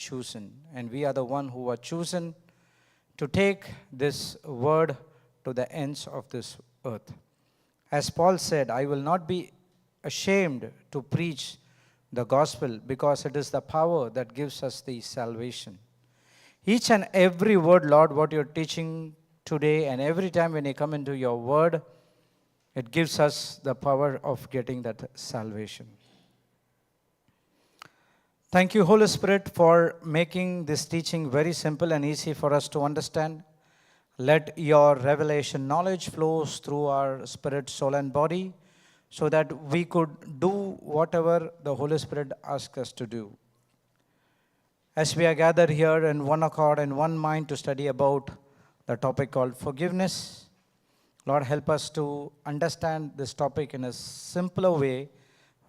chosen. And we are the one who are chosen to take this word to the ends of this earth. As Paul said, I will not be ashamed to preach the gospel because it is the power that gives us the salvation. Each and every word, Lord, what you're teaching today, and every time when you come into your word, it gives us the power of getting that salvation. Thank you, Holy Spirit, for making this teaching very simple and easy for us to understand. Let your revelation knowledge flows through our spirit, soul, and body so that we could do whatever the Holy Spirit asks us to do. As we are gathered here in one accord and one mind to study about the topic called forgiveness, Lord, help us to understand this topic in a simpler way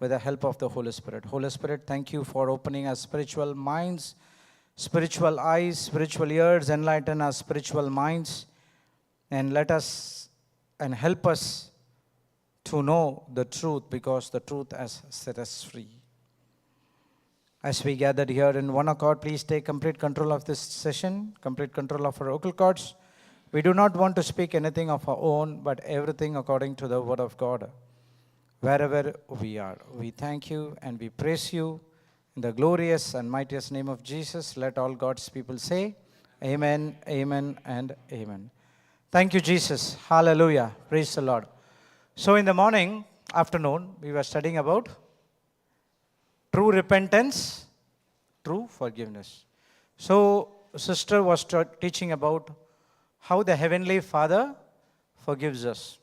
with the help of the Holy Spirit. Holy Spirit, thank you for opening our spiritual minds, spiritual eyes, spiritual ears, enlighten our spiritual minds, and let us and help us to know the truth, because the truth has set us free. As we gathered here in one accord, please take complete control of this session, complete control of our vocal cords. We do not want to speak anything of our own, but everything according to the word of God. Wherever we are, we thank you and we praise you. In the glorious and mightiest name of Jesus, let all God's people say, Amen, Amen, and Amen. Thank you, Jesus. Hallelujah. Praise the Lord. So in the afternoon, we were studying about true repentance, true forgiveness. So sister was teaching about how the Heavenly Father forgives us.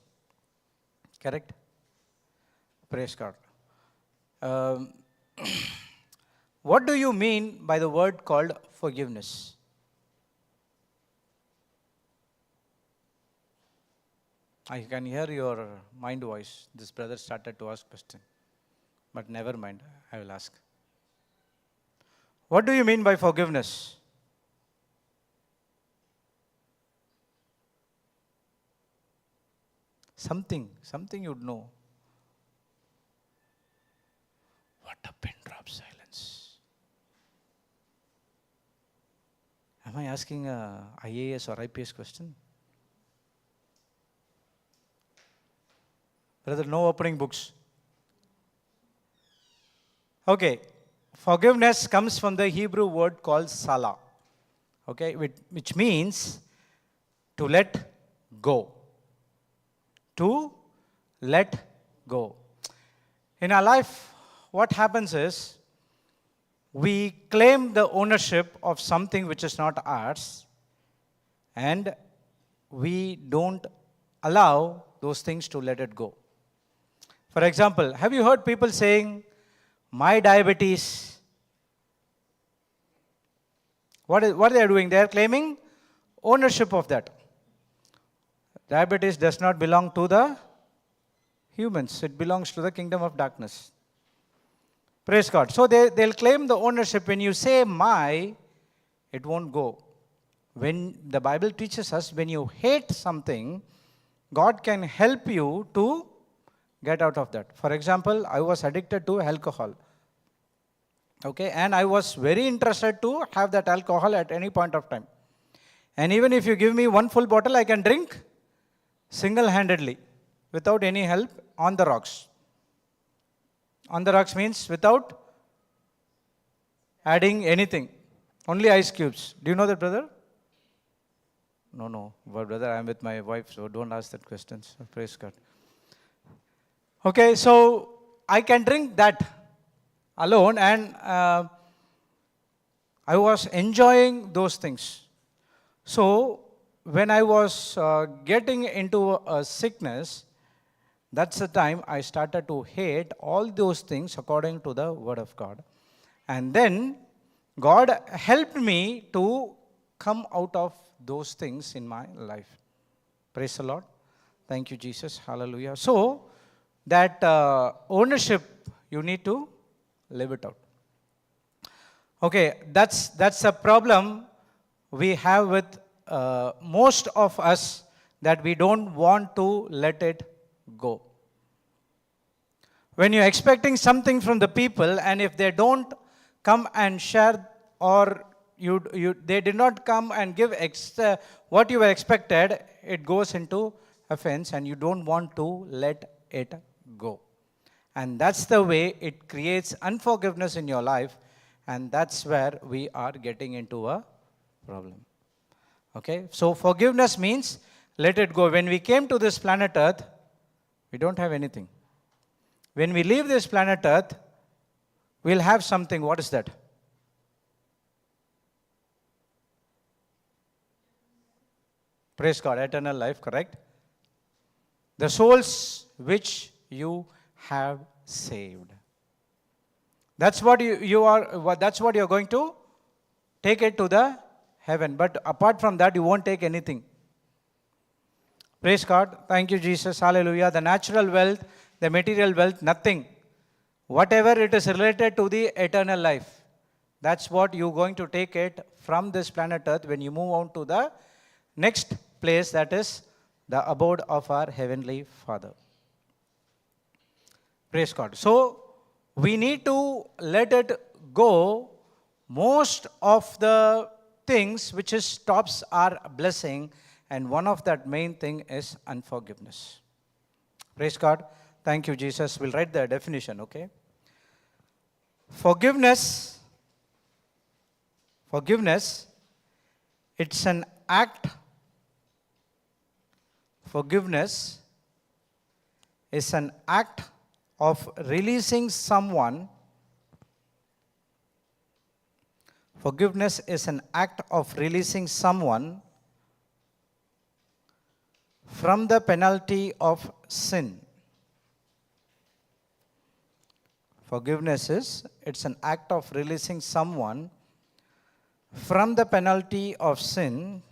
Correct? Praise God. What do you mean by the word called forgiveness? I can hear your mind voice. This brother started to ask question. But never mind, I will ask. What do you mean by forgiveness? Something you'd know. What a pin drop silence. Am I asking a IAS or IPS question? Brother, no opening books. Okay, forgiveness comes from the Hebrew word called salah. Okay, which means to let go. To let go. In our life, what happens is, we claim the ownership of something which is not ours, and we don't allow those things to let it go. For example, have you heard people saying, my diabetes? What they are doing? They are claiming ownership of that. Diabetes does not belong to the humans. It belongs to the kingdom of darkness. Praise God. So they'll claim the ownership. When you say my, it won't go. When the Bible teaches us, when you hate something, God can help you to get out of that. For example, I was addicted to alcohol. Okay, and I was very interested to have that alcohol at any point of time. And even if you give me one full bottle, I can drink single-handedly, without any help, on the rocks. On the rocks means without adding anything. Only ice cubes. Do you know that, brother? No. Well, brother, I am with my wife, so don't ask that question. So praise God. Okay, so I can drink that alone, and I was enjoying those things. So when I was getting into a sickness, that's the time I started to hate all those things according to the Word of God. And then God helped me to come out of those things in my life. Praise the Lord. Thank you, Jesus. Hallelujah. So that ownership, you need to live it out. Okay, that's a problem we have with most of us, that we don't want to let it go. When you're expecting something from the people, and if they don't come and share or they did not come and give what you were expected, it goes into offense and you don't want to let it go. And that's the way it creates unforgiveness in your life, and that's where we are getting into a problem. Okay, so forgiveness means let it go. When we came to this planet Earth, we don't have anything. When we leave this planet Earth, we'll have something. What is that? Praise God, eternal life, correct? The souls which you have saved. That's what that's what you're going to take it to the heaven. But apart from that, you won't take anything. Praise God. Thank you, Jesus. Hallelujah. The natural wealth, the material wealth, nothing. Whatever it is related to the eternal life, that's what you're going to take it from this planet Earth when you move on to the next place, that is the abode of our Heavenly Father. Praise God. So, we need to let it go most of the things which stops our blessing, and one of that main thing is unforgiveness. Praise God. Thank you, Jesus. We'll write the definition, okay? Forgiveness, it's an act. Forgiveness is an act of releasing someone. Forgiveness is an act of releasing someone from the penalty of sin. Forgiveness it's an act of releasing someone from the penalty of sin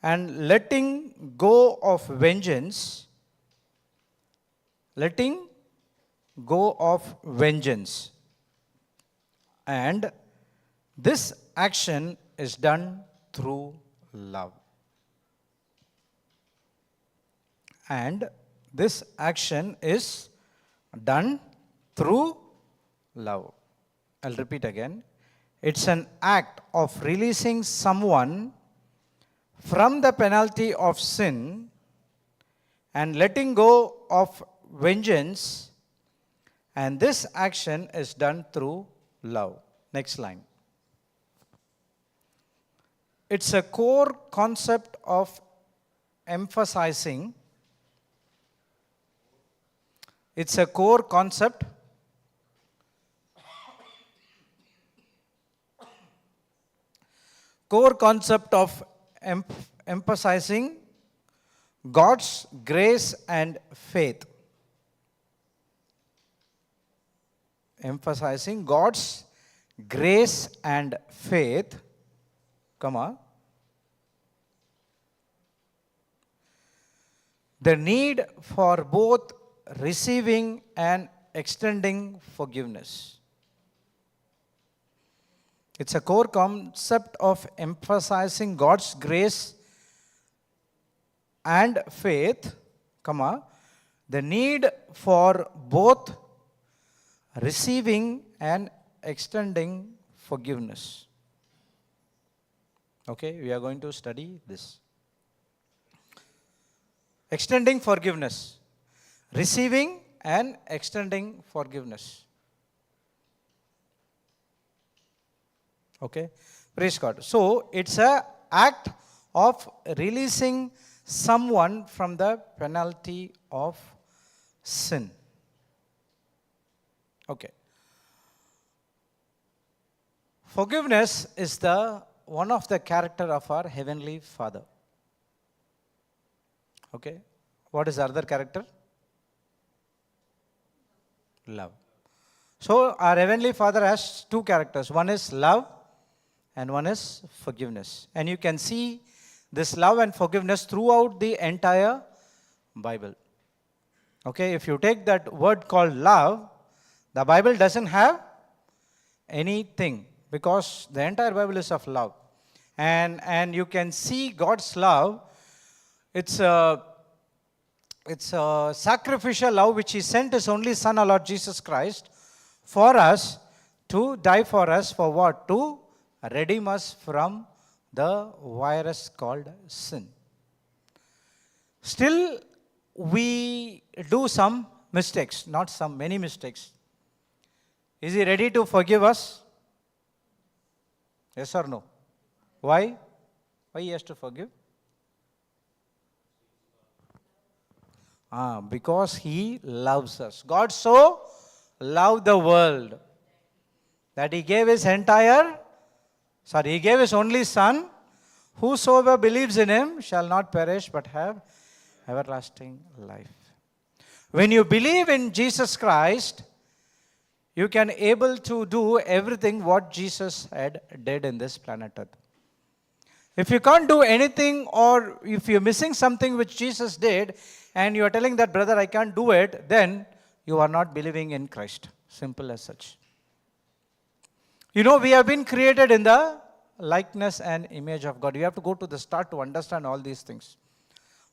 and letting go of vengeance. Letting go of vengeance. And this action is done through love. And this action is done through love. I'll repeat again. It's an act of releasing someone from the penalty of sin and letting go of vengeance, and this action is done through love. Next line. It's a core concept of emphasizing. It's a core concept of emphasizing God's grace and faith. Emphasizing God's grace and faith, the need for both receiving and extending forgiveness. It's a core concept of emphasizing God's grace and faith, the need for both receiving and extending forgiveness. Okay, we are going to study this. Extending forgiveness. Receiving and extending forgiveness. Okay, praise God. So, it's an act of releasing someone from the penalty of sin. Okay. Forgiveness is one of the character of our Heavenly Father. Okay. What is the other character? Love. So, our Heavenly Father has two characters. One is love and one is forgiveness. And you can see this love and forgiveness throughout the entire Bible. Okay, if you take that word called love, the Bible doesn't have anything because the entire Bible is of love. And you can see God's love. It's a sacrificial love which He sent His only Son, our Lord Jesus Christ, for us To die for us, for what? To redeem us from the virus called sin. Still, we do some mistakes, not some, many mistakes. Is he ready to forgive us? Yes or no? Why? Why he has to forgive? Because he loves us. God so loved the world that he gave his he gave his only Son. Whosoever believes in him shall not perish but have everlasting life. When you believe in Jesus Christ, you can able to do everything what Jesus did in this planet Earth. If you can't do anything, or if you're missing something which Jesus did, and you are telling that, brother, I can't do it, then you are not believing in Christ. Simple as such. You know, we have been created in the likeness and image of God. You have to go to the start to understand all these things.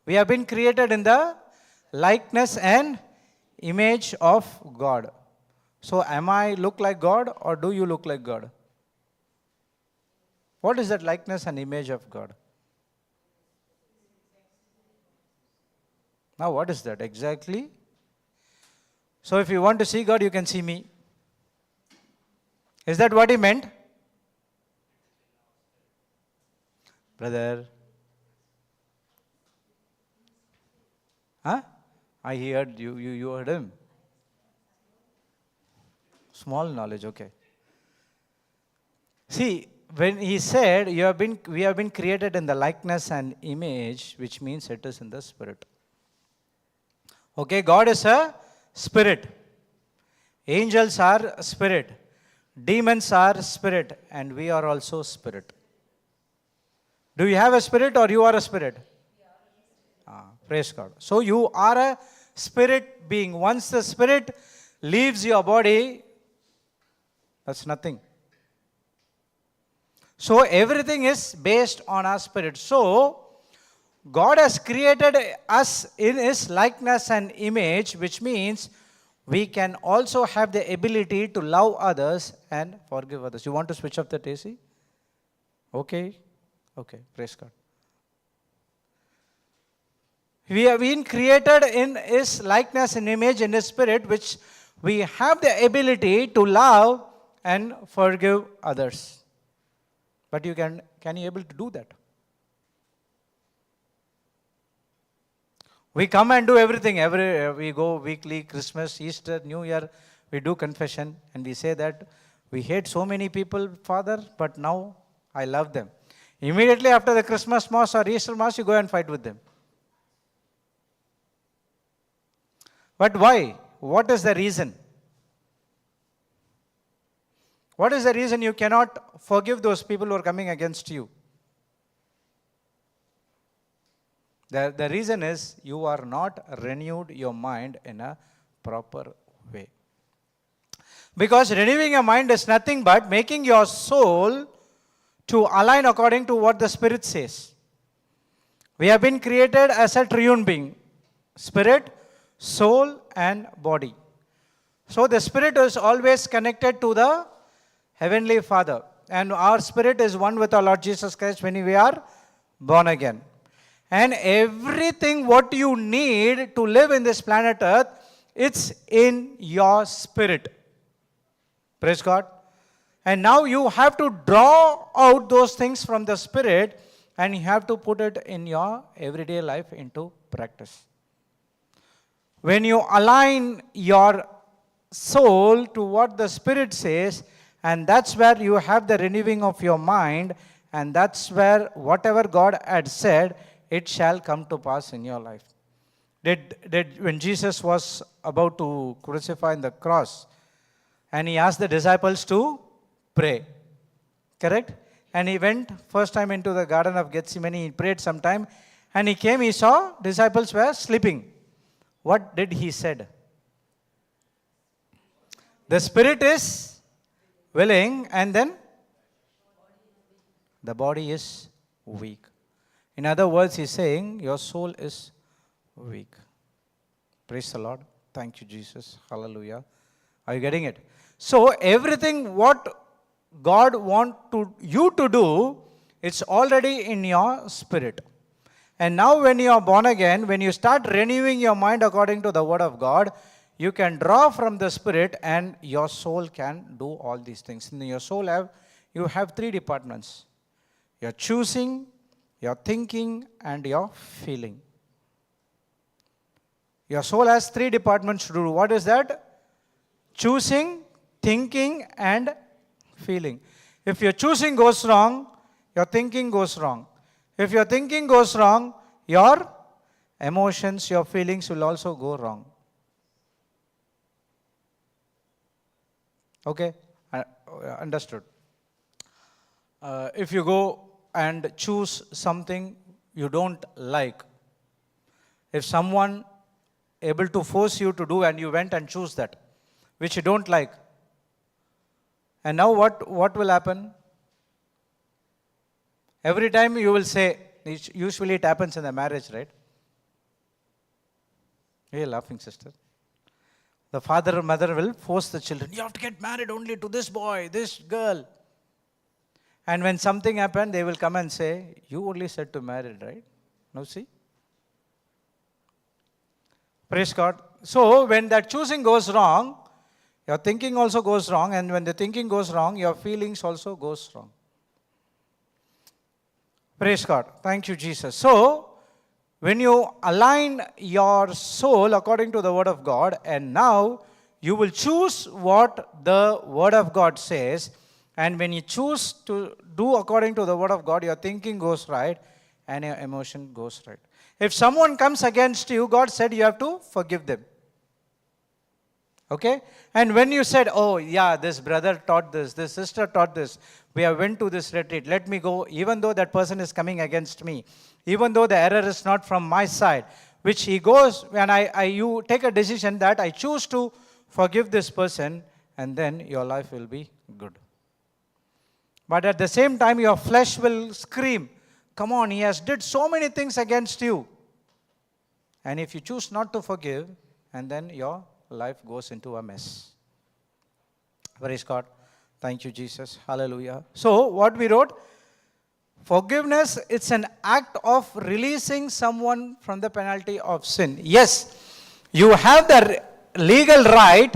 We have been created in the likeness and image of God. So am I look like God, or do you look like God? What is that likeness and image of God? Now what is that exactly? So if you want to see God, you can see me. Is that what he meant? Brother. Huh? I heard you heard him. Small knowledge, okay. See, when he said we have been created in the likeness and image, which means it is in the spirit. Okay, God is a spirit. Angels are spirit. Demons are spirit. And we are also spirit. Do you have a spirit, or you are a spirit? Praise God. So you are a spirit being. Once the spirit leaves your body, that's nothing. So everything is based on our spirit. So God has created us in his likeness and image, which means we can also have the ability to love others and forgive others. You want to switch off the AC? Okay. Okay. Praise God. We have been created in his likeness and image in his spirit, which we have the ability to love and forgive others. But you can you able to do that? We come and do everything. We go weekly, Christmas, Easter, New Year, we do confession, and we say that we hate so many people, Father, but now I love them. Immediately after the Christmas Mass or Easter Mass, you go and fight with them. But why? What is the reason? What is the reason you cannot forgive those people who are coming against you? The reason is you are not renewed your mind in a proper way. Because renewing your mind is nothing but making your soul to align according to what the Spirit says. We have been created as a triune being. Spirit, soul and body. So the Spirit is always connected to the Heavenly Father. And our spirit is one with our Lord Jesus Christ when we are born again. And everything what you need to live in this planet Earth, it's in your spirit. Praise God. And now you have to draw out those things from the spirit, and you have to put it in your everyday life into practice. When you align your soul to what the Spirit says, and that's where you have the renewing of your mind, and that's where whatever God had said, it shall come to pass in your life. When Jesus was about to crucify on the cross, and he asked the disciples to pray, correct? And he went first time into the Garden of Gethsemane, he prayed sometime, and he came, he saw disciples were sleeping. What did he said? The spirit is willing, and then the body is weak. In other words, he's saying your soul is weak. Praise the Lord. Thank you, Jesus. Hallelujah. Are you getting it? So everything what God want you to do, it's already in your spirit. And now when you are born again, when you start renewing your mind according to the word of God, you can draw from the spirit and your soul can do all these things. In your soul you have three departments: your choosing, your thinking, and your feeling. Your soul has three departments to do. What is that? Choosing, thinking, and feeling. If your choosing goes wrong, your thinking goes wrong. If your thinking goes wrong, your emotions, your feelings will also go wrong. Okay? Understood. If you go and choose something you don't like, if someone able to force you to do and you went and choose that which you don't like, and now what will happen? Every time you will say, usually it happens in the marriage, right? You're laughing, sister. The father or mother will force the children, you have to get married only to this boy, this girl. And when something happens, they will come and say, you only said to marry, right? Now see? Praise God. So when that choosing goes wrong, your thinking also goes wrong, and when the thinking goes wrong, your feelings also goes wrong. Praise God. Thank you, Jesus. So when you align your soul according to the word of God, and now you will choose what the word of God says, and when you choose to do according to the word of God, your thinking goes right and your emotion goes right. If someone comes against you, God said you have to forgive them. Okay? And when you said, oh yeah, this brother taught this sister taught this, we have went to this retreat, let me go, even though that person is coming against me, even though the error is not from my side, which he goes, when you take a decision that I choose to forgive this person, and then your life will be good. But at the same time, your flesh will scream, come on, he has did so many things against you. And if you choose not to forgive, and then your life goes into a mess. Praise God. Thank you, Jesus. Hallelujah. So, what we wrote, forgiveness, it's an act of releasing someone from the penalty of sin. Yes, you have the legal right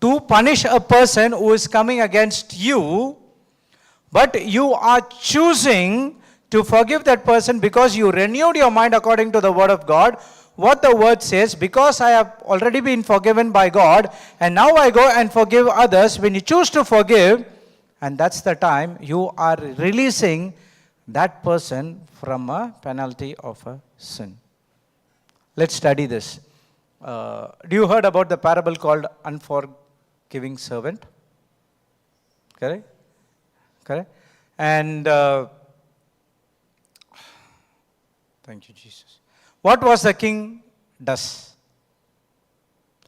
to punish a person who is coming against you, but you are choosing to forgive that person because you renewed your mind according to the word of God. What the word says, because I have already been forgiven by God, and now I go and forgive others. When you choose to forgive, and that's the time you are releasing that person from a penalty of a sin. Let's study this. Do you heard about the parable called unforgiving servant? Correct? Correct? And thank you, Jesus. What was the king does? The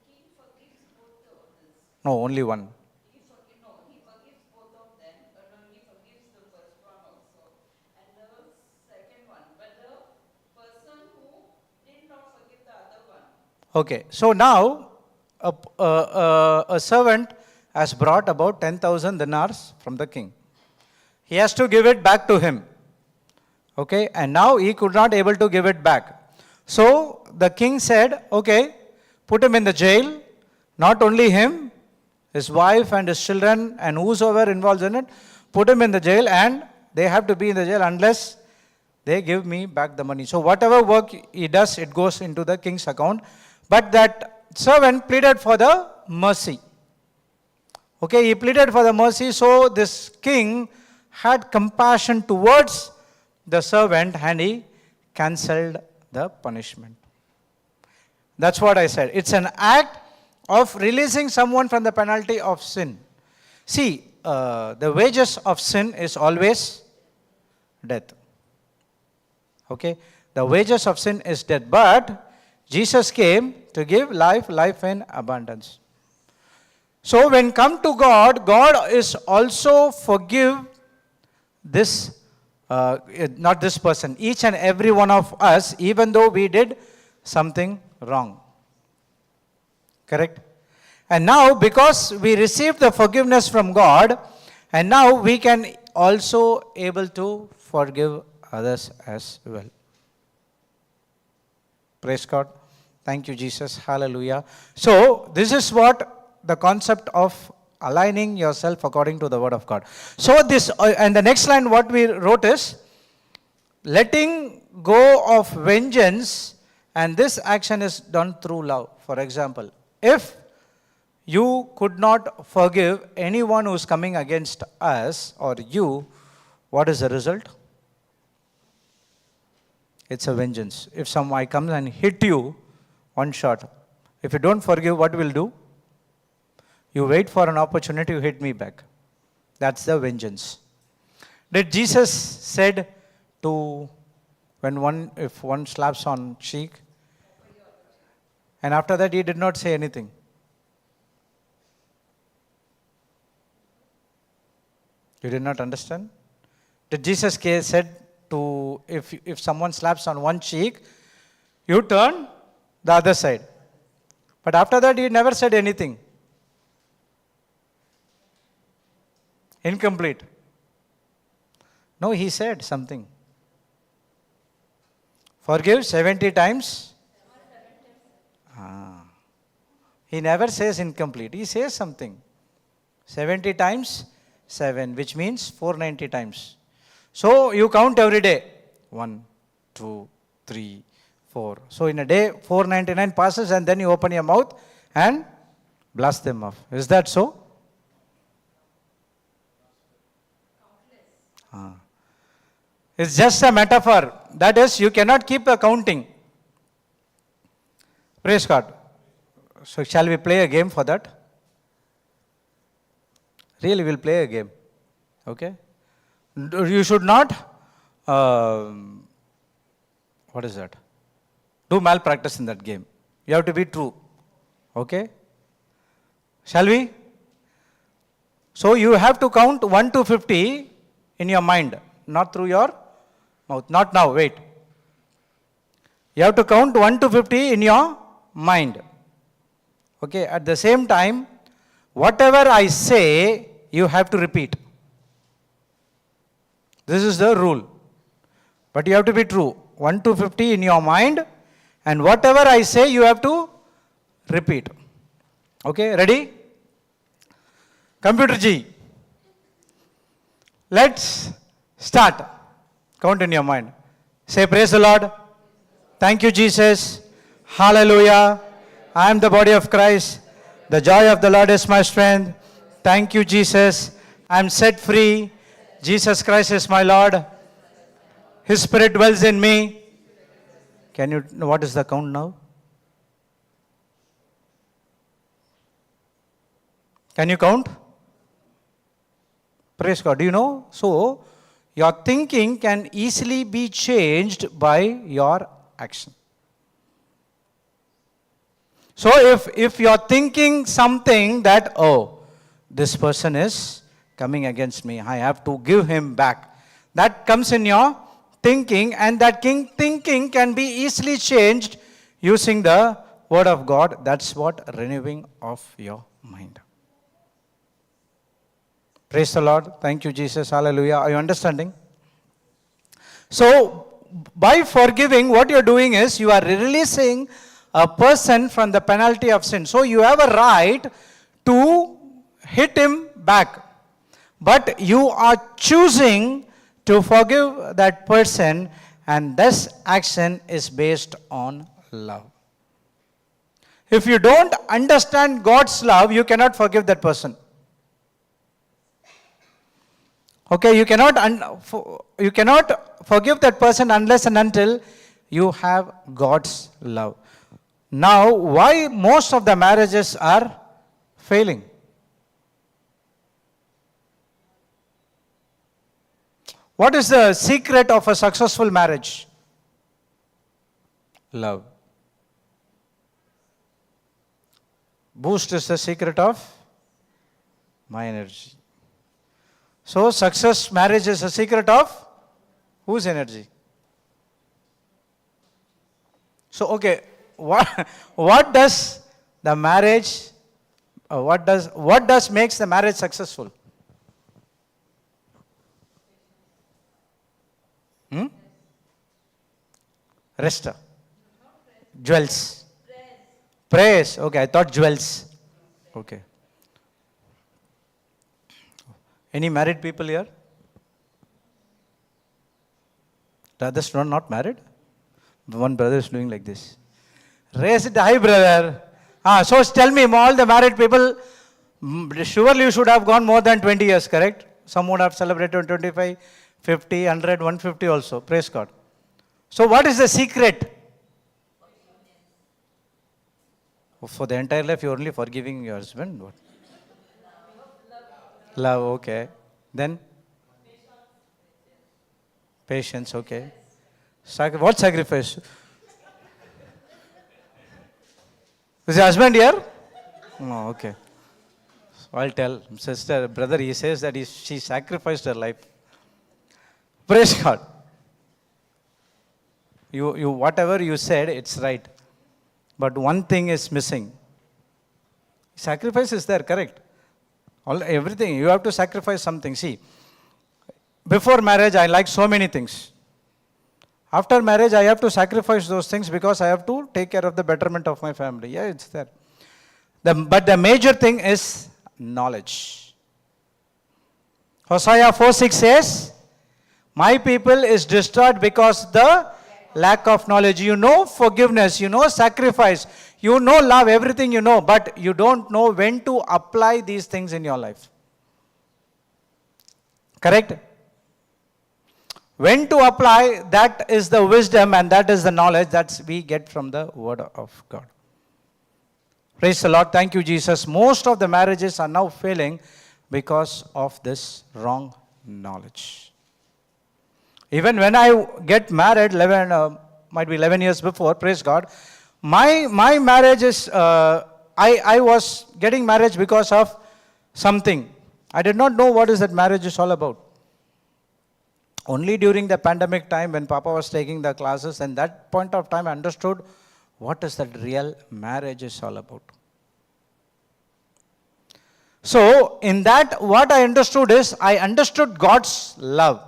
king forgives both the others. No, only one. He forgives both of them, but he forgives the first one also. And the second one, but the person who did not forgive the other one. Okay, so now a servant has brought about 10,000 dinars from the king. He has to give it back to him. Okay, and now he could not able to give it back. So the king said, okay, put him in the jail, not only him, his wife and his children and whosoever involved in it, put him in the jail, and they have to be in the jail unless they give me back the money. So whatever work he does, it goes into the king's account. But that servant pleaded for the mercy. Okay, he pleaded for the mercy, so this king had compassion towards the servant and he cancelled the punishment. That's what I said. It's an act of releasing someone from the penalty of sin. See, the wages of sin is always death. Okay, the wages of sin is death, but Jesus came to give life, life in abundance. So when come to God, God is also forgive this not this person, each and every one of us, even though we did something wrong. Correct? And now, because we received the forgiveness from God, and now we can also able to forgive others as well. Praise God. Thank you, Jesus. Hallelujah. So, this is what the concept of aligning yourself according to the word of God. So, this, and the next line what we wrote is, letting go of vengeance, and this action is done through love. For example, if you could not forgive anyone who is coming against us or you, what is the result? It's a vengeance. If somebody comes and hit you one shot, if you don't forgive, what will do? You wait for an opportunity to hit me back. That's the vengeance. Did Jesus said to if one slaps on cheek, and after that he did not say anything? You did not understand? Did Jesus said to, if someone slaps on one cheek, you turn the other side. But after that he never said anything. Incomplete. No, he said something. Forgive 70 times. He never says incomplete. He says something. 70 times 7, which means 490 times. So you count every day. 1, 2, 3, 4. So in a day, 499 passes, and then you open your mouth and blast them off. Is that so? It's just a metaphor. That is, you cannot keep a counting. Praise God. So shall we play a game for that? Really, we'll play a game. Okay? You should not, what is that? Do malpractice in that game. You have to be true. Okay? Shall we? So you have to count 1 to 50 in your mind, not through your mouth. Not now, wait. You have to count 1 to 50 in your mind. Okay, at the same time, whatever I say, you have to repeat. This is the rule. But you have to be true. 1 to 50 in your mind, and whatever I say, you have to repeat. Okay, ready? Computer G. Let's start. Count in your mind. Say, praise the Lord. Thank you, Jesus. Hallelujah. I am the body of Christ. The joy of the Lord is my strength. Thank you, Jesus. I am set free. Jesus Christ is my Lord. His Spirit dwells in me. Can you, what is the count now? Can you count? Praise God. Do you know? So, your thinking can easily be changed by your action. So, if you're thinking something that, oh, this person is coming against me, I have to give him back. That comes in your thinking, and that thinking can be easily changed using the Word of God. That's what renewing of your mind. Praise the Lord. Thank you, Jesus. Hallelujah. Are you understanding? So, by forgiving, what you're doing is you are releasing a person from the penalty of sin. So, you have a right to hit him back. But you are choosing to forgive that person, and this action is based on love. If you don't understand God's love, you cannot forgive that person. Okay, you cannot forgive that person unless and until you have God's love. Now, why most of the marriages are failing? What is the secret of a successful marriage? Love. Boost is the secret of my energy. So, success marriage is a secret of whose energy? So, okay, what does the marriage, what does makes the marriage successful? Hmm? Rest. Jewels. Praise. Okay, I thought jewels. Okay. Any married people here? The others not married? One brother is doing like this. Raise it high, brother. So tell me, all the married people, surely you should have gone more than 20 years, correct? Some would have celebrated 25, 50, 100, 150 also. Praise God. So what is the secret? For the entire life, you're only forgiving your husband? What? Love, okay. Then? Patience, okay. What sacrifice? Is your husband here? No, okay. So I'll tell sister, brother, he says that she sacrificed her life. Praise God. You whatever you said, it's right. But one thing is missing. Sacrifice is there, correct? Everything. You have to sacrifice something. See, before marriage, I like so many things. After marriage, I have to sacrifice those things because I have to take care of the betterment of my family. Yeah, it's there. But the major thing is knowledge. Hosea 4:6 says, my people is destroyed because the lack of knowledge. You know forgiveness, you know sacrifice, you know love, everything you know, but you don't know when to apply these things in your life. Correct? When to apply, that is the wisdom and that is the knowledge that we get from the Word of God. Praise the Lord. Thank you, Jesus. Most of the marriages are now failing because of this wrong knowledge. Even when I get married, might be 11 years before, praise God, my marriage is, I was getting marriage because of something. I did not know what is that marriage is all about. Only during the pandemic time when Papa was taking the classes, and that point of time I understood what is that real marriage is all about. So, in that, what I understood is, I understood God's love.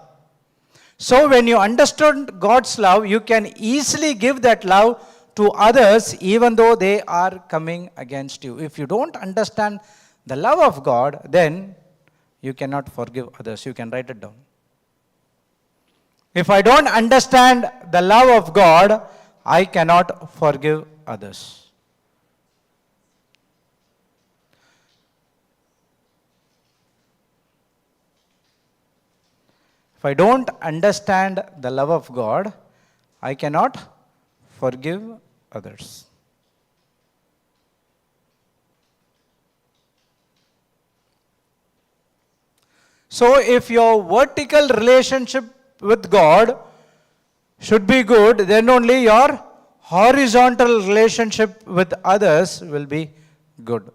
So, when you understood God's love, you can easily give that love to others even though they are coming against you. If you don't understand the love of God, then you cannot forgive others. You can write it down. If I don't understand the love of God, I cannot forgive others. If I don't understand the love of God, I cannot forgive others. So if your vertical relationship with God should be good, then only your horizontal relationship with others will be good.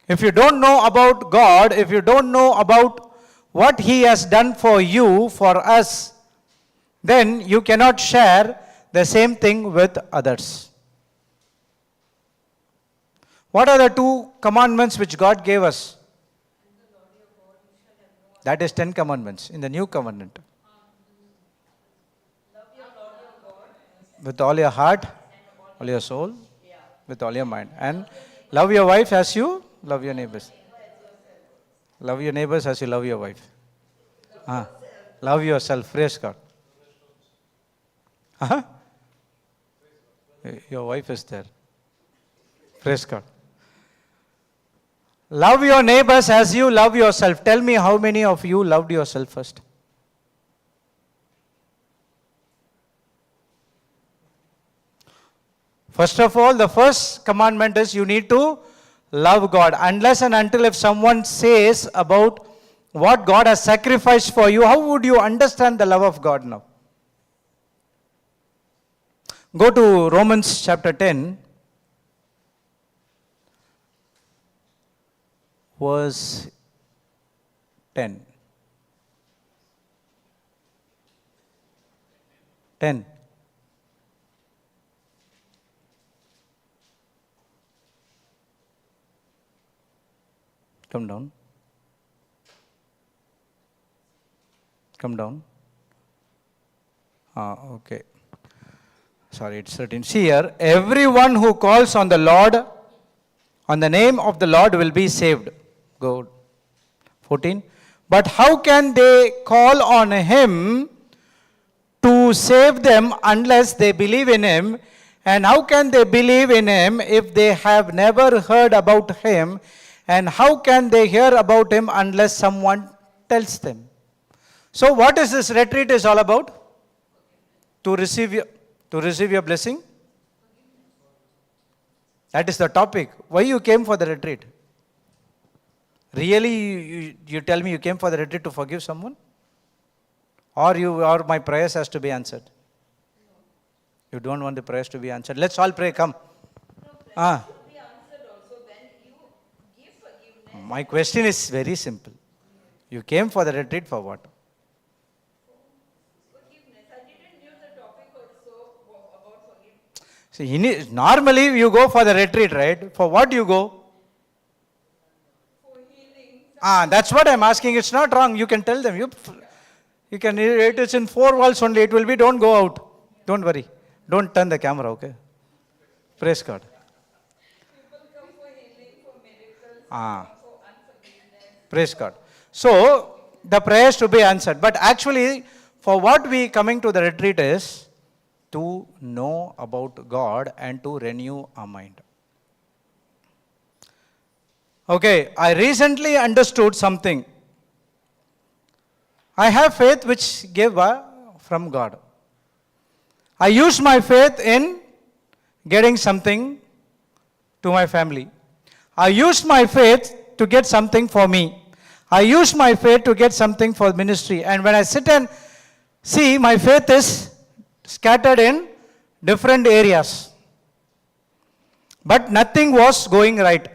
If you don't know about God, if you don't know about what He has done for you, for us, then you cannot share the same thing with others. What are the 2 commandments which God gave us? That is 10 commandments in the new covenant. With all your heart, all your soul, with all your mind. And love your wife as you love your neighbors. Love your neighbors as you love your wife. Love yourself. Praise God. Your wife is there. Praise God. Love your neighbors as you love yourself. Tell me how many of you loved yourself first? First of all, the first commandment is you need to love God. Unless and until if someone says about what God has sacrificed for you, how would you understand the love of God now? Go to Romans chapter 10, verse 10. 10. Come down. Come down. Okay. Sorry, it's 13. See here, everyone who calls on the Lord, on the name of the Lord will be saved. Go. 14. But how can they call on him to save them unless they believe in him? And how can they believe in him if they have never heard about him? And how can they hear about him unless someone tells them? So what is this retreat is all about? To receive your blessing? That is the topic. Why you came for the retreat? Really, you tell me you came for the retreat to forgive someone? Or my prayers has to be answered? You don't want the prayers to be answered. Let's all pray, come. Prayers should be answered also when you give forgiveness. My question is very simple. You came for the retreat for what? Forgiveness. I didn't knew the topic also about forgiveness. See, normally you go for the retreat, right? For what you go? For healing. That's what I'm asking. It's not wrong. You can tell them. You can. It is in 4 walls only. It will be. Don't go out. Don't worry. Don't turn the camera. Okay. Praise God. People come for healing, for miracles, for unforgiveness. Praise God. So the prayers to be answered. But actually, for what we coming to the retreat is to know about God and to renew our mind. Okay. I recently understood something. I have faith which gave from God. I used my faith in getting something to my family. I used my faith to get something for me. I used my faith to get something for ministry. And when I sit and see, my faith is scattered in different areas. But nothing was going right.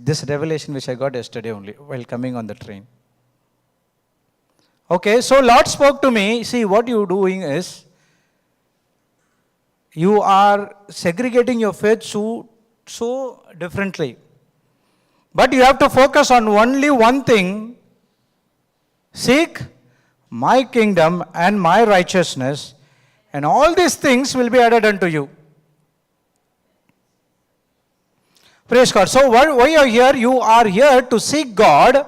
This revelation which I got yesterday only while coming on the train. Okay, so Lord spoke to me. See, what you're doing is, you are segregating your faith so differently. But you have to focus on only one thing. Seek my kingdom and my righteousness, and all these things will be added unto you. Praise God. So why you are here? You are here to seek God,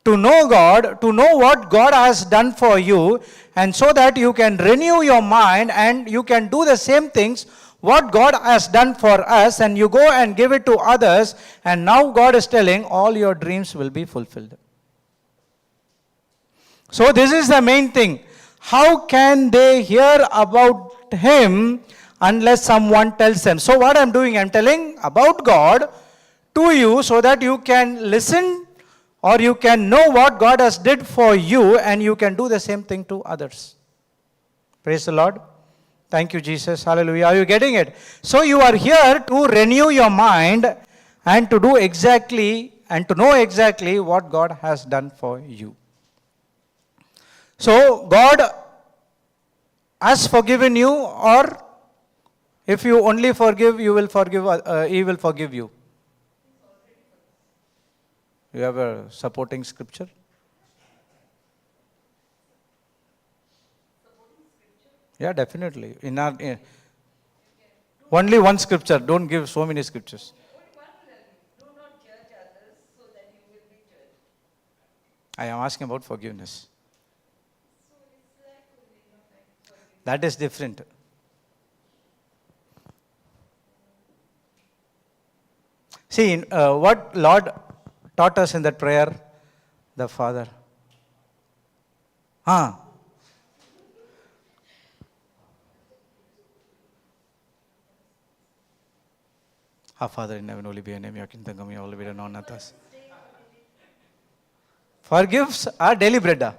to know what God has done for you, and so that you can renew your mind and you can do the same things what God has done for us, and you go and give it to others, and now God is telling all your dreams will be fulfilled. So this is the main thing. How can they hear about him unless someone tells them? So what I'm doing, I'm telling about God to you so that you can listen or you can know what God has did for you, and you can do the same thing to others. Praise the Lord. Thank you, Jesus. Hallelujah. Are you getting it? So you are here to renew your mind and to do exactly and to know exactly what God has done for you. So God has forgiven you, or if you only forgive, you will forgive. He will forgive you. You have a supporting scripture? Yeah, definitely. Only one scripture. Don't give so many scriptures. Only one will help you. Do not judge others so that you will be judged. I am asking about forgiveness. So it's like forgiveness. That is different. See, what Lord taught us in that prayer, the Father. Our Father in heaven, holy be your name, your kingdom come, your will be done on earth. Forgives our daily bread.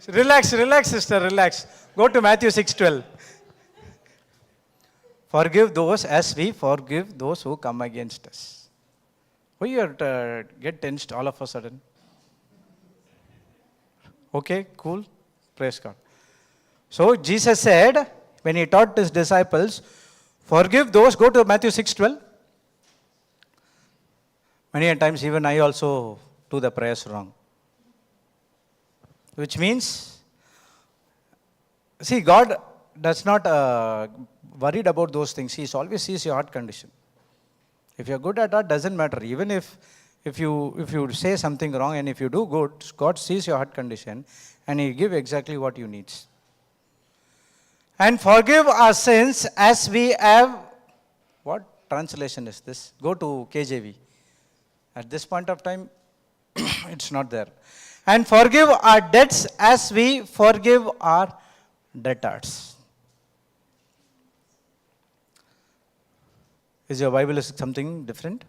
Relax, sister, relax. Go to Matthew 6:12. Forgive those as we forgive those who come against us. Why you get tensed all of a sudden? Okay, cool. Praise God. So Jesus said, when he taught his disciples, forgive those, go to Matthew 6:12. Many a times even I also do the prayers wrong. Which means, see, God does not worried about those things. He always sees your heart condition. If you're good at that, doesn't matter. Even if you say something wrong and if you do good, God sees your heart condition and He give exactly what you need. And forgive our sins as we have. What translation is this? Go to KJV. At this point of time, it's not there. And forgive our debts as we forgive our debtors. Is your Bible is something different?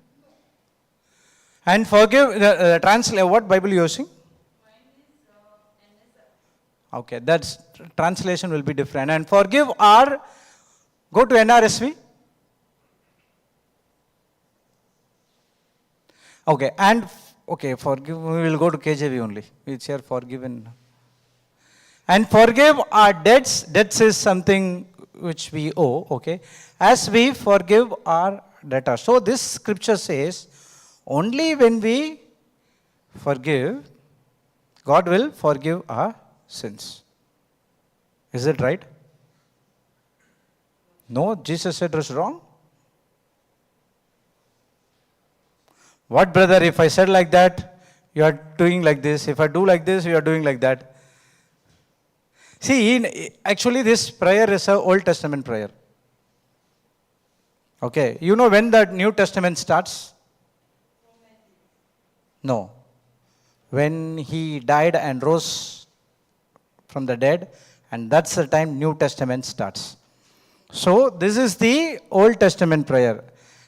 And forgive, translate, what Bible you using? Okay, that's translation will be different. And forgive our, go to NRSV. Okay, and okay, forgive, we will go to KJV only. It's here forgiven. And forgive our debts. Debts is something which we owe, okay, as we forgive our debtors. So this scripture says, only when we forgive, God will forgive our sins. Is it right? No, Jesus said it was wrong. What, brother, if I said like that, you are doing like this. If I do like this, you are doing like that. See, actually this prayer is an Old Testament prayer. Okay, you know when the New Testament starts? No. When He died and rose from the dead, and that's the time New Testament starts. So this is the Old Testament prayer.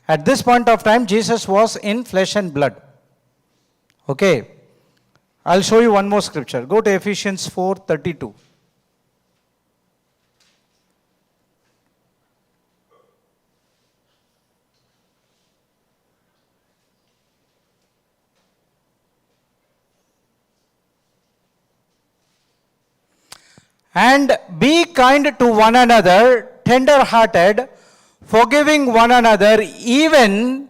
At this point of time, Jesus was in flesh and blood. Okay. I'll show you one more scripture. Go to Ephesians 4:32. And be kind to one another, tender-hearted, forgiving one another, even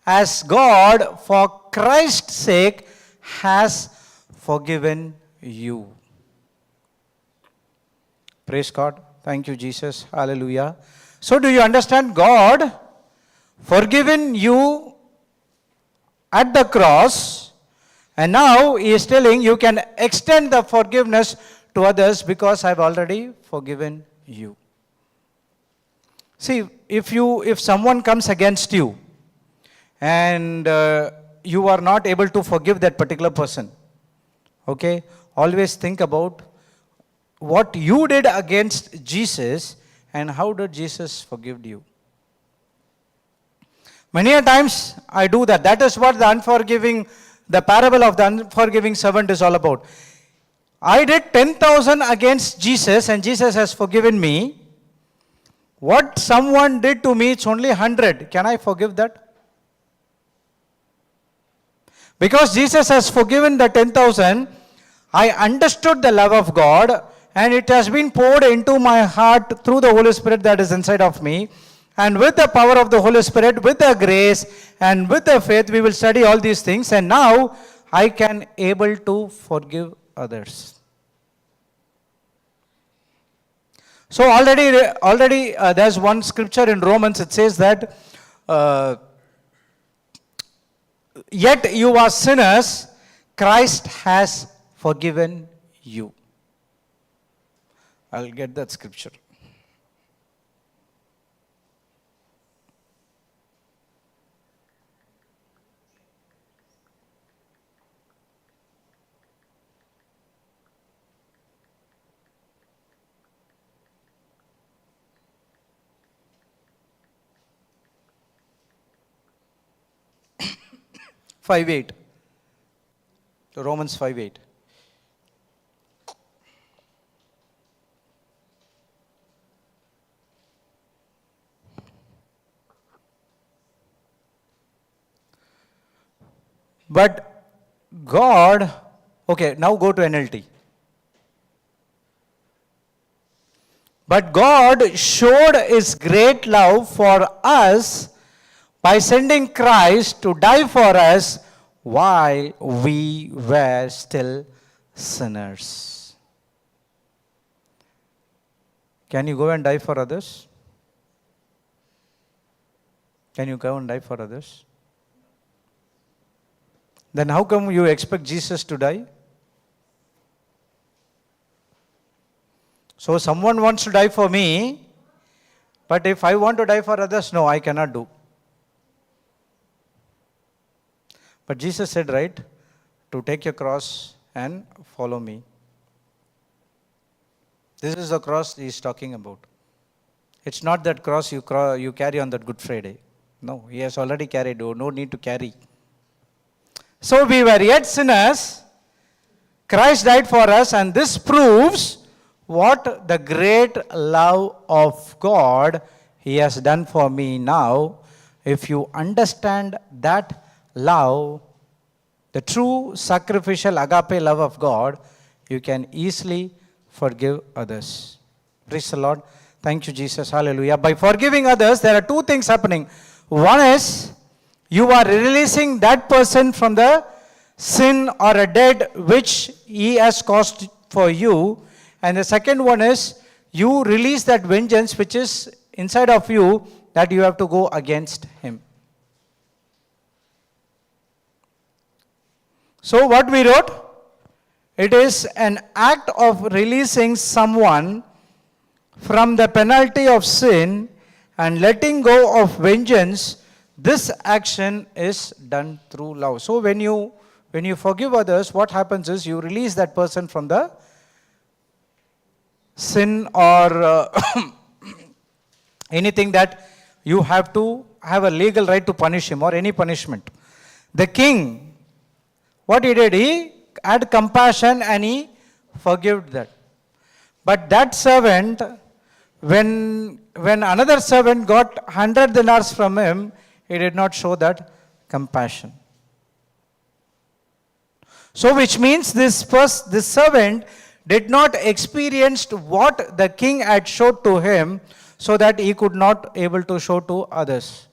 as God, for Christ's sake, has forgiven you. Praise God. Thank you, Jesus. Hallelujah. So do you understand? God forgiven you at the cross, and now He is telling you can extend the forgiveness to others because I've already forgiven you. See, if someone comes against you and you are not able to forgive that particular person, okay, always think about what you did against Jesus and how did Jesus forgive you. Many a times I do that. That is what the parable of the unforgiving servant is all about. I did 10,000 against Jesus and Jesus has forgiven me. What someone did to me, it's only 100. Can I forgive that? Because Jesus has forgiven the 10,000, I understood the love of God and it has been poured into my heart through the Holy Spirit that is inside of me. And with the power of the Holy Spirit, with the grace and with the faith, we will study all these things. And now I can able to forgive others. So already there's one scripture in Romans. It says that yet you are sinners, Christ has forgiven you. I'll get that scripture. Romans 5:8. But God, okay, now go to NLT. But God showed his great love for us by sending Christ to die for us while we were still sinners. Can you go and die for others? Can you go and die for others? Then how come you expect Jesus to die? So someone wants to die for me, but if I want to die for others, no, I cannot do. But Jesus said, right, to take your cross and follow me. This is the cross he is talking about. It's not that cross you carry on that Good Friday. No, he has already carried. No need to carry. So we were yet sinners. Christ died for us, and this proves what the great love of God he has done for me. Now, if you understand that love, the true sacrificial agape love of God, you can easily forgive others. Praise the Lord. Thank you, Jesus. Hallelujah. By forgiving others, there are two things happening. One is, you are releasing that person from the sin or a debt which he has caused for you. And the second one is, you release that vengeance which is inside of you that you have to go against him. So what we wrote, it is an act of releasing someone from the penalty of sin and letting go of vengeance. This action is done through love. So when you forgive others, what happens is you release that person from the sin or anything that you have to have a legal right to punish him or any punishment. The king, what he did, he had compassion and he forgave that. But that servant, when another servant got 100 dinars from him, he did not show that compassion. So which means this servant did not experience what the king had showed to him, so that he could not able to show to others.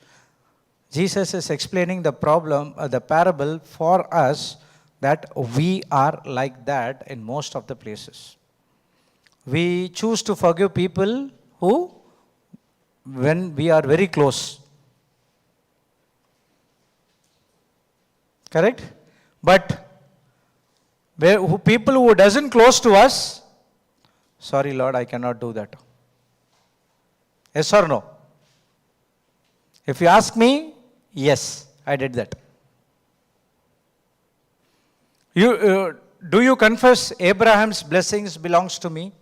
Jesus is explaining the problem, the parable for us, that we are like that in most of the places. We choose to forgive people who, when we are very close. Correct? But people who doesn't close to us, sorry Lord, I cannot do that. Yes or no? If you ask me, yes, I did that. Do you confess Abraham's blessings belongs to me?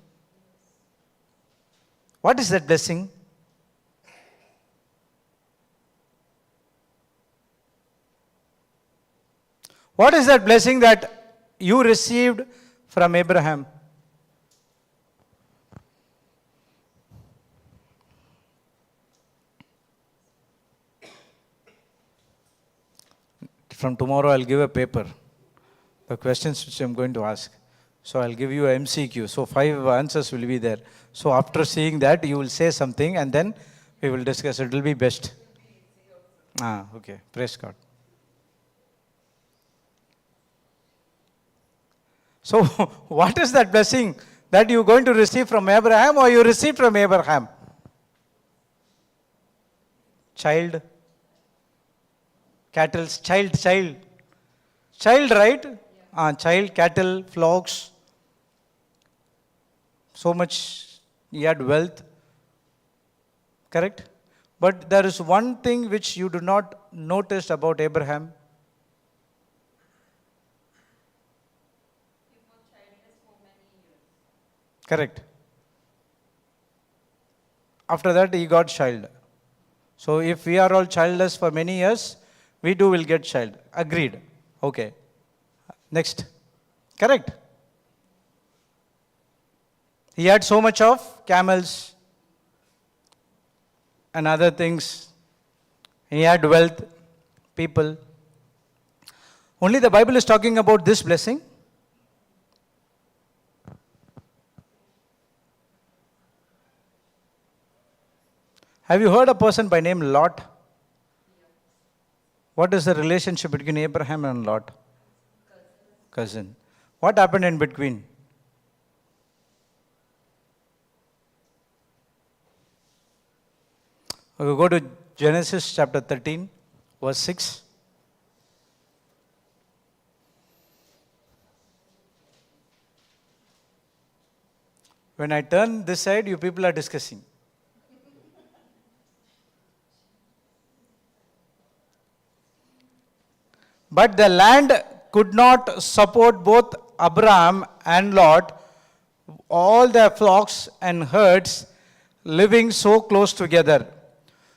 What is that blessing? What is that blessing that you received from Abraham? From tomorrow I'll give a paper, the questions which I'm going to ask. So I'll give you a MCQ. So 5 answers will be there. So after seeing that, you will say something and then we will discuss. It will be best. Okay. Praise God. So what is that blessing that you're going to receive from Abraham, or you received from Abraham? Child. Cattle, child, right? Child, cattle, flocks. So much he had wealth. Correct? But there is one thing which you do not notice about Abraham. He was childless for many years. Correct. After that he got child. So if we are all childless for many years, we will get child. Agreed. Okay. Next. Correct. He had so much of camels and other things. He had wealth, people. Only the Bible is talking about this blessing. Have you heard a person by name Lot? What is the relationship between Abraham and Lot? Cousin. What happened in between? We go to Genesis chapter 13, verse 6. When I turn this side, you people are discussing. But the land could not support both Abraham and Lot, all their flocks and herds living so close together.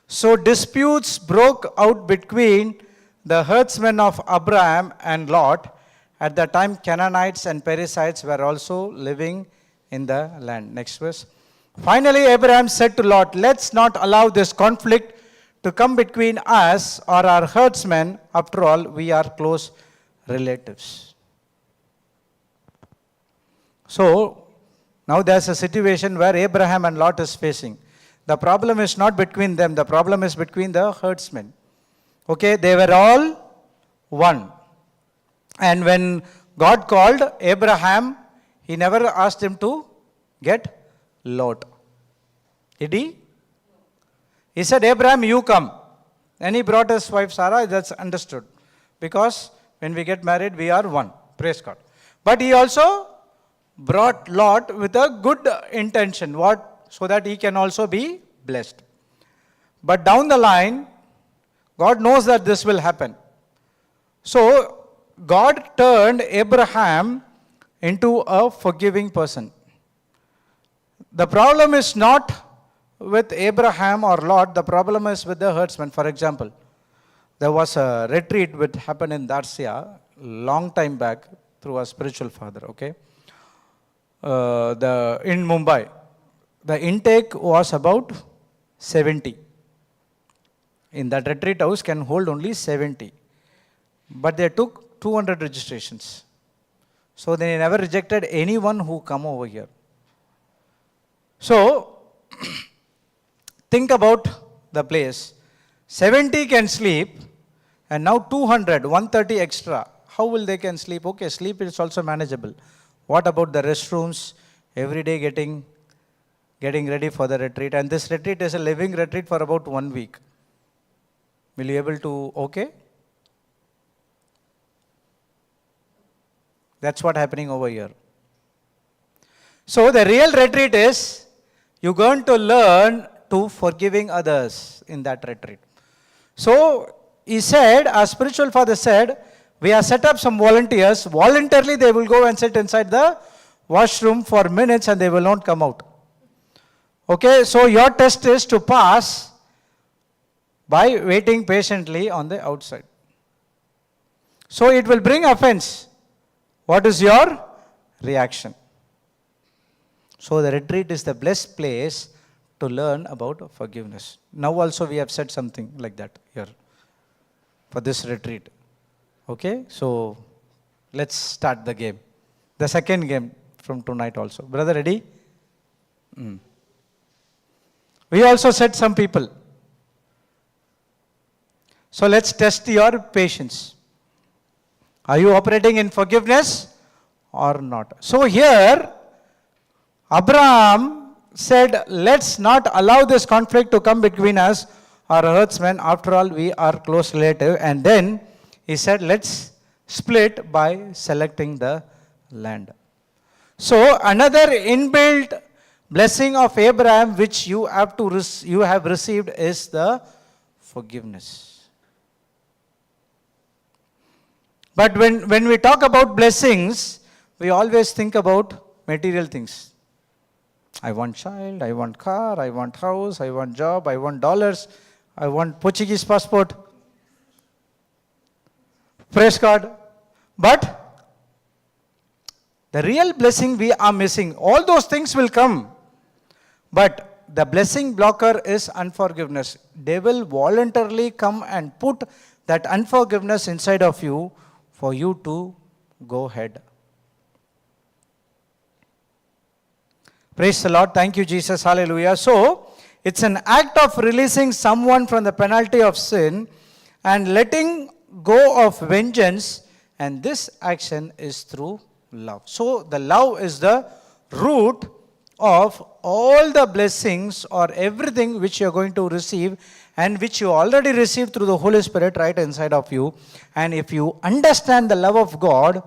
So disputes broke out between the herdsmen of Abraham and Lot. At the time, Canaanites and Perizzites were also living in the land. Next verse. Finally, Abraham said to Lot, let's not allow this conflict to come between us or our herdsmen. After all, we are close relatives. So, now there's a situation where Abraham and Lot is facing. The problem is not between them. The problem is between the herdsmen. Okay, they were all one. And when God called Abraham, he never asked him to get Lot. Did he? He said, Abraham, you come. And he brought his wife Sarah. That's understood. Because when we get married, we are one. Praise God. But he also brought Lot with a good intention. What? So that he can also be blessed. But down the line, God knows that this will happen. So, God turned Abraham into a forgiving person. The problem is not with Abraham or Lot, the problem is with the herdsmen. For example, there was a retreat which happened in Darsia long time back through a spiritual father, okay? In Mumbai. The intake was about 70. In that retreat house can hold only 70. But they took 200 registrations. So they never rejected anyone who come over here. So, think about the place. 70 can sleep, and now 200, 130 extra. How will they can sleep? Okay, sleep is also manageable. What about the restrooms? Every day getting ready for the retreat. And this retreat is a living retreat for about 1 week. Will you able to, okay? That's what happening over here. So the real retreat is, you're going to learn to forgiving others in that retreat. So, he said, our spiritual father said, we have set up some volunteers. Voluntarily, they will go and sit inside the washroom for minutes and they will not come out. Okay, so your test is to pass by waiting patiently on the outside. So, it will bring offense. What is your reaction? So, the retreat is the blessed place to learn about forgiveness. Now also we have said something like that here for this retreat. Okay, so let's start the game. The second game from tonight also. Brother, ready? We also said some people. So let's test your patience. Are you operating in forgiveness or not? So here, Abraham said, let's not allow this conflict to come between us, our herdsmen. After all, we are close relative. And then he said, let's split by selecting the land. So another inbuilt blessing of Abraham which you have received is the forgiveness. But when we talk about blessings, we always think about material things. I want child, I want car, I want house, I want job, I want dollars, I want Portuguese passport. Praise God. But the real blessing we are missing. All those things will come. But the blessing blocker is unforgiveness. They will voluntarily come and put that unforgiveness inside of you for you to go ahead. Praise the Lord. Thank you, Jesus. Hallelujah. So, It's an act of releasing someone from the penalty of sin and letting go of vengeance, and this action is through love. So the love is the root of all the blessings or everything which you are going to receive and which you already received through the Holy Spirit right inside of you. And if you understand the love of God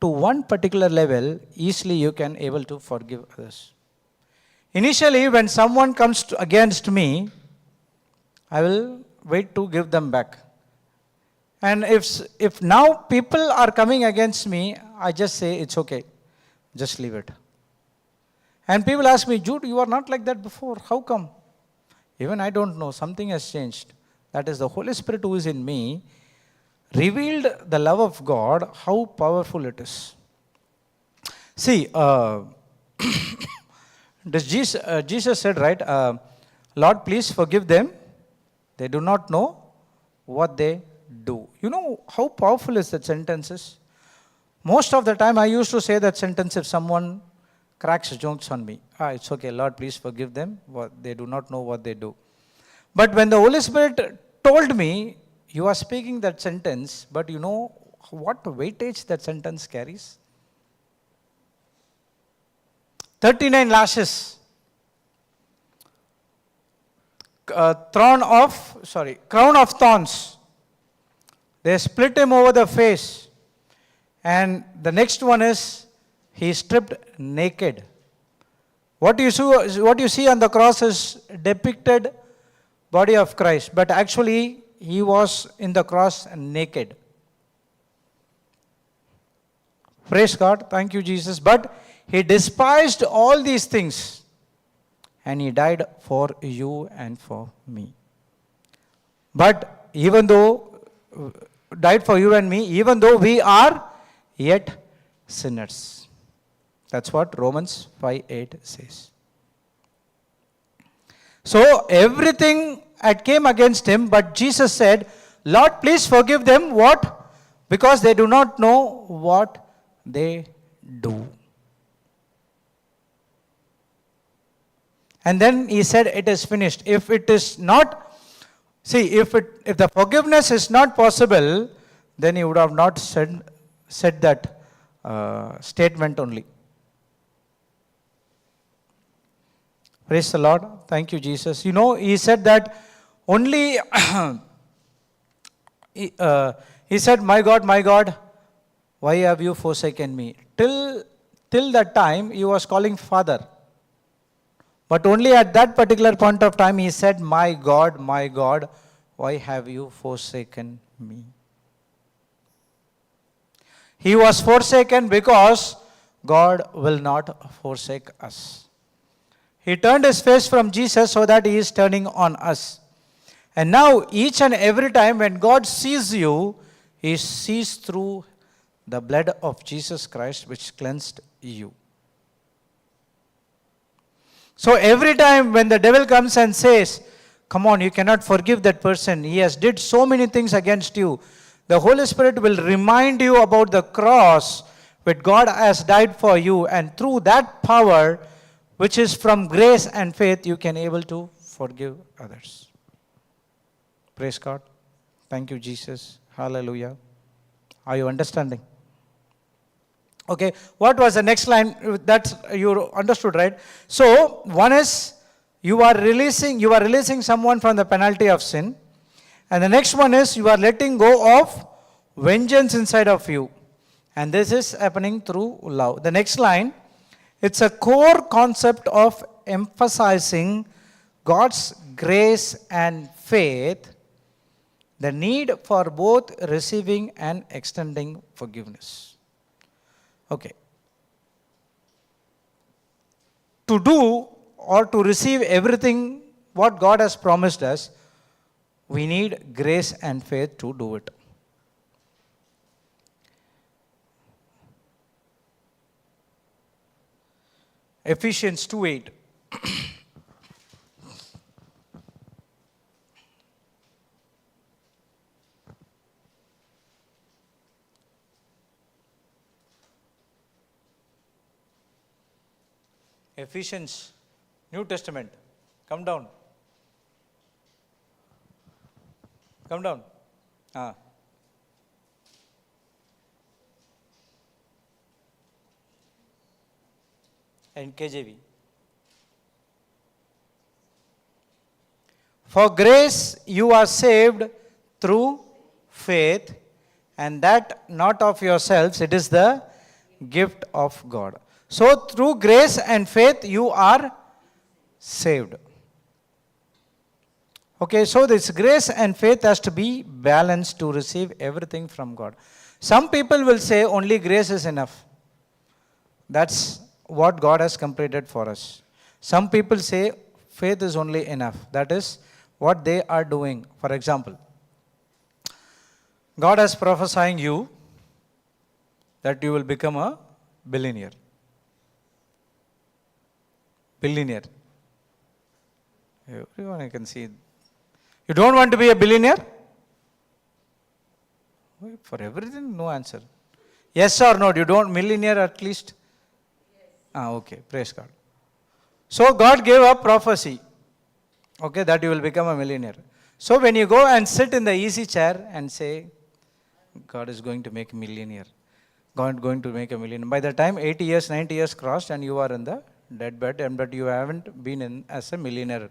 to one particular level, easily you can able to forgive others. Initially, when someone comes against me, I will wait to give them back. And if now people are coming against me, I just say, it's okay, just leave it. And people ask me, Jude, you are not like that before. How come? Even I don't know. Something has changed. That is the Holy Spirit who is in me, revealed the love of God, how powerful it is. See, Jesus said, right, Lord, please forgive them. They do not know what they do. You know how powerful is that sentence is? Most of the time I used to say that sentence if someone cracks jokes on me. It's okay, Lord, please forgive them. They do not know what they do. But when the Holy Spirit told me, you are speaking that sentence, but you know what weightage that sentence carries? 39 lashes. Crown of thorns. They split him over the face. And the next one is, he stripped naked. What you see on the cross is depicted body of Christ, but actually he was in the cross naked. Praise God, thank you Jesus. But he despised all these things and he died for you and for me. But even though died for you and me, even though we are yet sinners. That's what Romans 5:8 says. So everything had came against him, but Jesus said, Lord, please forgive them. What? Because they do not know what they do. And then he said, it is finished. If it is not, if the forgiveness is not possible, then he would have not said that statement only. Praise the Lord. Thank you, Jesus. You know, he said that only, he said, my God, why have you forsaken me? Till that time, he was calling Father. But only at that particular point of time, he said, my God, why have you forsaken me? He was forsaken because God will not forsake us. He turned his face from Jesus so that he is turning on us. And now, each and every time when God sees you, he sees through the blood of Jesus Christ which cleansed you. So every time when the devil comes and says, come on, you cannot forgive that person, he has did so many things against you, the Holy Spirit will remind you about the cross which God has died for you, and through that power which is from grace and faith, you can able to forgive others. Praise God. Thank you, Jesus. Hallelujah. Are you understanding? Okay, what was the next line? That you understood, right? So, one is you are releasing someone from the penalty of sin. And the next one is you are letting go of vengeance inside of you. And this is happening through love. The next line, it's a core concept of emphasizing God's grace and faith, the need for both receiving and extending forgiveness. Okay. To do or to receive everything what God has promised us, we need grace and faith to do it. Ephesians 2:8. Ephesians, New Testament. Come down. Come down. Ah. And KJV. For grace you are saved through faith, and that not of yourselves, it is the gift of God. So through grace and faith you are saved. Okay, so this grace and faith has to be balanced to receive everything from God. Some people will say only grace is enough. That's what God has completed for us. Some people say faith is only enough. That is what they are doing. For example, God is prophesying you that you will become a billionaire. Billionaire. Everyone I can see. You don't want to be a billionaire? For everything, no answer. Yes or no? You don't millionaire at least? Yes. Okay, praise God. So God gave a prophecy, okay, that you will become a millionaire. So when you go and sit in the easy chair and say, God is going to make a millionaire, God is going to make a millionaire. By the time 80 years, 90 years crossed and you are in the dead bed, and but you haven't been in as a millionaire.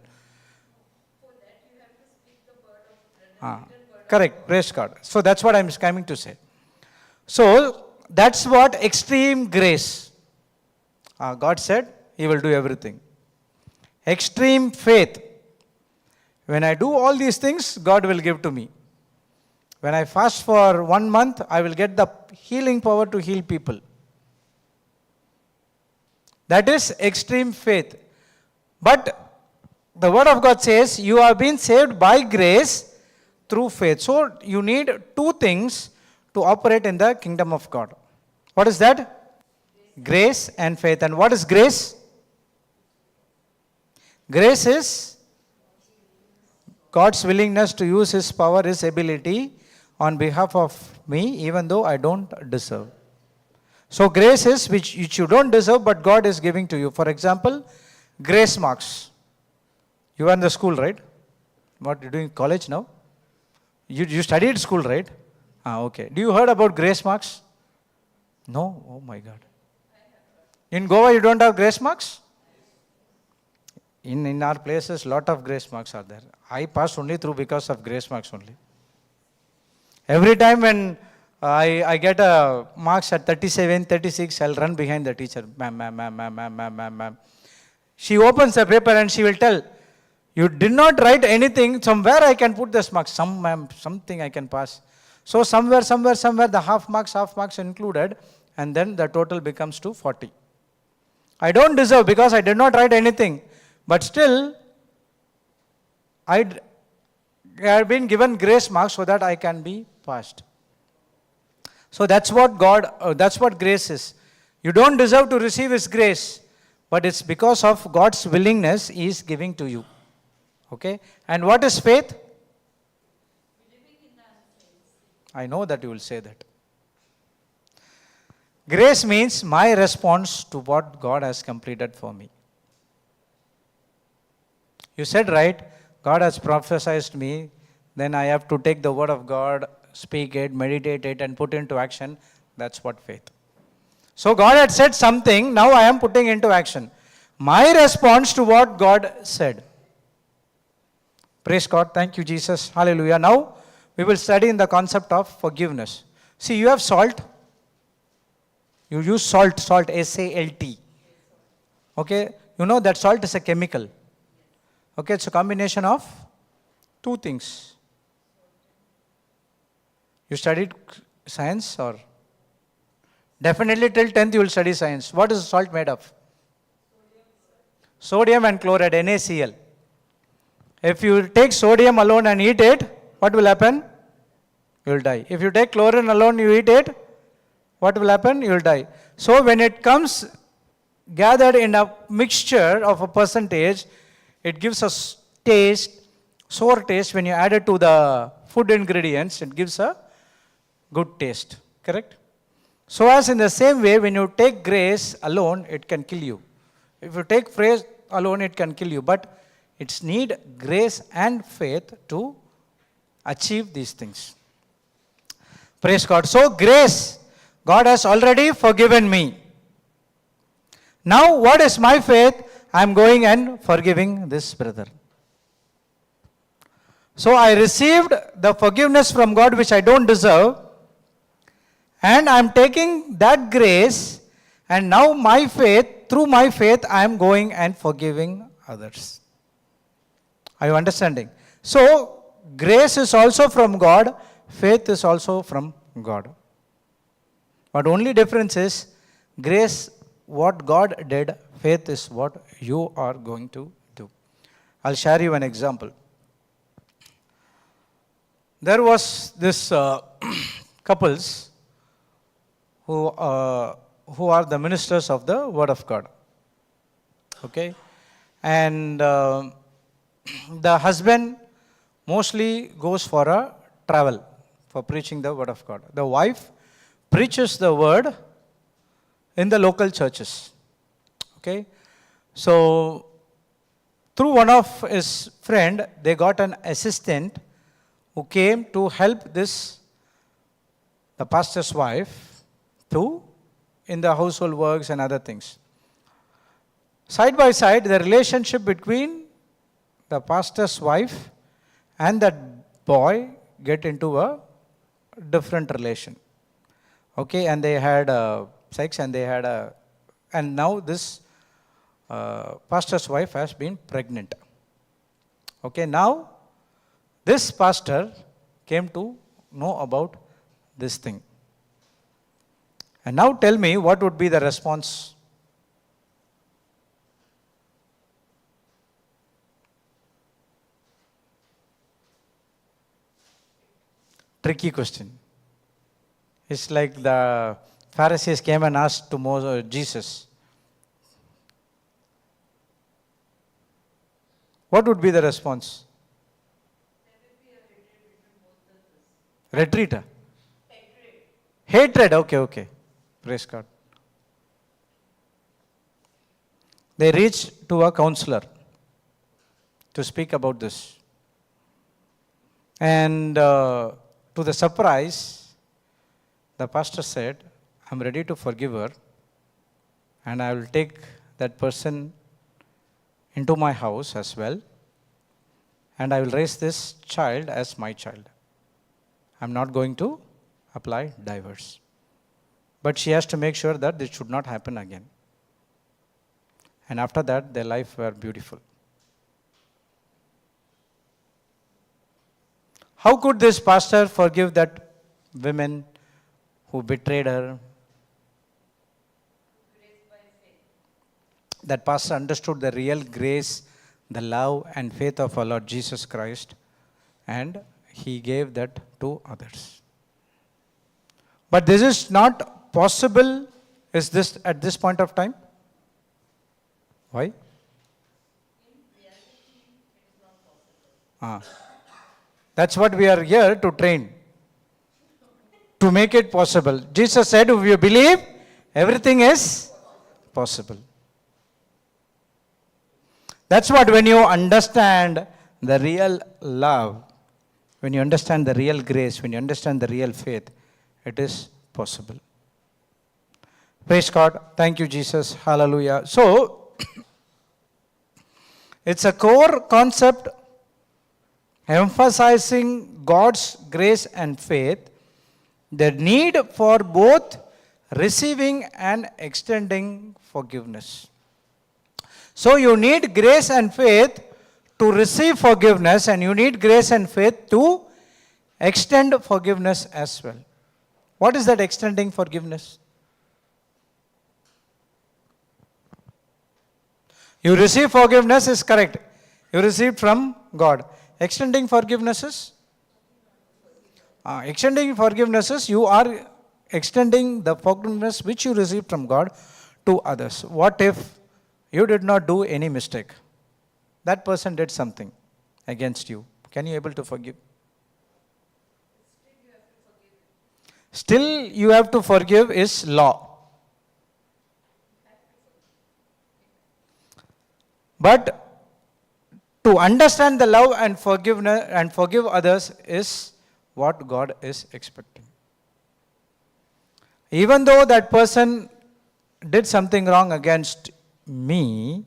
Correct, praise God. So that's what I'm coming to say. So that's what extreme grace. God said He will do everything. Extreme faith. When I do all these things, God will give to me. When I fast for 1 month, I will get the healing power to heal people. That is extreme faith. But the Word of God says, you have been saved by grace through faith. So you need two things to operate in the kingdom of God. What is that? Grace and faith. And what is grace? Grace is God's willingness to use His power, His ability on behalf of me, even though I don't deserve. So grace is which you don't deserve, but God is giving to you. For example, grace marks. You are in the school, right? What you doing? College now? You studied school, right? Okay. Do you heard about grace marks? No? Oh my God. In Goa, you don't have grace marks? In our places, lot of grace marks are there. I passed only through because of grace marks only. Every time when I get a marks at 37, 36, I'll run behind the teacher. Ma'am. She opens the paper and she will tell, you did not write anything, somewhere I can put this marks, something I can pass. So somewhere, the half marks included, and then the total becomes to 40. I don't deserve because I did not write anything, but still, I have been given grace marks so that I can be passed. So that's what that's what grace is. You don't deserve to receive His grace, but it's because of God's willingness He is giving to you. Okay? And what is faith? I know that you will say that. Grace means my response to what God has completed for me. You said right, God has prophesied to me, then I have to take the word of God, speak it, meditate it, and put into action. That's what faith. So God had said something, now I am putting into action. My response to what God said. Praise God. Thank you, Jesus. Hallelujah. Now, we will study in the concept of forgiveness. See, you have salt. You use salt, S-A-L-T. Okay? You know that salt is a chemical. Okay? It's a combination of two things. You studied science or? Definitely till 10th you will study science. What is salt made of? Sodium and chloride, NaCl. If you take sodium alone and eat it, what will happen? You will die. If you take chlorine alone, you eat it, what will happen? You will die. So when it comes gathered in a mixture of a percentage, it gives us taste, sour taste. When you add it to the food ingredients, it gives a good taste. Correct? So as in the same way, when you take grace alone, it can kill you. If you take faith alone, it can kill you. But it's need grace and faith to achieve these things. Praise God. So grace, God has already forgiven me. Now what is my faith? I am going and forgiving this brother. So I received the forgiveness from God which I don't deserve, and I am taking that grace, and now my faith, through my faith, I am going and forgiving others. Are you understanding? So grace is also from God, faith is also from God. But only difference is grace, what God did, faith is what you are going to do. I'll share you an example. There was this couples who are the ministers of the Word of God. Okay? And the husband mostly goes for a travel for preaching the Word of God. The wife preaches the Word in the local churches. Okay? So, through one of his friend, they got an assistant who came to help the pastor's wife, in the household works and other things. Side by side, the relationship between the pastor's wife and that boy get into a different relation. Okay, and they had sex, and and now this pastor's wife has been pregnant. Okay, now this pastor came to know about this thing. And now tell me, what would be the response? Tricky question. It's like the Pharisees came and asked to Jesus. What would be the response? Retreat. Hatred. Okay. Praise God. They reached to a counselor to speak about this. And to the surprise, the pastor said, I'm ready to forgive her, and I will take that person into my house as well, and I will raise this child as my child. I'm not going to apply divorce. But she has to make sure that this should not happen again. And after that, their life were beautiful. How could this pastor forgive that woman who betrayed her? That pastor understood the real grace, the love and faith of our Lord Jesus Christ, and he gave that to others. But this is not possible, is this at this point of time? Why? That's what we are here to train, to make it possible. Jesus said, if you believe, everything is possible. That's what, when you understand the real love, when you understand the real grace, when you understand the real faith, it is possible. Praise God. Thank you, Jesus. Hallelujah. So, it's a core concept emphasizing God's grace and faith, the need for both receiving and extending forgiveness. So you need grace and faith to receive forgiveness, and you need grace and faith to extend forgiveness as well. What is that extending forgiveness? You receive forgiveness is correct. You received from God. Extending forgiveness is? Extending forgiveness is you are extending the forgiveness which you received from God to others. What if you did not do any mistake? That person did something against you. Can you able to forgive? Still you have to forgive is law. But to understand the love and forgiveness and forgive others is what God is expecting. Even though that person did something wrong against me,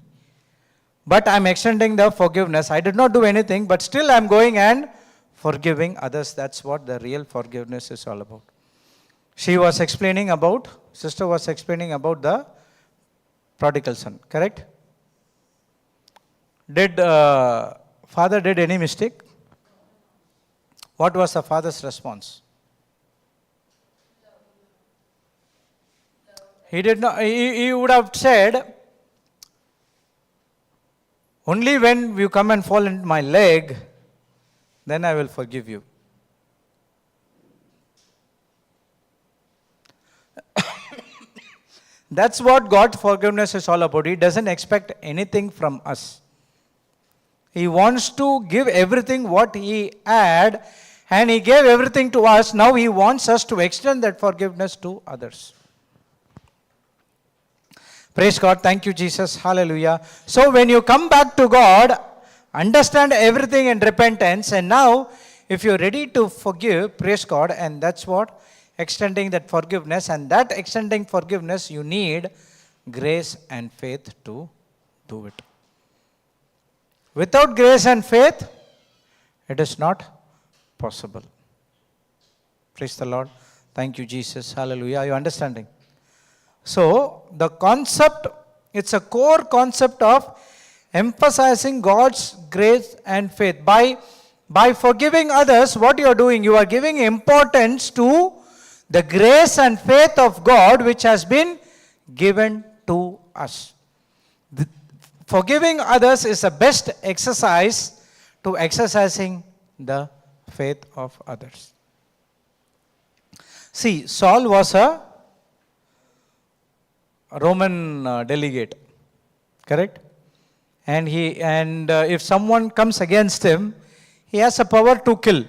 but I'm extending the forgiveness. I did not do anything, but still I'm going and forgiving others. That's what the real forgiveness is all about. Sister was explaining about the prodigal son, correct? Did father did any mistake? What was the father's response? He did not. He would have said, only when you come and fall in my leg, then I will forgive you. That's what God's forgiveness is all about. He doesn't expect anything from us. He wants to give everything what He had, and He gave everything to us. Now He wants us to extend that forgiveness to others. Praise God. Thank you, Jesus. Hallelujah. So when you come back to God, understand everything in repentance, and now if you're ready to forgive, praise God, and that's what extending that forgiveness, and that extending forgiveness, you need grace and faith to do it. Without grace and faith, it is not possible. Praise the Lord. Thank you, Jesus. Hallelujah. Are you understanding? So, the concept, it's a core concept of emphasizing God's grace and faith. By forgiving others, what you are doing, you are giving importance to the grace and faith of God which has been given to us. Forgiving others is the best exercise to exercising the faith of others. See, Saul was a Roman delegate, correct? And if someone comes against him, he has a power to kill.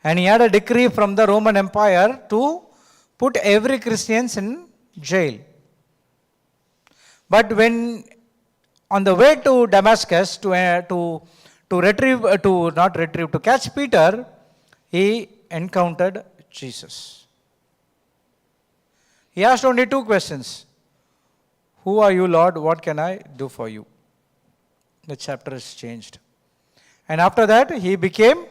And he had a decree from the Roman Empire to put every Christian in jail. But when on the way to Damascus to catch Peter, he encountered Jesus. He asked only two questions. Who are you, Lord? What can I do for you? The chapter is changed. And after that, he became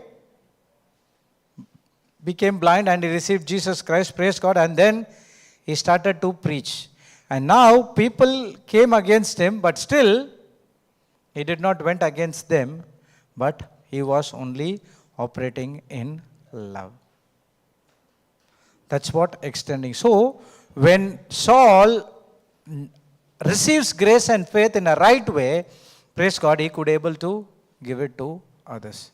blind and he received Jesus Christ, praise God, and then he started to preach. And now people came against him, but still he did not went against them, but he was only operating in love. That's what extending. So, when Saul receives grace and faith in a right way, praise God, he could able to give it to others.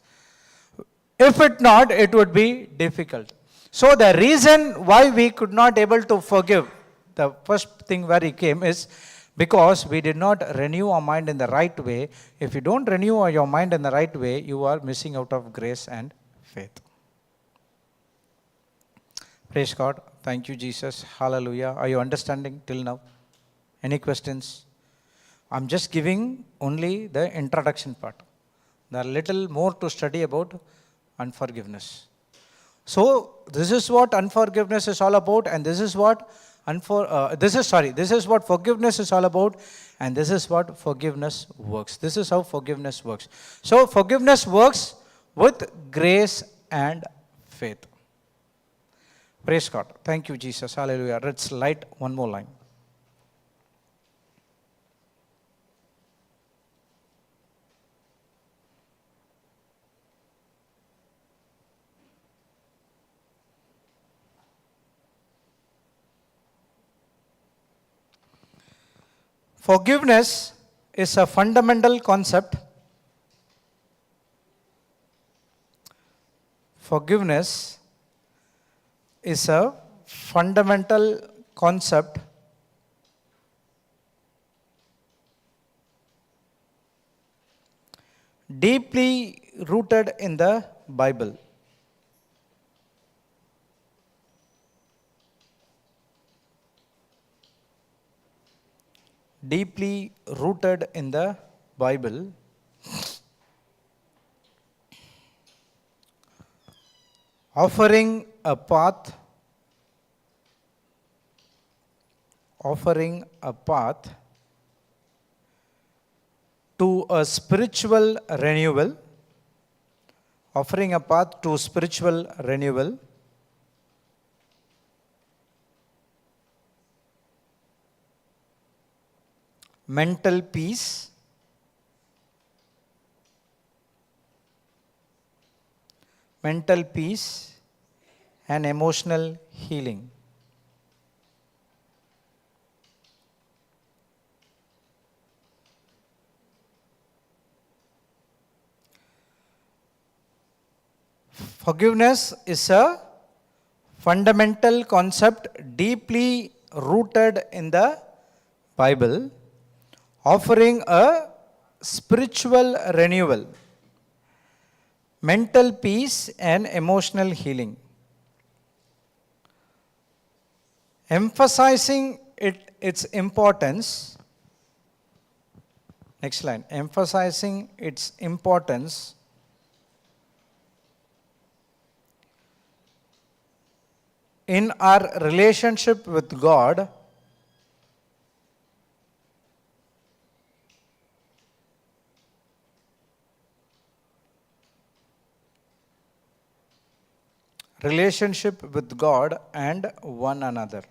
If it not, it would be difficult. So the reason why we could not able to forgive, the first thing where he came is because we did not renew our mind in the right way. If you don't renew your mind in the right way, you are missing out of grace and faith. Praise God. Thank you, Jesus. Hallelujah. Are you understanding till now? Any questions? I'm just giving only the introduction part. There are little more to study about unforgiveness. So this is what unforgiveness is all about, and this is what forgiveness is all about, and this is what forgiveness works. This is how forgiveness works. So forgiveness works with grace and faith. Praise God. Thank you, Jesus. Hallelujah. Let's light one more line. Forgiveness is a fundamental concept. Forgiveness is a fundamental concept deeply rooted in the Bible. Deeply rooted in the Bible. offering a path to a spiritual renewal, mental peace, and emotional healing. Forgiveness is a fundamental concept deeply rooted in the Bible, offering a spiritual renewal, mental peace, and emotional healing. Emphasizing its importance, next line, emphasizing its importance in our relationship with God and one another.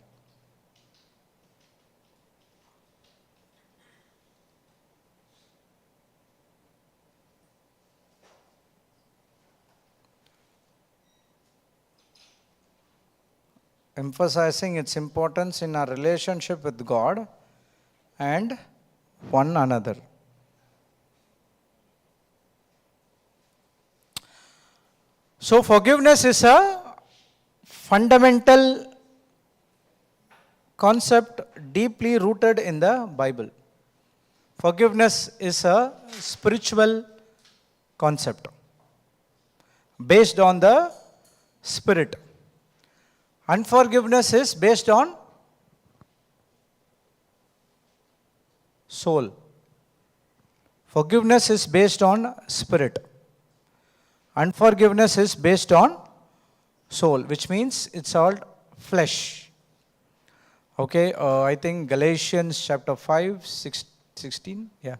Emphasizing its importance in our relationship with God and one another. So forgiveness is a fundamental concept deeply rooted in the Bible. Forgiveness is a spiritual concept based on the Spirit. Unforgiveness is based on soul. Forgiveness is based on Spirit. Unforgiveness is based on soul, which means it's all flesh. Okay, I think Galatians chapter 5, 16. Yeah.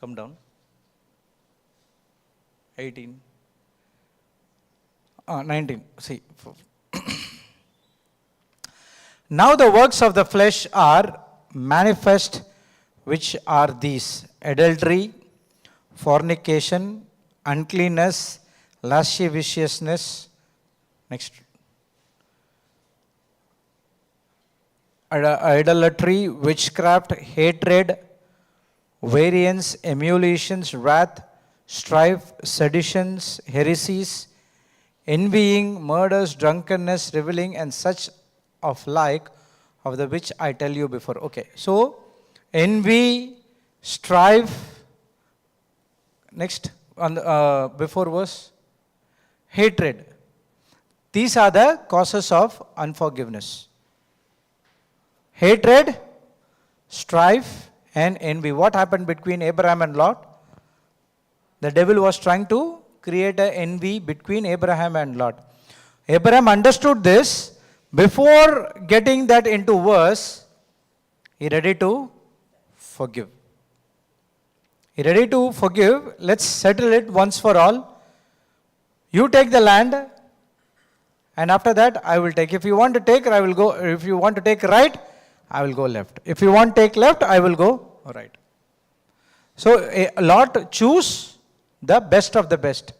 Come down. 18. 19. See. Now the works of the flesh are manifest, which are these: adultery, fornication, uncleanness, lasciviousness. Next. Idolatry, witchcraft, hatred, variance, emulations, wrath, strife, seditions, heresies, envying, murders, drunkenness, reveling, and such of like, of the which I tell you before. Okay, so envy, strife, next, on the, before verse, hatred. These are the causes of unforgiveness. Hatred, strife, and envy. What happened between Abraham and Lot? The devil was trying to create an envy between Abraham and Lot. Abraham understood this. Before getting that into verse, he ready to forgive. He ready to forgive. Let's settle it once for all. You take the land, and after that I will take. If you want to take, I will go. If you want to take right, I will go left. If you want to take left, I will go right. So Lot choose the best of the best.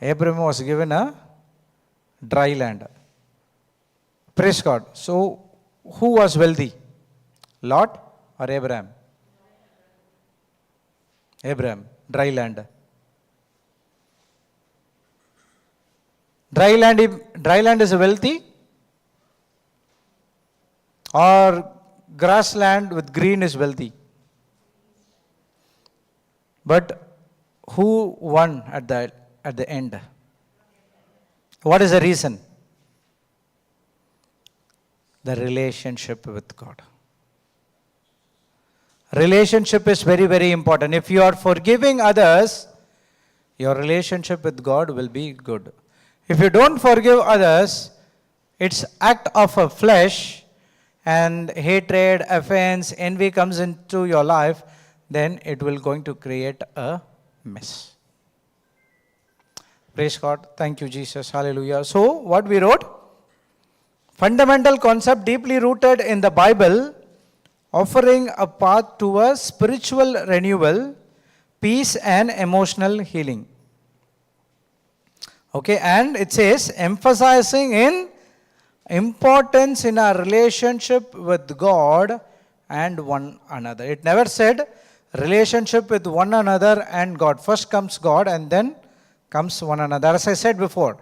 Abraham was given a dry land. Praise God. So who was wealthy? Lot or Abraham? Abraham. Dry land. Dry land is wealthy, or grassland with green is wealthy? But who won at the end? What is the reason? The relationship with God. Relationship is very, very important. If you are forgiving others, your relationship with God will be good. If you don't forgive others, it's act of a flesh, and hatred, offense, envy comes into your life, then it will going to create a mess. Praise God. Thank you, Jesus. Hallelujah. So, what we wrote? Fundamental concept deeply rooted in the Bible, offering a path to a spiritual renewal, peace and emotional healing. Okay, and it says emphasizing in importance in our relationship with God and one another. It never said relationship with one another and God. First comes God and then comes one another. As I said before,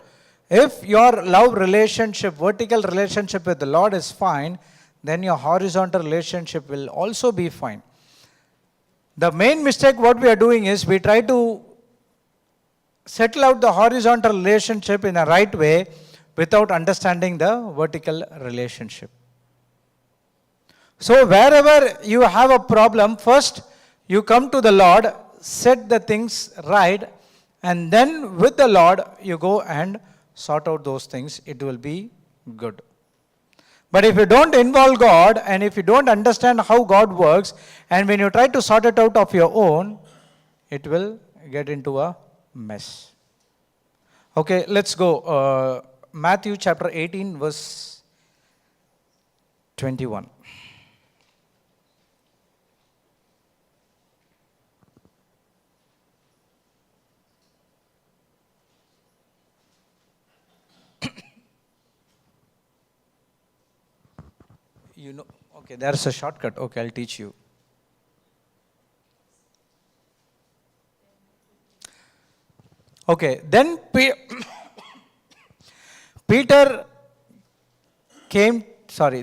if your love relationship, vertical relationship with the Lord is fine, then your horizontal relationship will also be fine. The main mistake what we are doing is we try to settle out the horizontal relationship in a right way without understanding the vertical relationship. So wherever you have a problem, first you come to the Lord, set the things right, and then with the Lord you go and sort out those things. It will be good. But if you don't involve God and if you don't understand how God works, and when you try to sort it out of your own, it will get into a mess. Okay, let's go. Matthew chapter 18 verse 21. You know, okay, there's a shortcut. Okay, I'll teach you. Okay, then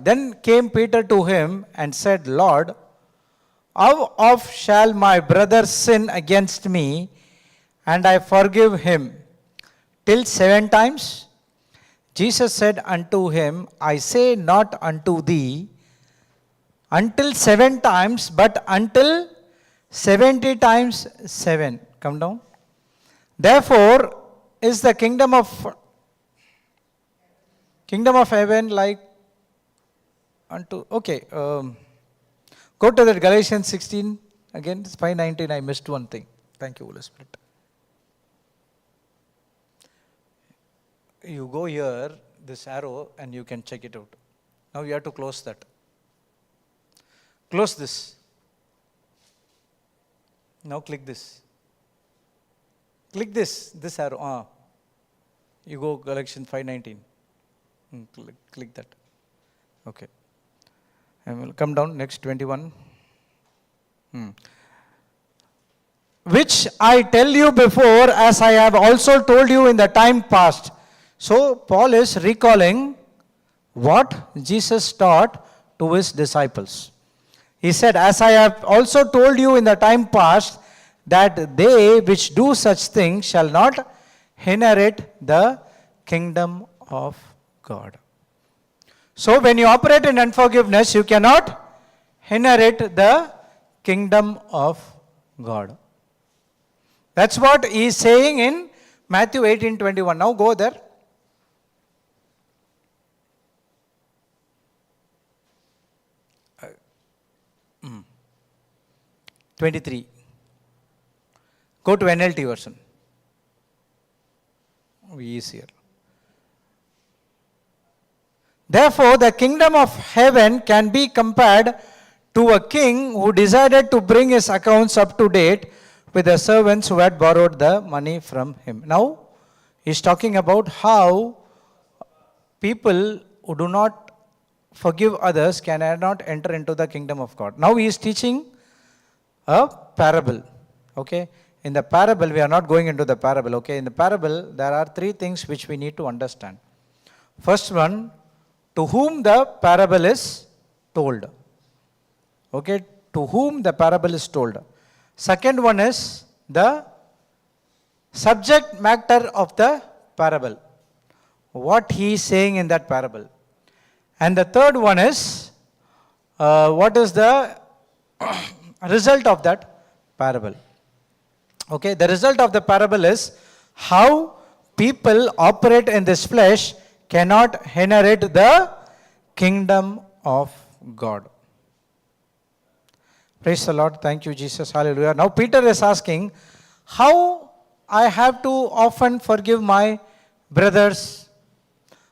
then came Peter to him and said, Lord, how oft shall my brother sin against me and I forgive him? Till 7 times? Jesus said unto him, I say not unto thee until 7 times, but until 70 times 7. Come down. Therefore is the kingdom of heaven like unto. Okay, go to that Galatians 16 again. It's 5:19. I missed one thing. Thank you, Holy Spirit. You go here, this arrow, and you can check it out. Now you have to close that. Close this. Now click this. Click this arrow. You go Galatians 5:19. Click that. Okay. And we'll come down next 21. Which I tell you before, as I have also told you in the time past. So Paul is recalling what Jesus taught to his disciples. He said, as I have also told you in the time past, that they which do such things shall not inherit the kingdom of God. So when you operate in unforgiveness, you cannot inherit the kingdom of God. That's what he is saying in Matthew 18:21. Now go there. 23. Go to NLT version. Easier. Therefore, the kingdom of heaven can be compared to a king who decided to bring his accounts up to date with the servants who had borrowed the money from him. Now, he's talking about how people who do not forgive others cannot enter into the kingdom of God. Now, he is teaching a parable. Okay. In the parable, we are not going into the parable. Okay. In the parable, there are 3 things which we need to understand. First one, to whom the parable is told. Okay. To whom the parable is told. Second one is the subject matter of the parable. What he is saying in that parable. And the third one is, what is the result of that parable? Okay, the result of the parable is how people operate in this flesh cannot inherit the kingdom of God. Praise the Lord. Thank you, Jesus. Hallelujah. Now Peter is asking, how I have to often forgive my brothers?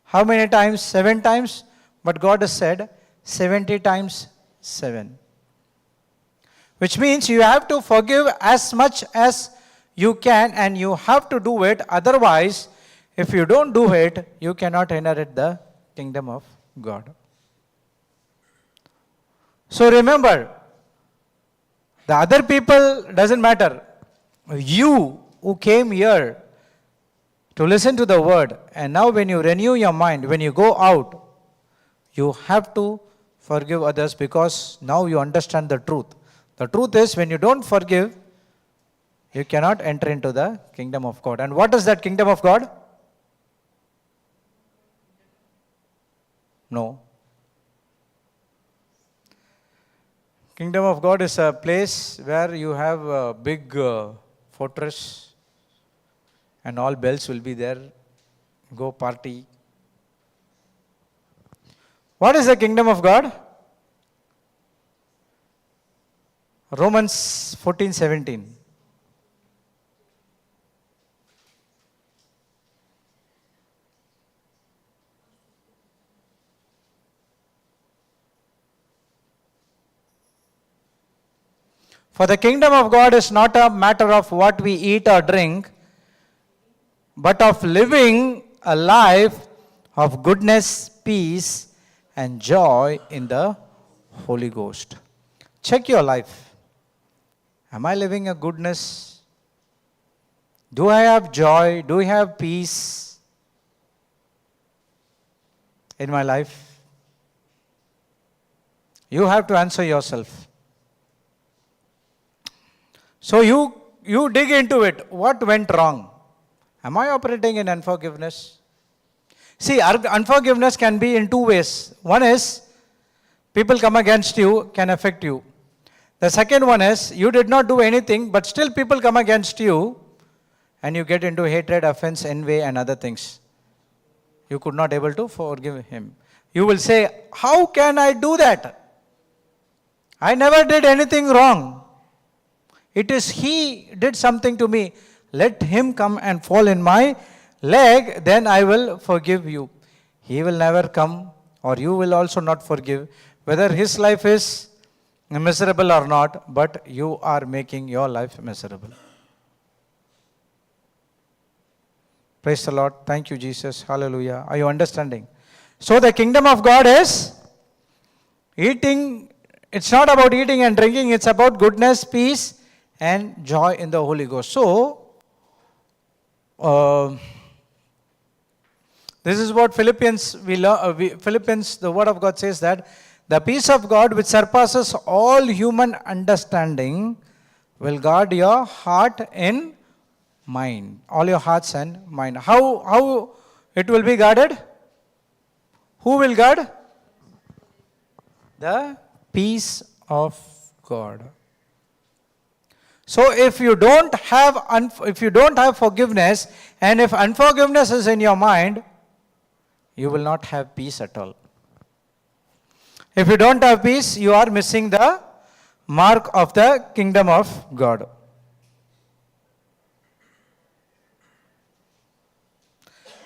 How many times? 7 times. But God has said 70 times 7. Which means you have to forgive as much as you can, and you have to do it. Otherwise, if you don't do it, you cannot inherit the kingdom of God. So remember, the other people doesn't matter. You who came here to listen to the word, and now when you renew your mind, when you go out, you have to forgive others, because now you understand the truth. The truth is, when you don't forgive, you cannot enter into the kingdom of God. And what is that kingdom of God? No. Kingdom of God is a place where you have a big fortress and all bells will be there. Go party. What is the kingdom of God? Romans 14:17. For the kingdom of God is not a matter of what we eat or drink, but of living a life of goodness, peace, and joy in the Holy Ghost. Check your life. Am I living a goodness? Do I have joy? Do I have peace in my life? You have to answer yourself. So you dig into it. What went wrong? Am I operating in unforgiveness? See, unforgiveness can be in 2 ways. One is, people come against you, can affect you. The second one is, you did not do anything, but still people come against you, and you get into hatred, offense, envy, and other things. You could not able to forgive him. You will say, how can I do that? I never did anything wrong. It is he did something to me. Let him come and fall in my leg, then I will forgive you. He will never come, or you will also not forgive, whether his life is miserable or not, but you are making your life miserable. Praise the Lord. Thank you, Jesus. Hallelujah. Are you understanding? So the kingdom of God is eating. It's not about eating and drinking. It's about goodness, peace, and joy in the Holy Ghost. So, this is what Philippians, the word of God says that the peace of God which surpasses all human understanding will guard your heart and mind. All your hearts and mind. How it will be guarded? Who will guard? The peace of God. So if you don't have forgiveness, and if unforgiveness is in your mind, you will not have peace at all. If you don't have peace, you are missing the mark of the kingdom of God.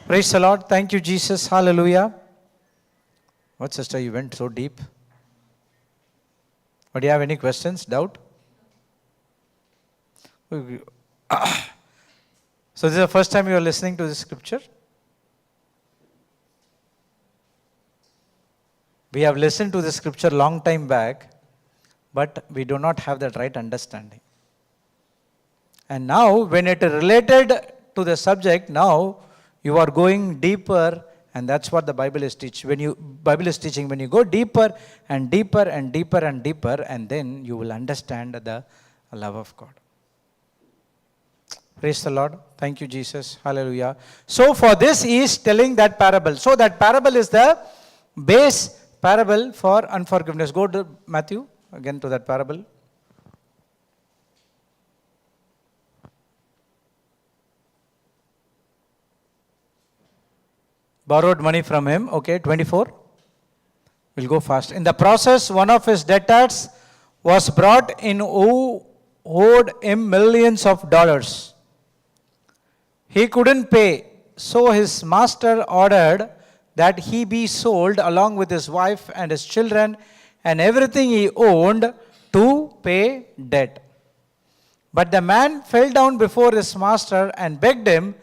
Praise the Lord. Thank you, Jesus. Hallelujah. What, sister, you went so deep? But do you have any questions, doubt? So this is the first time you are listening to this scripture? We have listened to the scripture long time back, but we do not have that right understanding. And now, when it is related to the subject, now you are going deeper, and that's what the Bible is teaching. When you go deeper and deeper and deeper and deeper, and then you will understand the love of God. Praise the Lord. Thank you, Jesus. Hallelujah. So for this he is telling that parable. So that parable is the base parable for unforgiveness. Go to Matthew, again to that parable. Borrowed money from him, okay, 24. We'll go fast. In the process, one of his debtors was brought in who owed him millions of dollars. He couldn't pay, so his master ordered that he be sold along with his wife and his children and everything he owned to pay debt. But the man fell down before his master and begged him,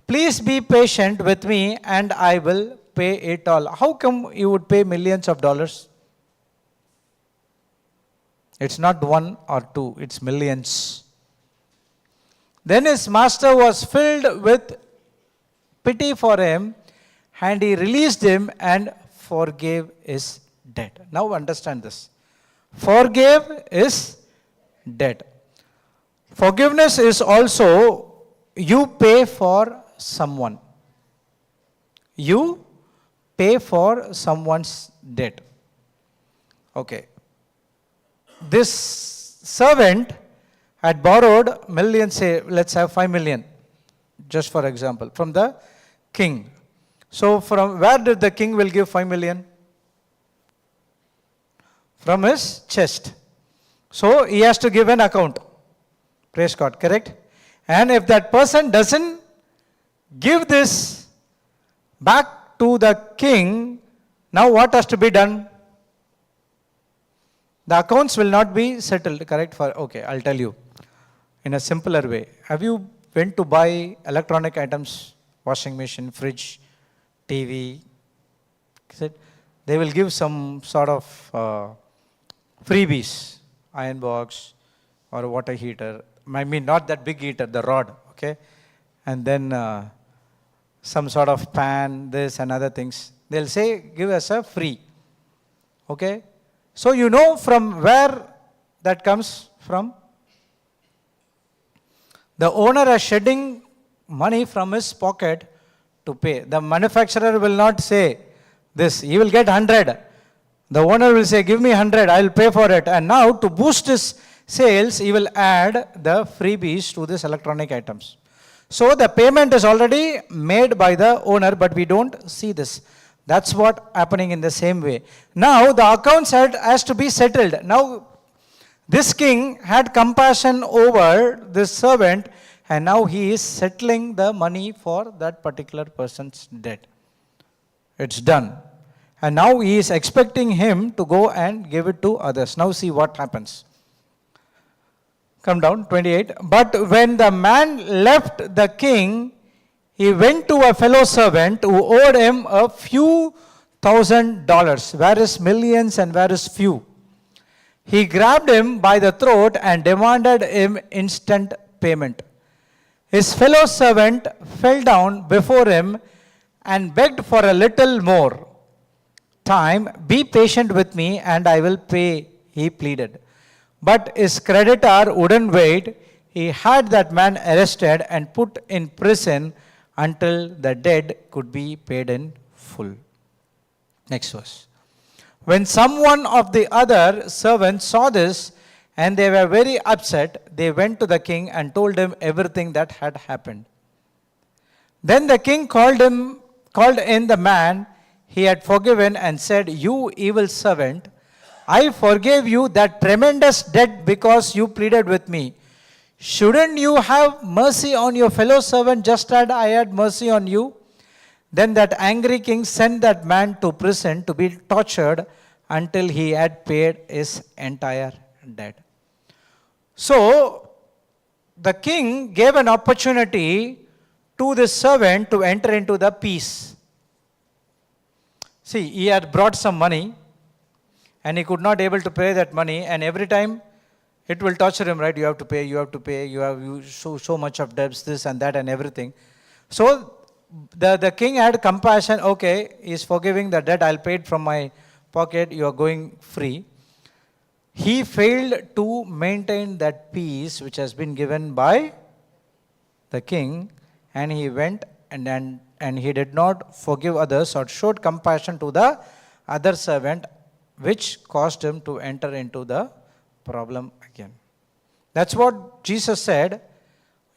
"Please be patient with me and I will pay it all." How come you would pay millions of dollars? It's not one or two, it's millions. Then his master was filled with pity for him, and he released him and forgave his debt. Now understand this. Forgave his debt. Forgiveness is also you pay for someone. You pay for someone's debt. Okay. This servant had borrowed millions, say, let's have 5 million, just for example, from the king. So from where did the king will give 5 million? From his chest. So he has to give an account. Praise God, correct? And if that person doesn't give this back to the king, now what has to be done? The accounts will not be settled, correct? Okay, I'll tell you in a simpler way. Have you went to buy electronic items, washing machine, fridge, TV? They will give some sort of freebies, iron box or water heater. I mean, not that big heater, the rod, okay? And then some sort of pan, this and other things. They'll say, give us a free, okay? So you know from where that comes from? The owner is shedding money from his pocket to pay. The manufacturer will not say this, he will get 100. The owner will say, give me 100, I will pay for it. And now to boost his sales, he will add the freebies to these electronic items. So the payment is already made by the owner, but we don't see this. That's what happening in the same way. Now the accounts has to be settled. Now this king had compassion over this servant, and now he is settling the money for that particular person's debt. It's done. And now he is expecting him to go and give it to others. Now see what happens. Come down, 28. But when the man left the king, he went to a fellow servant who owed him a few $1,000. Where is millions and where is few? He grabbed him by the throat and demanded him instant payment. His fellow servant fell down before him and begged for a little more time. Be patient with me and I will pay, he pleaded. But his creditor wouldn't wait. He had that man arrested and put in prison until the debt could be paid in full. Next verse. When someone of the other servants saw this and they were very upset, they went to the king and told him everything that had happened. Then the king called in the man he had forgiven and said, "You evil servant, I forgave you that tremendous debt because you pleaded with me. Shouldn't you have mercy on your fellow servant just as I had mercy on you?" Then that angry king sent that man to prison to be tortured until he had paid his entire debt. So, the king gave an opportunity to the servant to enter into the peace. See, he had brought some money and he could not able to pay that money, and every time it will torture him, right? You have to pay, you have so much of debts, this and that and everything. So the king had compassion. Okay, he is forgiving the debt, I'll pay it from my pocket, you are going free. He failed to maintain that peace which has been given by the king, and he went and he did not forgive others or showed compassion to the other servant, which caused him to enter into the problem again. That's what Jesus said.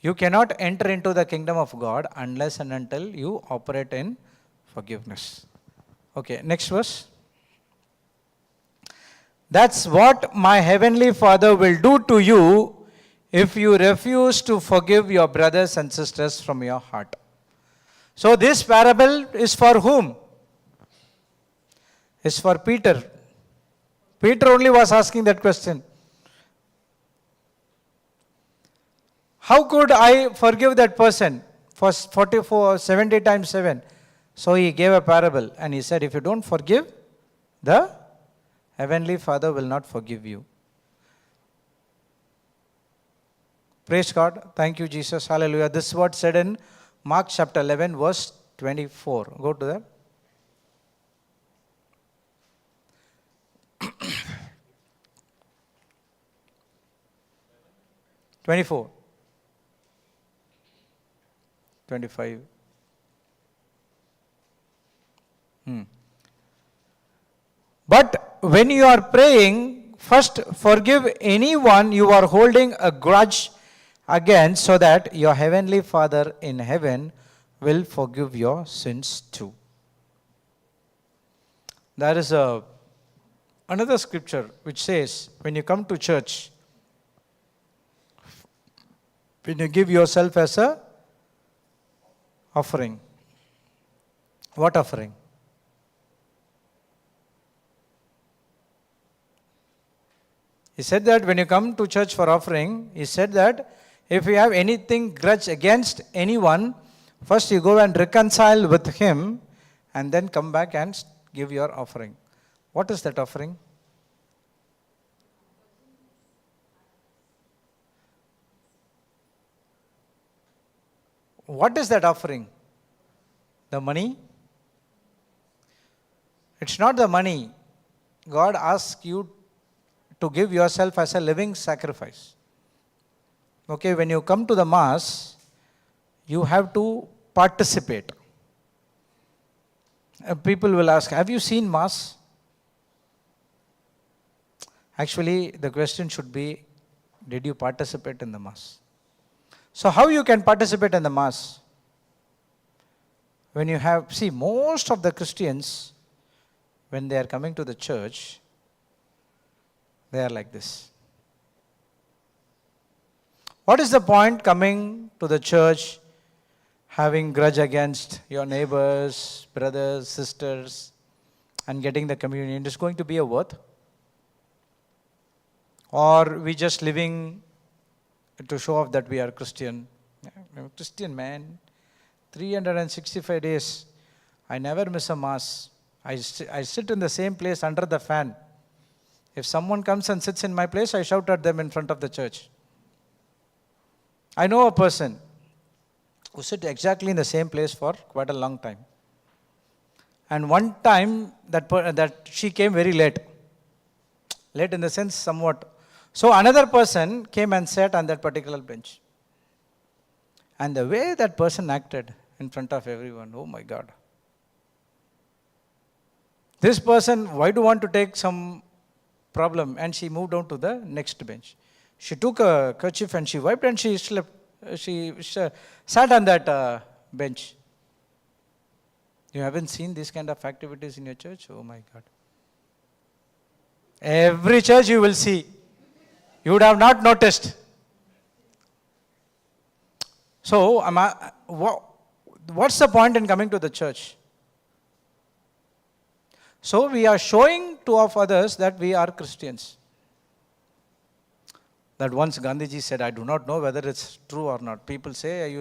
You cannot enter into the kingdom of God unless and until you operate in forgiveness. Okay, next verse. That's what my heavenly Father will do to you if you refuse to forgive your brothers and sisters from your heart. So this parable is for whom? It's for Peter. Peter only was asking that question. How could I forgive that person for 70 times 7? So he gave a parable and he said, if you don't forgive, the Heavenly Father will not forgive you. Praise God. Thank you, Jesus. Hallelujah. This is what said in Mark chapter 11, verse 24. Go to that. (24) 25. But when you are praying, first forgive anyone you are holding a grudge against, so that your heavenly Father in heaven will forgive your sins too. There is another scripture which says, when you come to church, when you give yourself as a offering. What offering? He said that when you come to church for offering, he said that if you have anything grudge against anyone, first you go and reconcile with him and then come back and give your offering. What is that offering? What is that offering? The money? It's not the money. God asks you to give yourself as a living sacrifice. Okay, when you come to the Mass, you have to participate. People will ask, have you seen Mass? Actually, the question should be, did you participate in the Mass? So how you can participate in the Mass? When you have, see, most of the Christians, when they are coming to the church, they are like this. What is the point coming to the church, having grudge against your neighbors, brothers, sisters, and getting the communion? Is going to be a worth? Or we just living to show off that we are Christian? I'm a Christian, man. 365 days. I never miss a Mass. I sit in the same place under the fan. If someone comes and sits in my place, I shout at them in front of the church. I know a person who sits exactly in the same place for quite a long time. And one time that she came very late. Late in the sense somewhat. So another person came and sat on that particular bench. And the way that person acted in front of everyone, oh my God. This person, why do you want to take some problem? And she moved on to the next bench. She took a kerchief and she wiped and she slept. She sat on that bench. You haven't seen these kind of activities in your church? Oh my God. Every church you will see. You would have not noticed. So, what's the point in coming to the church? So, we are showing to of others that we are Christians. That once Gandhiji said, I do not know whether it's true or not. People say,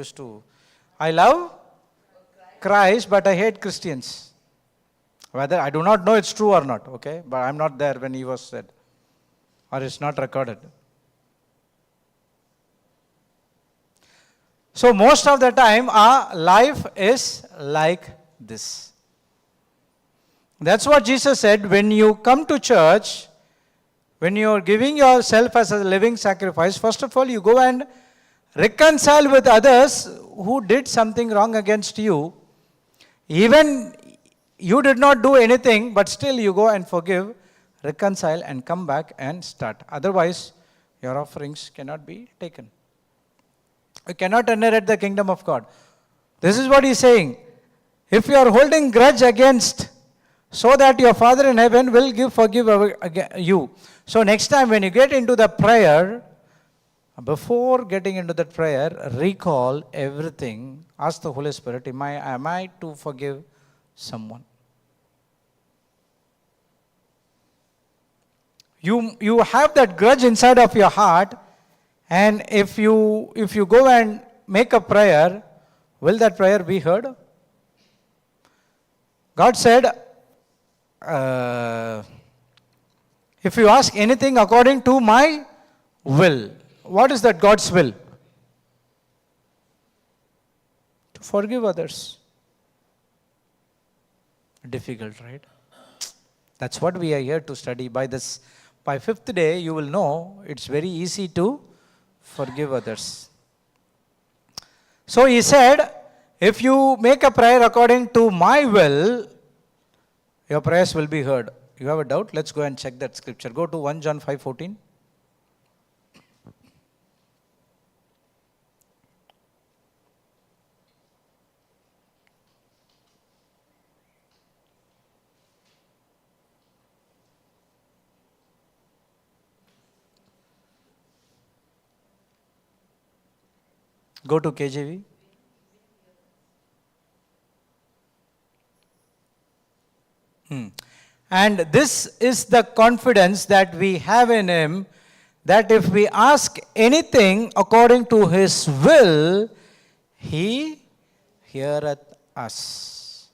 I love Christ, but I hate Christians. Whether I do not know it's true or not, okay? But I'm not there when he was said. Or it's not recorded. So most of the time our life is like this. That's what Jesus said. When you come to church, when you are giving yourself as a living sacrifice, first of all you go and reconcile with others who did something wrong against you. Even you did not do anything, but still you go and forgive, reconcile, and come back and start. Otherwise, your offerings cannot be taken. You cannot inherit the kingdom of God. This is what he's saying. If you are holding grudge against, so that your Father in heaven will forgive you. So next time when you get into the prayer, before getting into the prayer, recall everything. Ask the Holy Spirit, am I to forgive someone? You have that grudge inside of your heart, and if you go and make a prayer, will that prayer be heard? God said, if you ask anything according to my will. What is that God's will? To forgive others. Difficult, right? That's what we are here to study. By fifth day, you will know it's very easy to forgive others. So he said, if you make a prayer according to my will, your prayers will be heard. You have a doubt? Let's go and check that scripture. Go to 1 John 5:14. Go to KJV. And this is the confidence that we have in Him, that if we ask anything according to His will, He heareth us.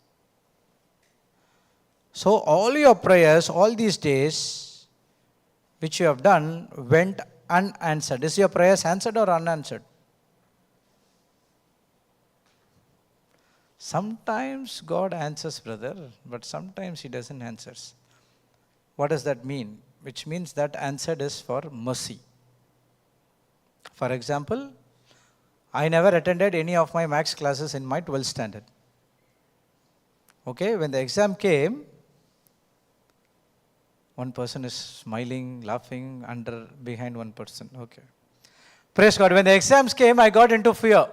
So all your prayers, all these days, which you have done, went unanswered. Is your prayers answered or unanswered? Sometimes God answers, brother, but sometimes He doesn't answer. What does that mean? Which means that answered is for mercy. For example, I never attended any of my max classes in my 12th standard. Okay, when the exam came, one person is smiling, laughing behind one person. Okay. Praise God. When the exams came, I got into fear.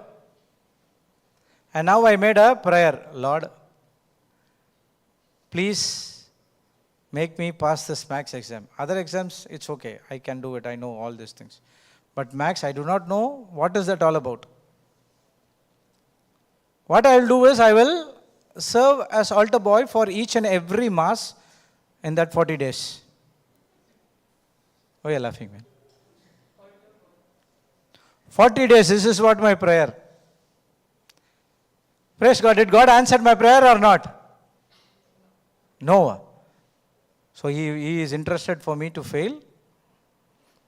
And now I made a prayer. Lord, please make me pass this max exam. Other exams, it's okay. I can do it. I know all these things. But max, I do not know. What is that all about? What I will do is I will serve as altar boy for each and every mass in that 40 days. Oh, you're laughing, man. 40 days, this is what my prayer. Praise God. Did God answer my prayer or not? No. So he is interested for me to fail.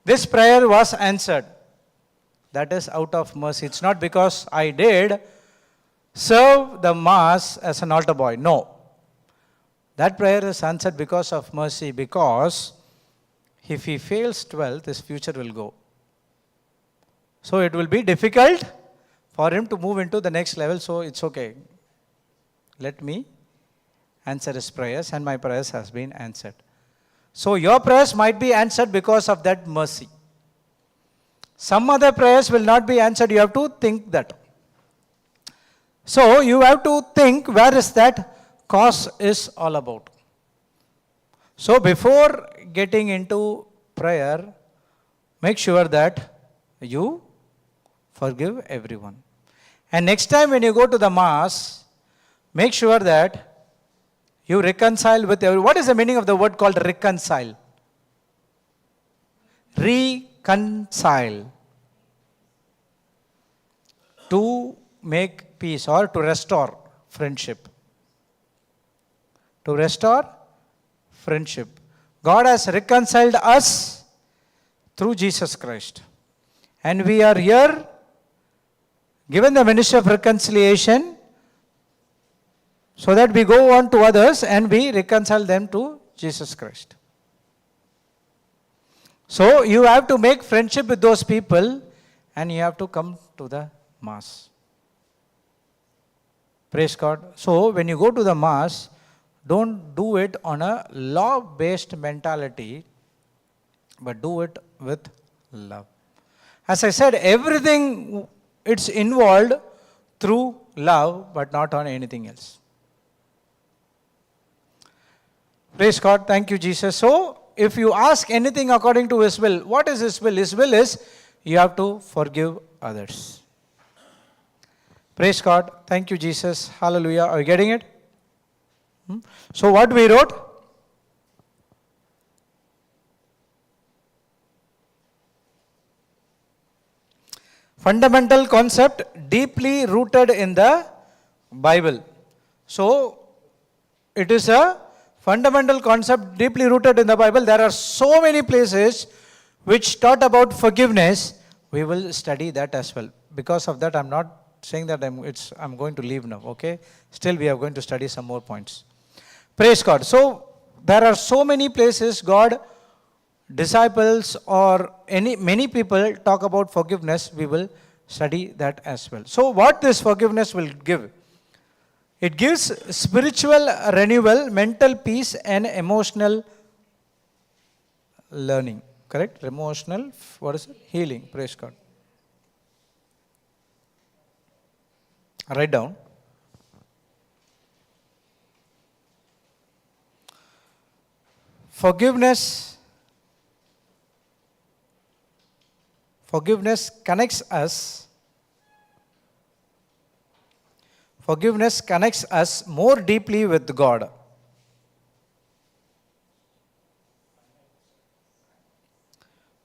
This prayer was answered. That is out of mercy. It's not because I did serve the mass as an altar boy. No. That prayer is answered because of mercy, because if he fails 12th, his future will go. So it will be difficult for him to move into the next level, so it's okay. Let me answer his prayers, and my prayers has been answered. So your prayers might be answered because of that mercy. Some other prayers will not be answered. You have to think that. So you have to think where is that cause is all about. So before getting into prayer, make sure that you forgive everyone. And next time when you go to the mass, make sure that you reconcile with everyone. What is the meaning of the word called reconcile? Reconcile. To make peace or to restore friendship. To restore friendship. God has reconciled us through Jesus Christ. And we are here given the ministry of reconciliation so that we go on to others and we reconcile them to Jesus Christ. So you have to make friendship with those people and you have to come to the mass. Praise God. So when you go to the mass, Don't do it on a law-based mentality, but do it with love. As I said, everything it's involved through love, but not on anything else. Praise God. Thank you, Jesus. So, if you ask anything according to His will, what is His will? His will is you have to forgive others. Praise God. Thank you, Jesus. Hallelujah. Are you getting it? So, what we wrote? Fundamental concept deeply rooted in the Bible. So, it is a fundamental concept deeply rooted in the Bible. There are so many places which taught about forgiveness. We will study that as well. Because of that, I'm not saying that I'm going to leave now. Okay? Still, we are going to study some more points. Praise God. So, there are so many places God, disciples or many people talk about forgiveness. We will study that as well. So, what this forgiveness will give? It gives spiritual renewal, mental peace, and emotional learning. Correct? Emotional, what is it? Healing. Praise God. Write down. Forgiveness connects us. Forgiveness connects us more deeply with God.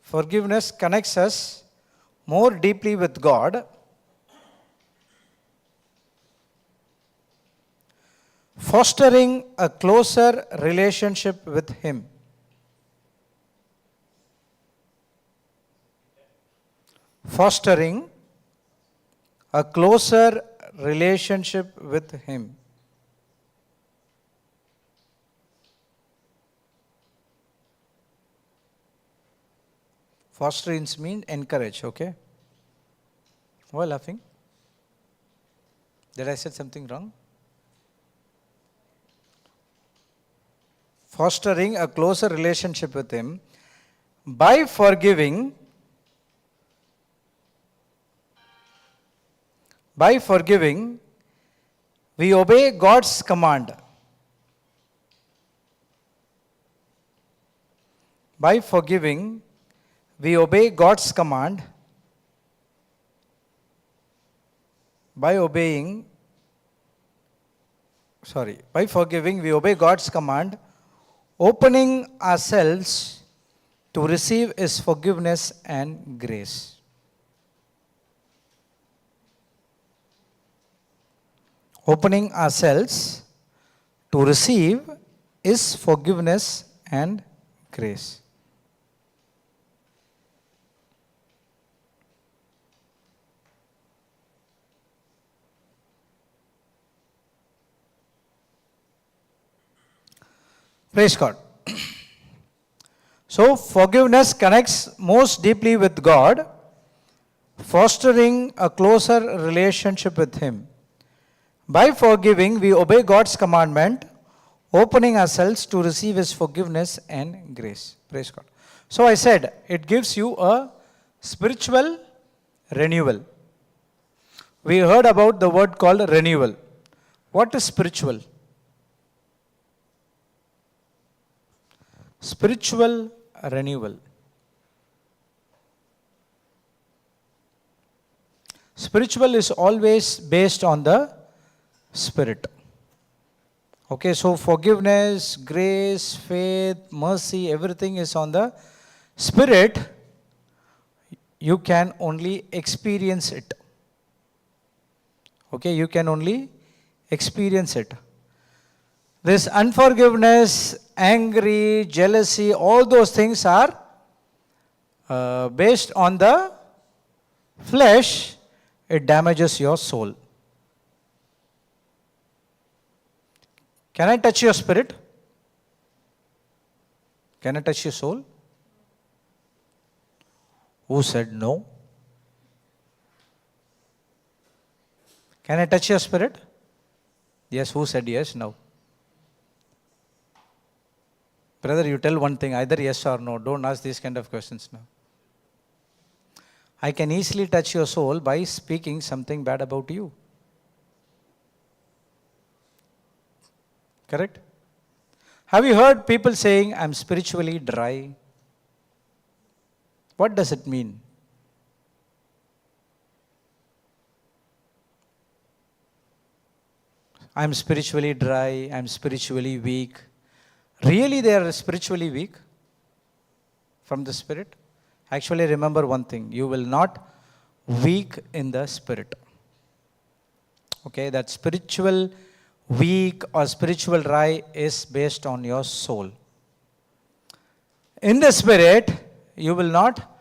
Forgiveness connects us more deeply with God, fostering a closer relationship with Him. Fostering a closer relationship with Him. Fostering means encourage, okay? Why laughing? Did I say something wrong? Fostering a closer relationship with Him by forgiving. By forgiving, we obey God's command. By forgiving, we obey God's command. By forgiving, we obey God's command, opening ourselves to receive His forgiveness and grace. Opening ourselves to receive His forgiveness and grace. Praise God. So, forgiveness connects most deeply with God, fostering a closer relationship with Him. By forgiving, we obey God's commandment, opening ourselves to receive His forgiveness and grace. Praise God. So, I said, it gives you a spiritual renewal. We heard about the word called renewal. What is spiritual? Spiritual renewal. Spiritual is always based on the Spirit. Okay, so forgiveness, grace, faith, mercy, everything is on the Spirit. You can only experience it. Okay, you can only experience it. This unforgiveness, angry, jealousy, all those things are based on the flesh. It damages your soul. Can I touch your spirit? Can I touch your soul? Who said no? Can I touch your spirit? Yes, who said yes? No. Brother, you tell one thing, either yes or no. Don't ask these kind of questions now. I can easily touch your soul by speaking something bad about you. Correct? Have you heard people saying, I'm spiritually dry? What does it mean? I'm spiritually dry, I'm spiritually weak. Really, they are spiritually weak from the Spirit? Actually, remember one thing, you will not weak in the Spirit. Okay, that spiritual weak or spiritual dry is based on your soul. In the Spirit, you will not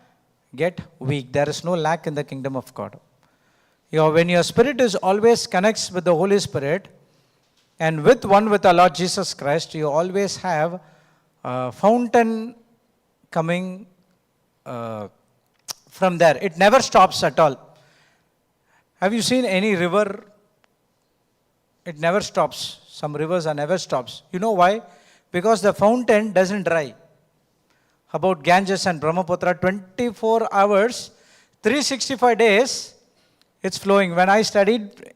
get weak. There is no lack in the kingdom of God. When your spirit is always connects with the Holy Spirit and with our Lord Jesus Christ, you always have a fountain coming from there. It never stops at all. Have you seen any river? It never stops. Some rivers are never stops. You know why? Because the fountain doesn't dry. About Ganges and Brahmaputra, 24 hours, 365 days, it's flowing. When I studied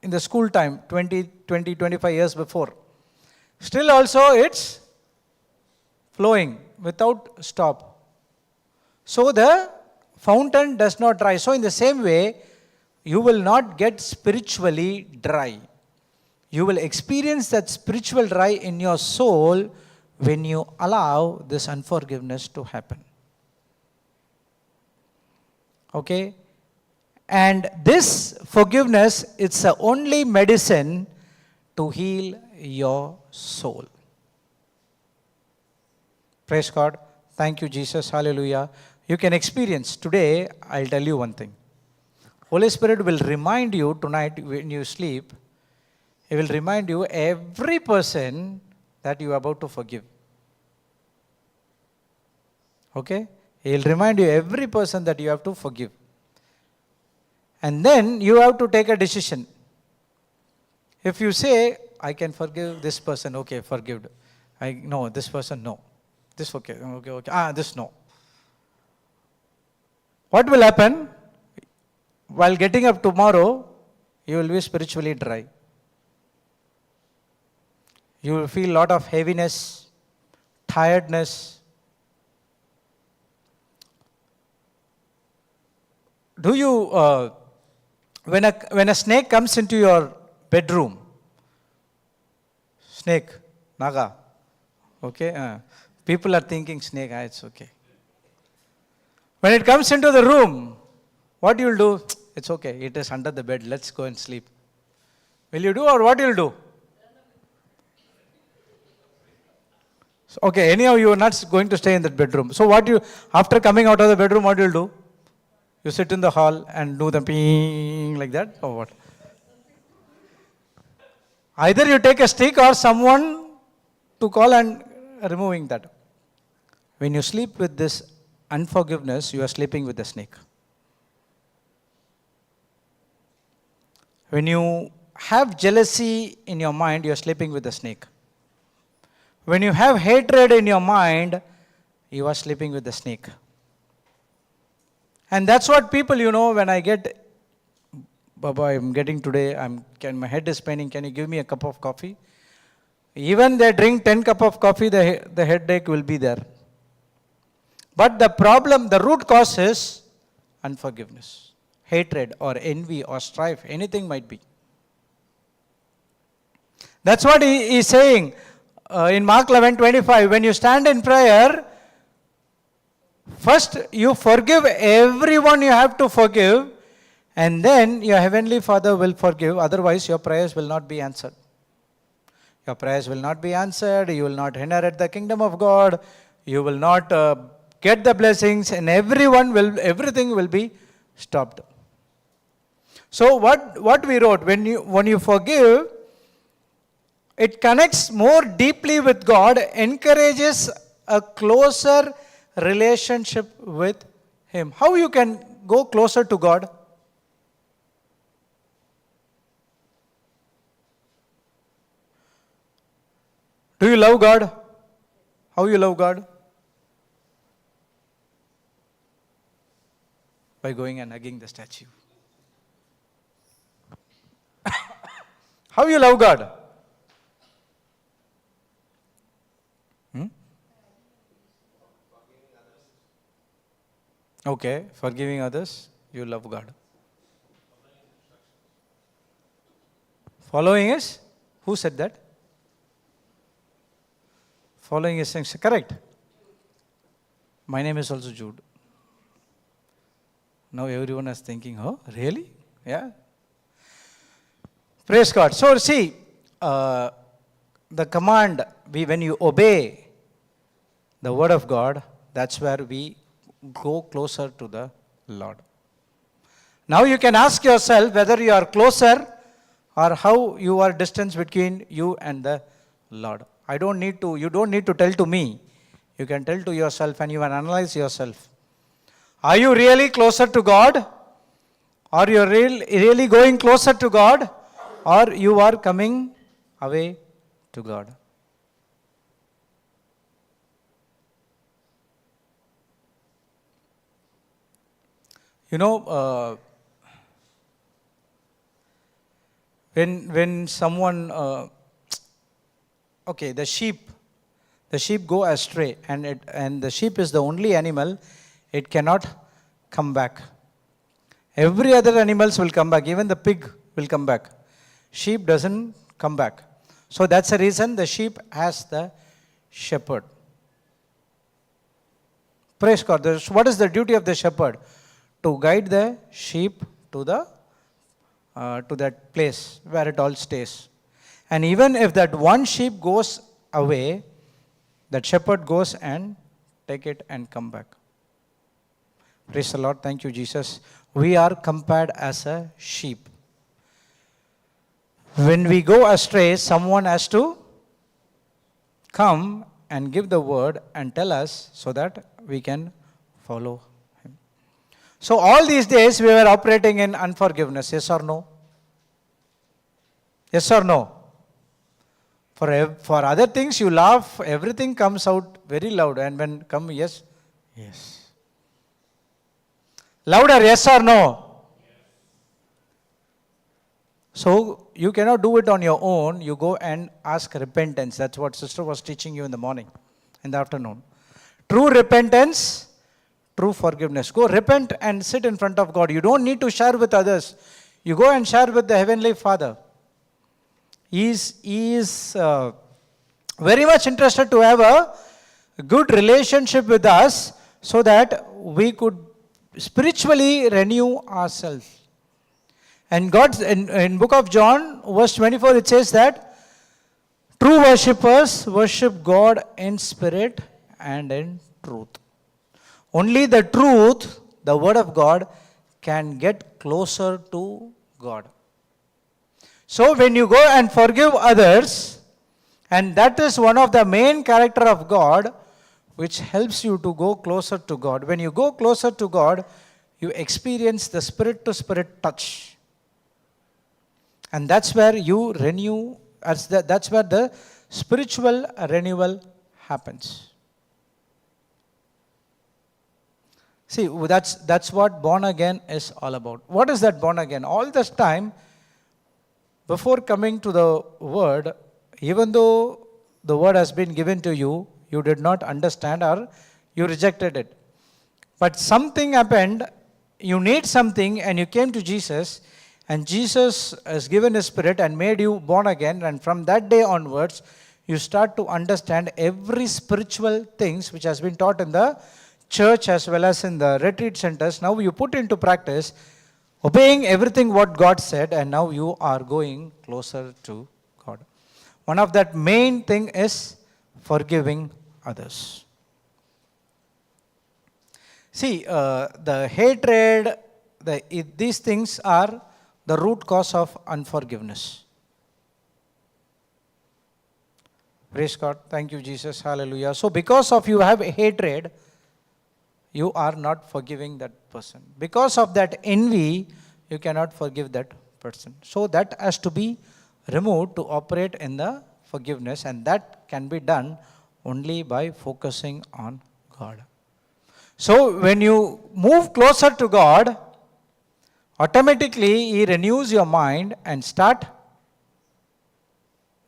in the school time, 25 years before, still also it's flowing without stop. So the fountain does not dry. So in the same way, you will not get spiritually dry. You will experience that spiritual dry in your soul when you allow this unforgiveness to happen. Okay? And this forgiveness, it's the only medicine to heal your soul. Praise God. Thank you, Jesus. Hallelujah. You can experience. Today, I'll tell you one thing. Holy Spirit will remind you tonight when you sleep. He will remind you every person that you are about to forgive. Okay? He will remind you every person that you have to forgive. And then you have to take a decision. If you say, I can forgive this person, okay, forgive. No, this person, no. This, okay. This, no. What will happen? While getting up tomorrow, you will be spiritually dry. You will feel a lot of heaviness, tiredness. Do you, when a snake comes into your bedroom, snake, naga, okay, people are thinking snake, it's okay. When it comes into the room, what you will do? It's okay, it is under the bed, let's go and sleep. Will you do or what you will do? So, okay, anyhow you are not going to stay in that bedroom. So after coming out of the bedroom, what you will do? You sit in the hall and do the ping like that or what? Either you take a stick or someone to call and removing that. When you sleep with this unforgiveness, you are sleeping with the snake. When you have jealousy in your mind, you are sleeping with the snake. When you have hatred in your mind, you are sleeping with the snake. And that's what people, when I get, Baba, I'm getting today, my head is paining, can you give me a cup of coffee? Even they drink 10 cup of coffee, the headache will be there. But the problem, the root cause is unforgiveness, hatred or envy or strife, anything might be. That's what he is saying in Mark 11:25. When you stand in prayer, first you forgive everyone you have to forgive, and then your heavenly Father will forgive. Otherwise, your prayers will not be answered. Your prayers will not be answered. You will not inherit the kingdom of God. You will not get the blessings, and everything will be stopped. So what we wrote, when you forgive, it connects more deeply with God, encourages a closer relationship with Him. How you can go closer to God? Do you love God? How you love God? By going and hugging the statue. How you love God? Okay, forgiving others, you love God. Following is? Who said that? Following is correct. My name is also Jude. Now everyone is thinking, oh, really? Yeah. Praise God. So see, the command, when you obey the word of God, that's where we go closer to the Lord. Now you can ask yourself whether you are closer or how you are distance between you and the Lord. You don't need to tell to me. You can tell to yourself and you can analyze yourself. Are you really closer to God? Are you really going closer to God? Or you are coming away to God? You know, when someone, okay, the sheep go astray, and the sheep is the only animal, it cannot come back. Every other animals will come back, even the pig will come back. Sheep doesn't come back. So that's the reason the sheep has the shepherd. Praise God. What is the duty of the shepherd? To guide the sheep to that place where it all stays. And even if that one sheep goes away, that shepherd goes and take it and come back. Praise the Lord. Thank you, Jesus. We are compared as a sheep. When we go astray, someone has to come and give the word and tell us so that we can follow him. So all these days we were operating in unforgiveness. Yes or no? Yes or no? For other things you laugh, everything comes out very loud. And when come, yes, yes. Louder, yes or no? So you cannot do it on your own. You go and ask repentance. That's what sister was teaching you in the morning, in the afternoon. True repentance, true forgiveness. Go repent and sit in front of God. You don't need to share with others. You go and share with the Heavenly Father. He is very much interested to have a good relationship with us so that we could spiritually renew ourselves. And God, in book of John, verse 24, it says that true worshippers worship God in spirit and in truth. Only the truth, the word of God, can get closer to God. So when you go and forgive others, and that is one of the main character of God, which helps you to go closer to God. When you go closer to God, you experience the spirit-to-spirit touch. And that's where you renew, that's where the spiritual renewal happens. See, that's what born again is all about. What is that born again? All this time, before coming to the word, even though the word has been given to you, you did not understand or you rejected it. But something happened, you need something and you came to Jesus, and Jesus has given His Spirit and made you born again, and from that day onwards, you start to understand every spiritual things which has been taught in the church as well as in the retreat centers. Now you put into practice, obeying everything what God said, and now you are going closer to God. One of that main thing is forgiving others. See, the hatred, these things are the root cause of unforgiveness. Praise God. Thank you, Jesus. Hallelujah. So because of you have hatred, you are not forgiving that person. Because of that envy, you cannot forgive that person. So that has to be removed to operate in the forgiveness, and that can be done Only by focusing on God. So when you move closer to God, automatically He renews your mind and start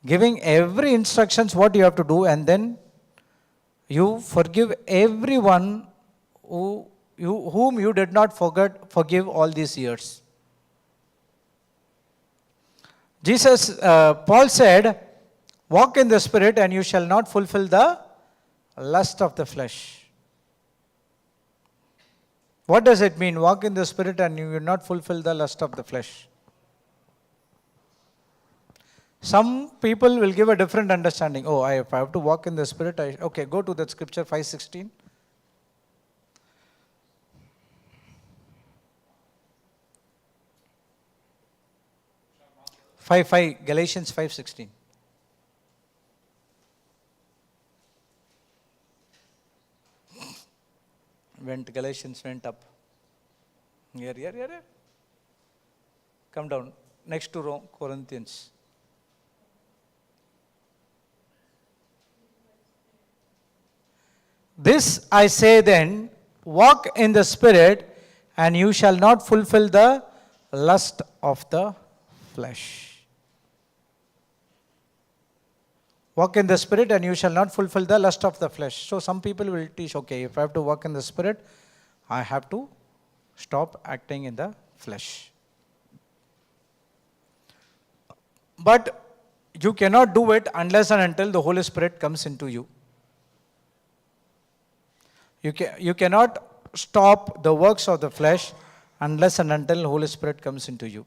giving every instructions what you have to do, and then you forgive everyone whom you did not forgive all these years. Paul said, walk in the Spirit and you shall not fulfill the lust of the flesh. What does it mean, walk in the Spirit and you will not fulfill the lust of the flesh? Some people will give a different understanding. Oh, if I have to walk in the Spirit, okay, go to that scripture 5:16. 5:5, Galatians 5:16. Galatians went up. Here. Come down. Next to Corinthians. This I say then, walk in the Spirit, and you shall not fulfill the lust of the flesh. Walk in the Spirit and you shall not fulfill the lust of the flesh. So some people will teach, okay, if I have to walk in the Spirit, I have to stop acting in the flesh. But you cannot do it unless and until the Holy Spirit comes into you. You cannot stop the works of the flesh unless and until the Holy Spirit comes into you.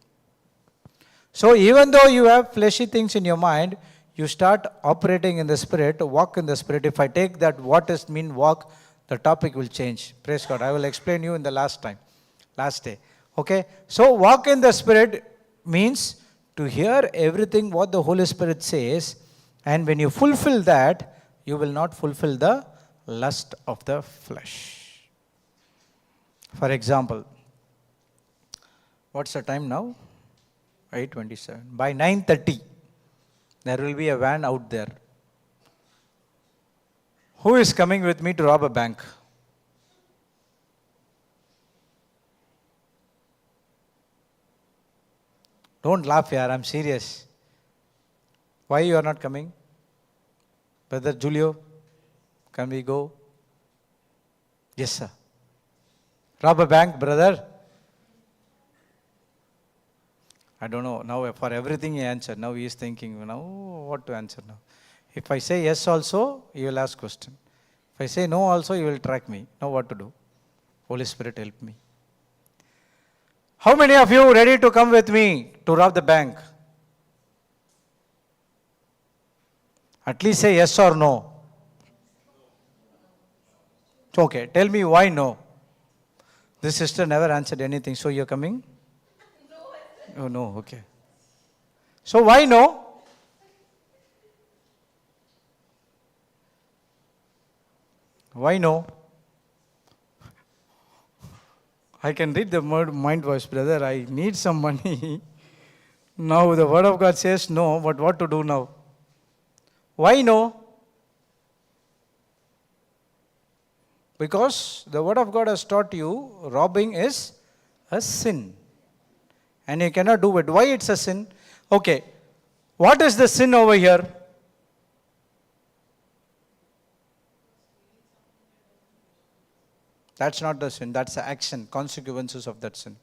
So even though you have fleshy things in your mind, you start operating in the Spirit, walk in the Spirit. If I take that what does mean walk, the topic will change. Praise God. I will explain you in the last day. Okay. So walk in the Spirit means to hear everything what the Holy Spirit says, and when you fulfill that, you will not fulfill the lust of the flesh. For example, what's the time now? 8:27. By 9:30, there will be a van out there. Who is coming with me to rob a bank? Don't laugh here, I'm serious. Why you are not coming? Brother Julio, can we go? Yes, sir. Rob a bank, brother? I don't know. Now for everything he answered. Now he is thinking, what to answer now. If I say yes also, he will ask question. If I say no also, he will track me. Now what to do? Holy Spirit help me. How many of you ready to come with me to rob the bank? At least say yes or no. Okay, tell me why no. This sister never answered anything, so you're coming? Oh no, okay. So why no? Why no? I can read the mind voice, brother. I need some money. Now the word of God says no, but what to do now? Why no? Because the word of God has taught you robbing is a sin. And you cannot do it. Why it's a sin? Okay. What is the sin over here? That's not the sin. That's the action, consequences of that sin.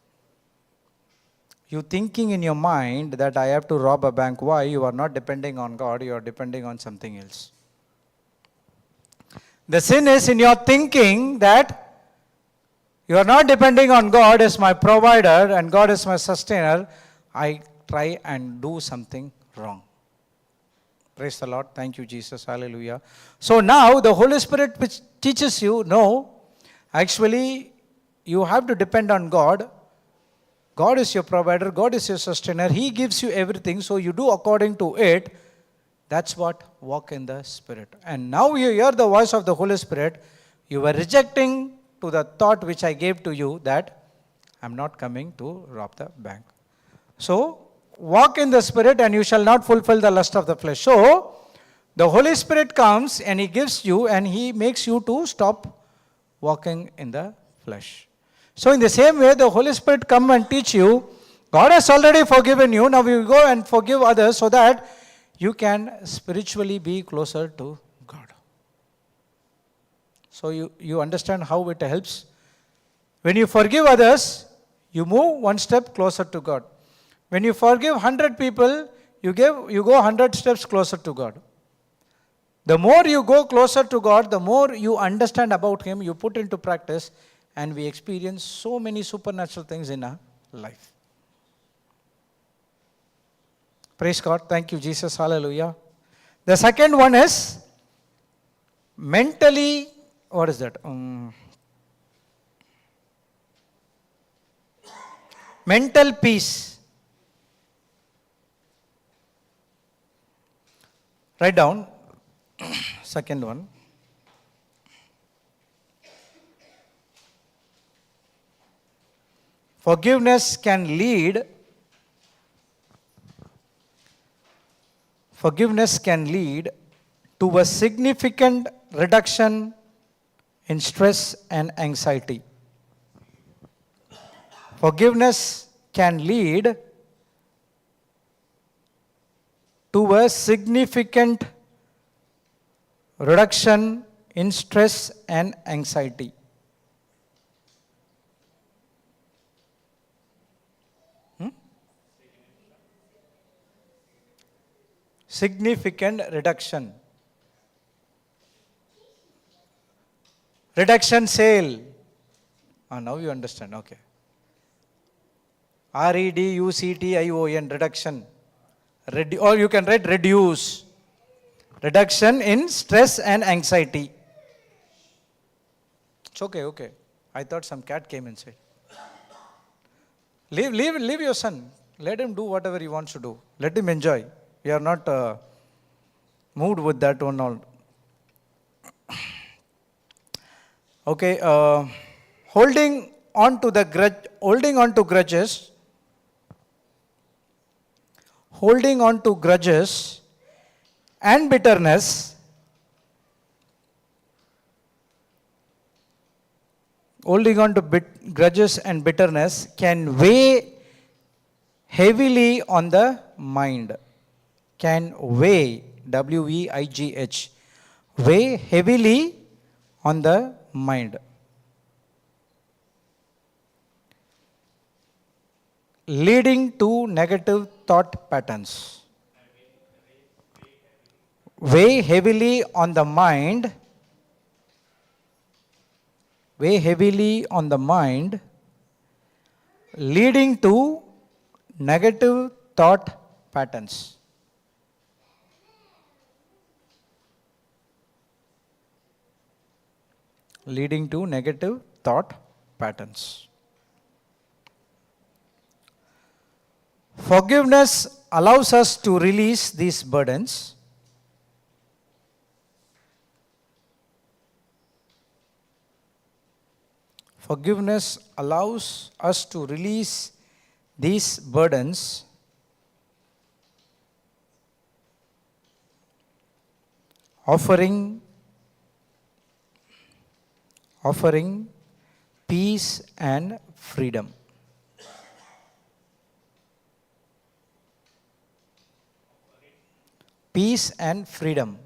You thinking in your mind that I have to rob a bank. Why? You are not depending on God. You are depending on something else. The sin is in your thinking that you are not depending on God as my provider and God as my sustainer. I try and do something wrong. Praise the Lord. Thank you, Jesus. Hallelujah. So now the Holy Spirit which teaches you, no, actually you have to depend on God. God is your provider. God is your sustainer. He gives you everything. So you do according to it. That's what walk in the Spirit. And now you hear the voice of the Holy Spirit. You were rejecting to the thought which I gave to you that I'm not coming to rob the bank. So walk in the Spirit and you shall not fulfill the lust of the flesh. So The Holy Spirit comes and He gives you and He makes you to stop walking in the flesh. So in the same way, the Holy Spirit come and teach you, God has already forgiven you, now you go and forgive others so that you can spiritually be closer to God. So you understand how it helps. When you forgive others, you move one step closer to God. When you forgive 100 people, you go 100 steps closer to God. The more you go closer to God, the more you understand about Him, you put into practice, and we experience so many supernatural things in our life. Praise God. Thank you, Jesus. Hallelujah. The second one is mentally, what is that? Mental peace. Write down. Second one. Forgiveness can lead to a significant reduction in stress and anxiety. Forgiveness can lead to a significant reduction in stress and anxiety. Significant reduction. Reduction sale. Now you understand, okay. REDUCTION, reduction. Or you can write reduce. Reduction in stress and anxiety. It's okay. I thought some cat came inside. Leave your son. Let him do whatever he wants to do. Let him enjoy. We are not moved with that one all. Okay, holding on to grudges and bitterness, grudges and bitterness can weigh heavily on the mind. Can weigh, WEIGH, weigh heavily on the mind. Leading to negative thought patterns. Weigh heavily on the mind. Leading to negative thought patterns. Leading to negative thought patterns. Forgiveness allows us to release these burdens. Forgiveness allows us to release these burdens, offering peace and freedom. Peace and freedom.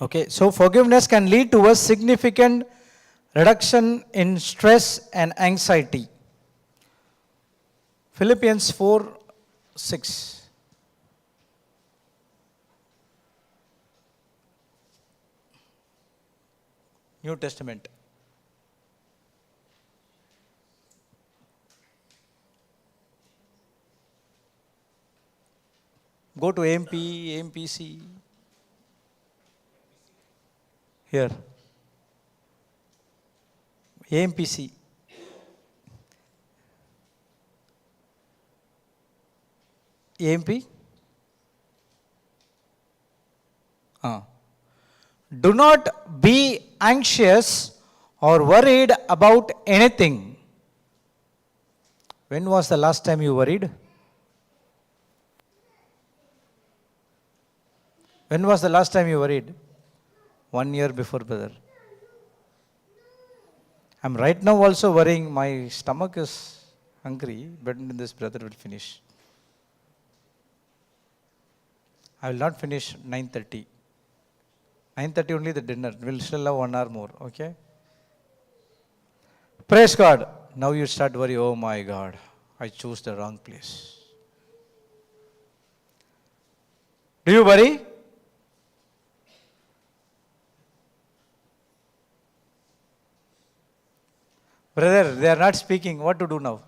Okay, so forgiveness can lead to a significant reduction in stress and anxiety. Philippians 4:6. New Testament. Go to AMP, AMPC. Here. AMPC. AMP? Do not be anxious or worried about anything. When was the last time you worried? When was the last time you worried? 1 year before, brother. I'm right now also worrying. My stomach is hungry, but this brother will finish. I will not finish 9:30. 9:30 only the dinner. We'll still have 1 hour more, okay? Praise God. Now you start worry, oh my God, I chose the wrong place. Do you worry? Brother, they are not speaking. What to do now?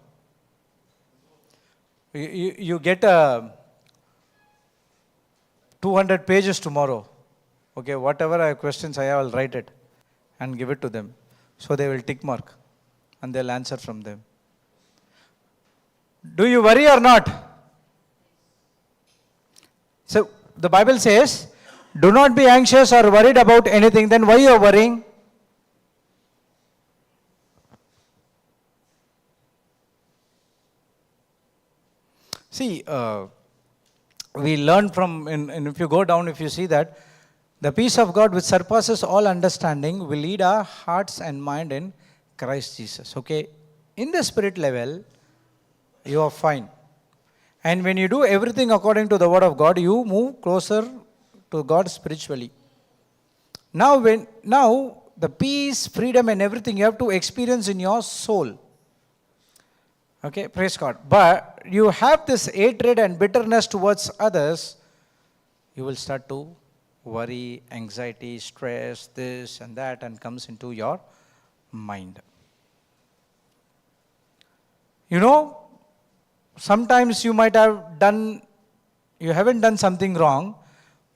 You get 200 pages tomorrow. Okay, whatever questions I have, I'll write it and give it to them. So they will tick mark and they'll answer from them. Do you worry or not? So the Bible says, do not be anxious or worried about anything. Then why you are worrying? See, we learn from, and if you go down, if you see that, the peace of God which surpasses all understanding will lead our hearts and mind in Christ Jesus. Okay, in the spirit level, you are fine. And when you do everything according to the word of God, you move closer to God spiritually. Now the peace, freedom and everything you have to experience in your soul. Okay, praise God. But you have this hatred and bitterness towards others, you will start to worry, anxiety, stress, this and that, and comes into your mind. You know, sometimes you might have done, you haven't done something wrong,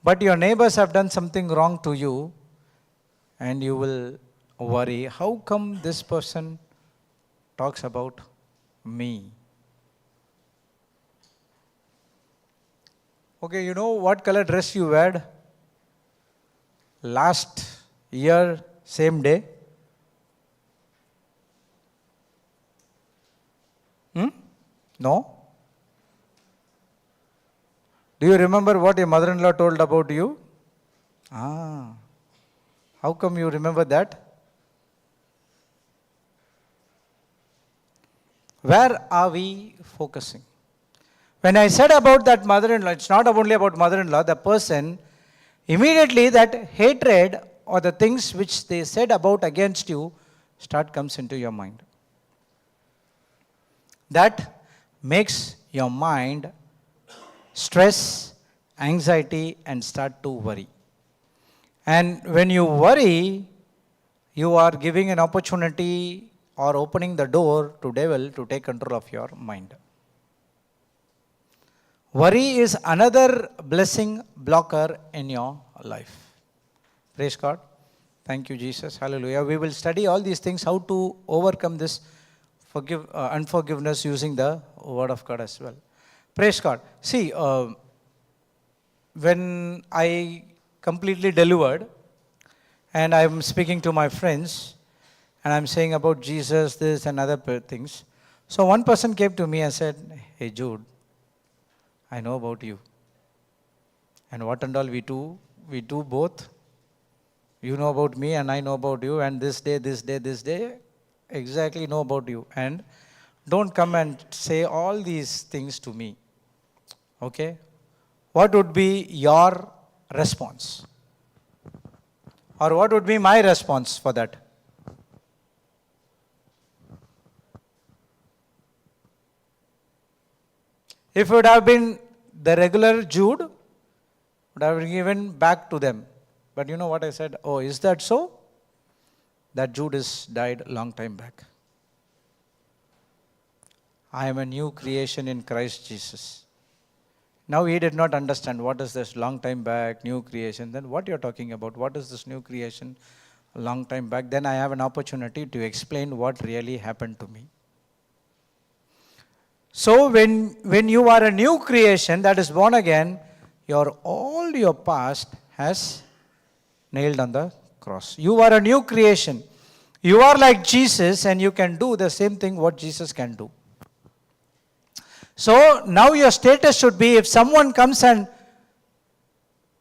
but your neighbors have done something wrong to you, and you will worry, how come this person talks about me? Okay, you know what color dress you wear last year, same day? No? Do you remember what your mother-in-law told about you? How come you remember that? Where are we focusing? When I said about that mother-in-law, it's not only about mother-in-law, the person, immediately that hatred or the things which they said about against you comes into your mind. That makes your mind stress, anxiety and start to worry. And when you worry, you are giving an opportunity or opening the door to devil to take control of your mind. Worry is another blessing blocker in your life. Praise God. Thank you, Jesus. Hallelujah. We will study all these things, how to overcome this unforgiveness using the word of God as well. Praise God. See, when I completely delivered and I'm speaking to my friends and I'm saying about Jesus, this and other things. So one person came to me and said, hey Jude, I know about you. And what and all we do both. You know about me and I know about you, and this day, exactly know about you. And don't come and say all these things to me. Okay? What would be your response? Or what would be my response for that? If it would have been the regular Jude, would have given back to them. But you know what I said? Oh, is that so? That Jude is died a long time back. I am a new creation in Christ Jesus. Now he did not understand what is this long time back, new creation. Then what you're talking about? What is this new creation a long time back? Then I have an opportunity to explain what really happened to me. So when you are a new creation that is born again, all your past has nailed on the cross. You are a new creation. You are like Jesus and you can do the same thing what Jesus can do. So now your status should be, if someone comes and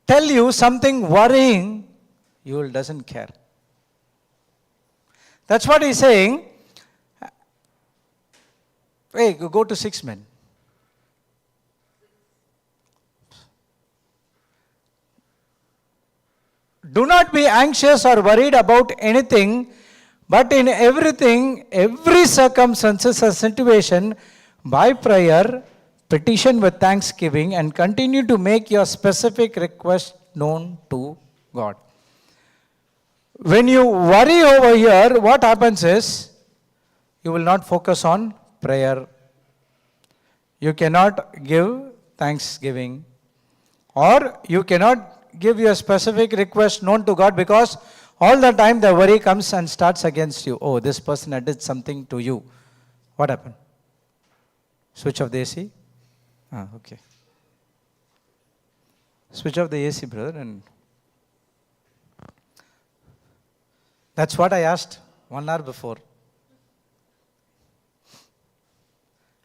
tell you something worrying, you doesn't care. That's what he's saying. Hey, go to 6 men. Do not be anxious or worried about anything, but in everything, every circumstances or situation, by prayer, petition with thanksgiving, and continue to make your specific request known to God. When you worry over here, what happens is, you will not focus on prayer. You cannot give thanksgiving, or you cannot give your specific request known to God, because all the time the worry comes and starts against you. Oh, this person had did something to you. What happened? Switch off the AC? Okay. Switch off the AC, brother. And that's what I asked 1 hour before.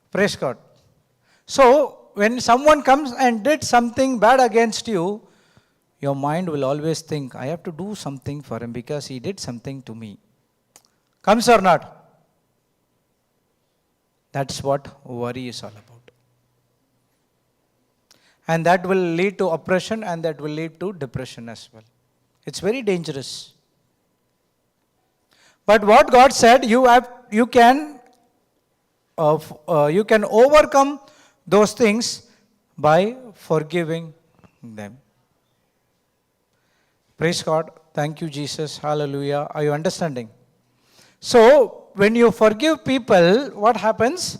Praise God. So, when someone comes and did something bad against you, your mind will always think, I have to do something for him because he did something to me. Comes or not? That's what worry is all about. And that will lead to oppression, and that will lead to depression as well. It's very dangerous. But what God said, you can overcome those things by forgiving them. Praise God. Thank you, Jesus. Hallelujah. Are you understanding? So, when you forgive people, what happens?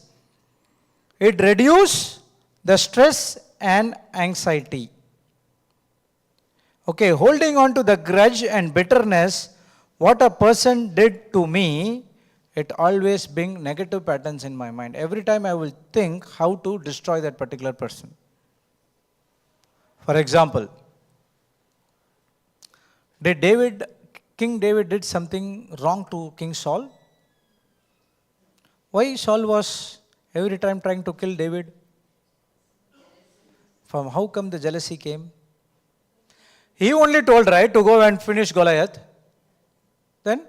It reduces the stress and anxiety. Okay, holding on to the grudge and bitterness, what a person did to me, it always brings negative patterns in my mind. Every time I will think how to destroy that particular person. For example, King David did something wrong to King Saul? Why Saul was every time trying to kill David? From how come the jealousy came? He only told, right, to go and finish Goliath. Then?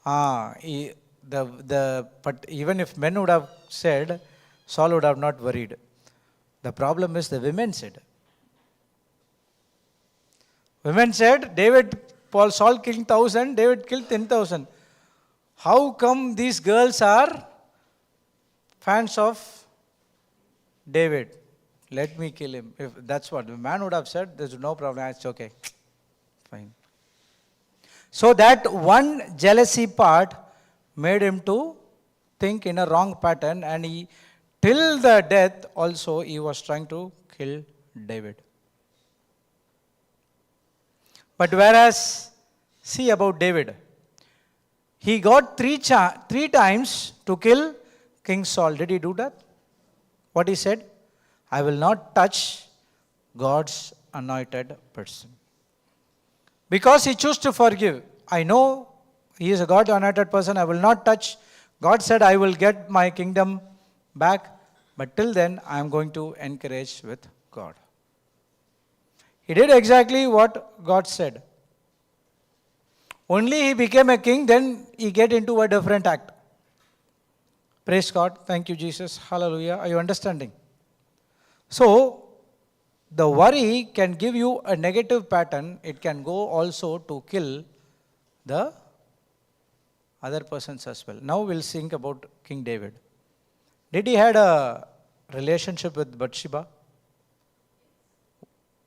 But even if men would have said, Saul would have not worried. The problem is the women said. Women said, Saul killed 1,000, David killed 10,000. How come these girls are fans of David? Let me kill him. If that's what the man would have said, there's no problem. It's okay. Fine. So that one jealousy part made him to think in a wrong pattern, and he, till the death also, he was trying to kill David. But whereas, see about David, he got three times to kill King Saul. Did he do that? What he said? I will not touch God's anointed person. Because he chose to forgive. I know he is a God anointed person. I will not touch. God said I will get my kingdom back. But till then, I am going to encourage with God. He did exactly what God said. Only he became a king, then he get into a different act. Praise God. Thank you, Jesus. Hallelujah. Are you understanding? So, the worry can give you a negative pattern. It can go also to kill the other persons as well. Now we'll think about King David. Did he had a relationship with Bathsheba?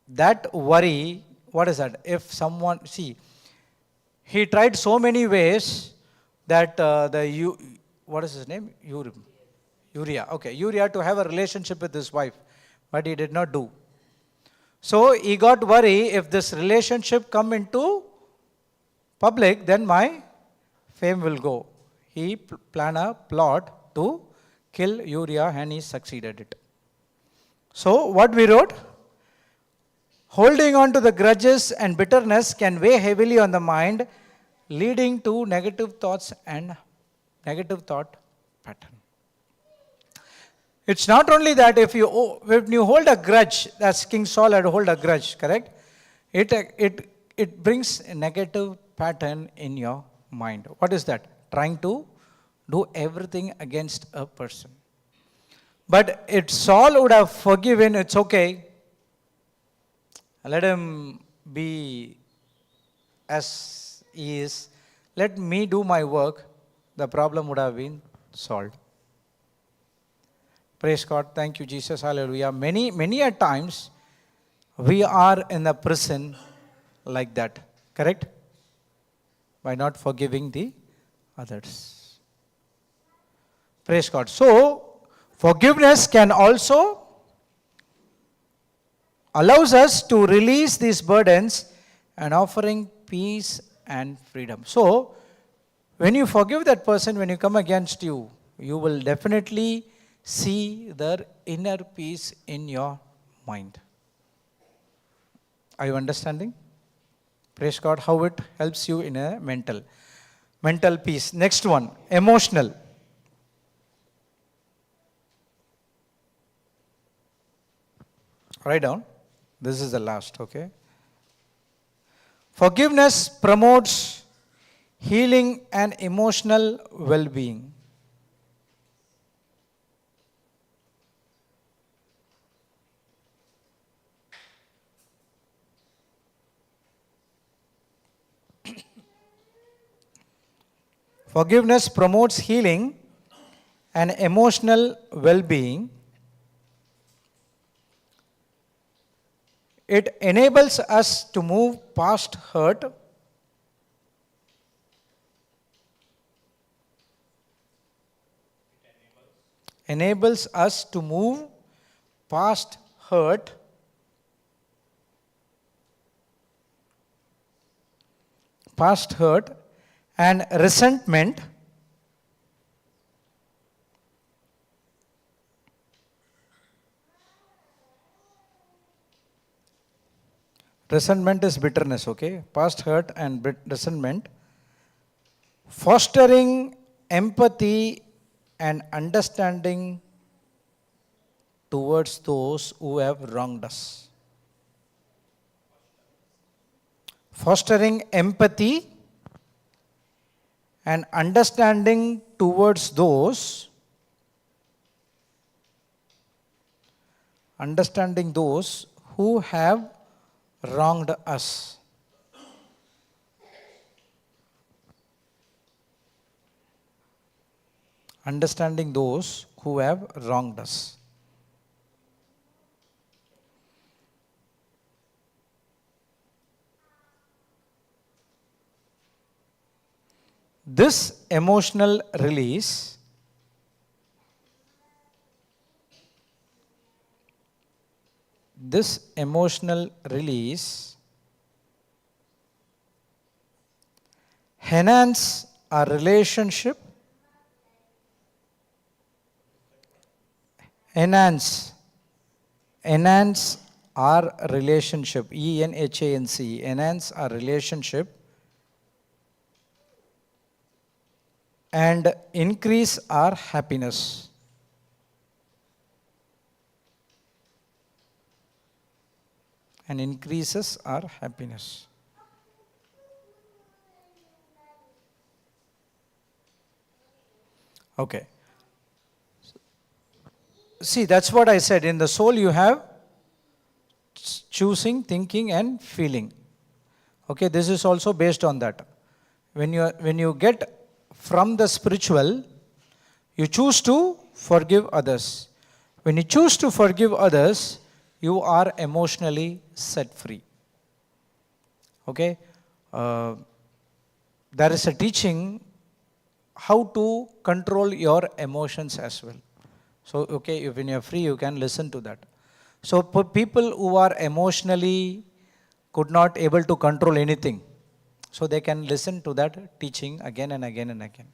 That worry, what is that? If someone, see, he tried so many ways that what is his name? Uriah. Okay, Uriah to have a relationship with his wife, but he did not do. So he got worried, if this relationship come into public, then my fame will go. He planned a plot to kill Uriah, and he succeeded it. So what we wrote? Holding on to the grudges and bitterness can weigh heavily on the mind, leading to negative thoughts and negative thought pattern. It's not only that when you hold a grudge, as King Saul had hold a grudge, correct? It brings a negative pattern in your mind. What is that? Trying to do everything against a person. But if Saul would have forgiven, it's okay. Let him be as he is. Let me do my work. The problem would have been solved. Praise God. Thank you, Jesus. Hallelujah. Many a times we are in the prison like that. Correct? By not forgiving the others. Praise God. So, forgiveness can also allows us to release these burdens and offering peace and freedom. So, when you forgive that person, when you come against you, you will definitely see their inner peace in your mind. Are you understanding? Praise God, how it helps you in a mental peace. Next one, emotional. Write down. This is the last, okay? Forgiveness promotes healing and emotional well-being. Forgiveness promotes healing and emotional well-being. It enables us to move past hurt, enables us to move past hurt, and resentment, resentment is bitterness, okay? Past hurt and resentment, fostering empathy and understanding towards those who have wronged us. Fostering empathy and understanding towards those who have wronged us. Understanding those who have wronged us. This emotional release enhance our relationship, enhance our relationship, enhance our relationship, and increase our happiness. And increases our happiness. Okay. See, that's what I said. In the soul you have choosing, thinking and feeling. Okay, this is also based on that. When you get from the spiritual, you choose to forgive others. When you choose to forgive others, you are emotionally set free. Okay? There is a teaching how to control your emotions as well. So, okay, when you are free, you can listen to that. So, for people who are emotionally could not able to control anything, so they can listen to that teaching again and again and again.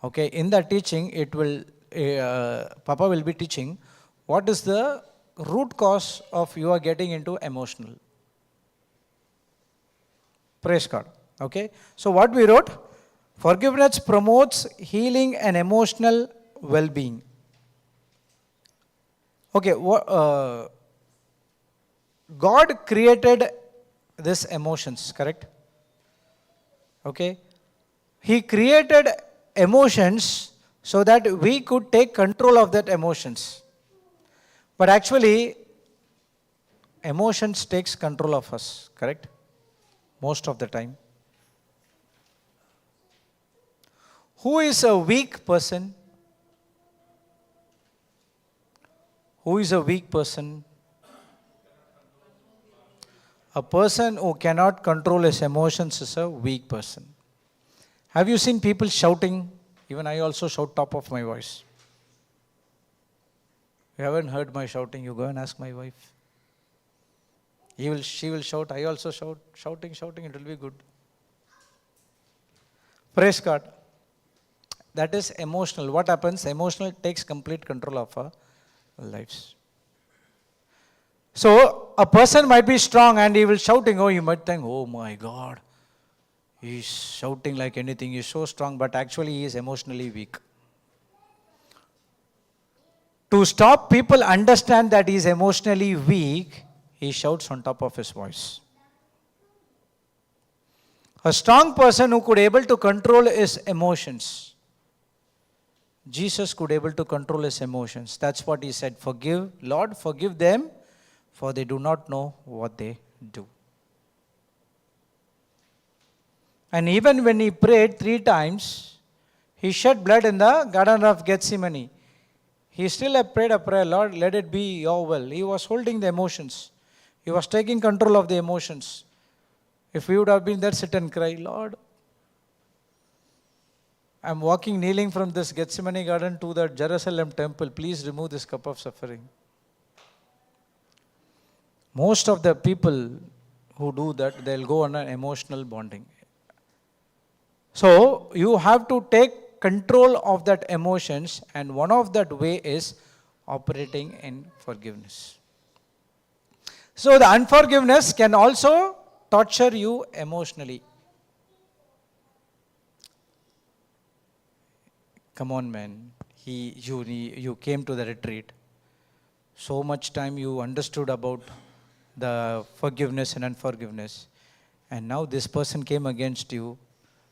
Okay, in that teaching, it will Papa will be teaching what is the root cause of you are getting into emotional. Praise God. Okay. So what we wrote, forgiveness promotes healing and emotional well-being. Okay. God created these emotions, correct? Okay. He created emotions so that we could take control of that emotions. But actually, emotions takes control of us, correct? Most of the time. Who is a weak person? Who is a weak person? A person who cannot control his emotions is a weak person. Have you seen people shouting? Even I also shout top of my voice. You haven't heard my shouting, you go and ask my wife. She will shout, I also shout, shouting, it will be good. Praise God. That is emotional. What happens? Emotional takes complete control of our lives. So, a person might be strong and he will shouting, oh, you might think, oh my God, he's shouting like anything, he's so strong, but actually he is emotionally weak. To stop people understand that he is emotionally weak, he shouts on top of his voice. A strong person who could able to control his emotions. Jesus could able to control his emotions. That's what he said. Forgive, Lord, forgive them, for they do not know what they do. And even when he prayed 3 times, he shed blood in the Garden of Gethsemane. He still prayed a prayer, Lord, let it be your will. He was holding the emotions. He was taking control of the emotions. If we would have been there, sit and cry, Lord, I'm walking, kneeling from this Gethsemane garden to the Jerusalem temple. Please remove this cup of suffering. Most of the people who do that, they'll go on an emotional bonding. So, you have to take control of that emotions, and one of that way is operating in forgiveness. So, the unforgiveness can also torture you emotionally. Come on, man. You came to the retreat. So much time you understood about the forgiveness and unforgiveness. And now this person came against you.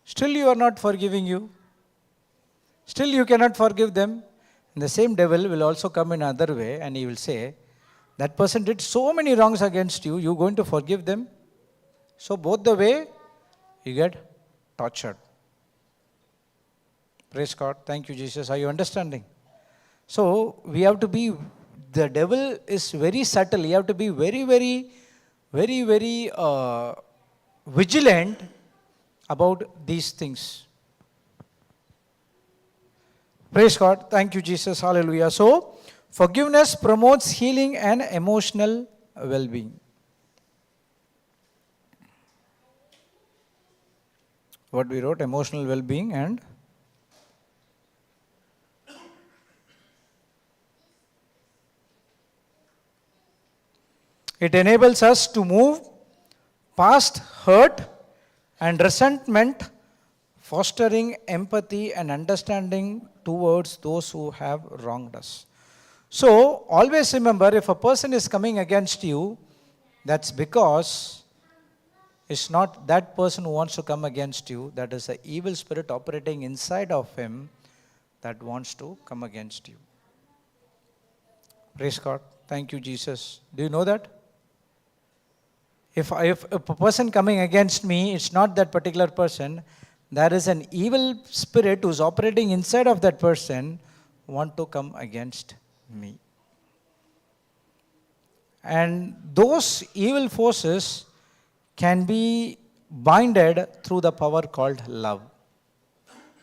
Still you are not forgiving you. Still you cannot forgive them. And the same devil will also come in another way and he will say, that person did so many wrongs against you, you going to forgive them? So both the way you get tortured. Praise God. Thank you, Jesus. Are you understanding? So we have to be, the devil is very subtle. You have to be very, very, very, very vigilant about these things. Praise God. Thank you, Jesus. Hallelujah. So, forgiveness promotes healing and emotional well-being. What we wrote, emotional well-being and it enables us to move past hurt and resentment, fostering empathy and understanding towards those who have wronged us. So, always remember, if a person is coming against you, that's because it's not that person who wants to come against you, that is an evil spirit operating inside of him that wants to come against you. Praise God. Thank you, Jesus. Do you know that? If a person coming against me, it's not that particular person. There is an evil spirit who's operating inside of that person want to come against me. And those evil forces can be binded through the power called love.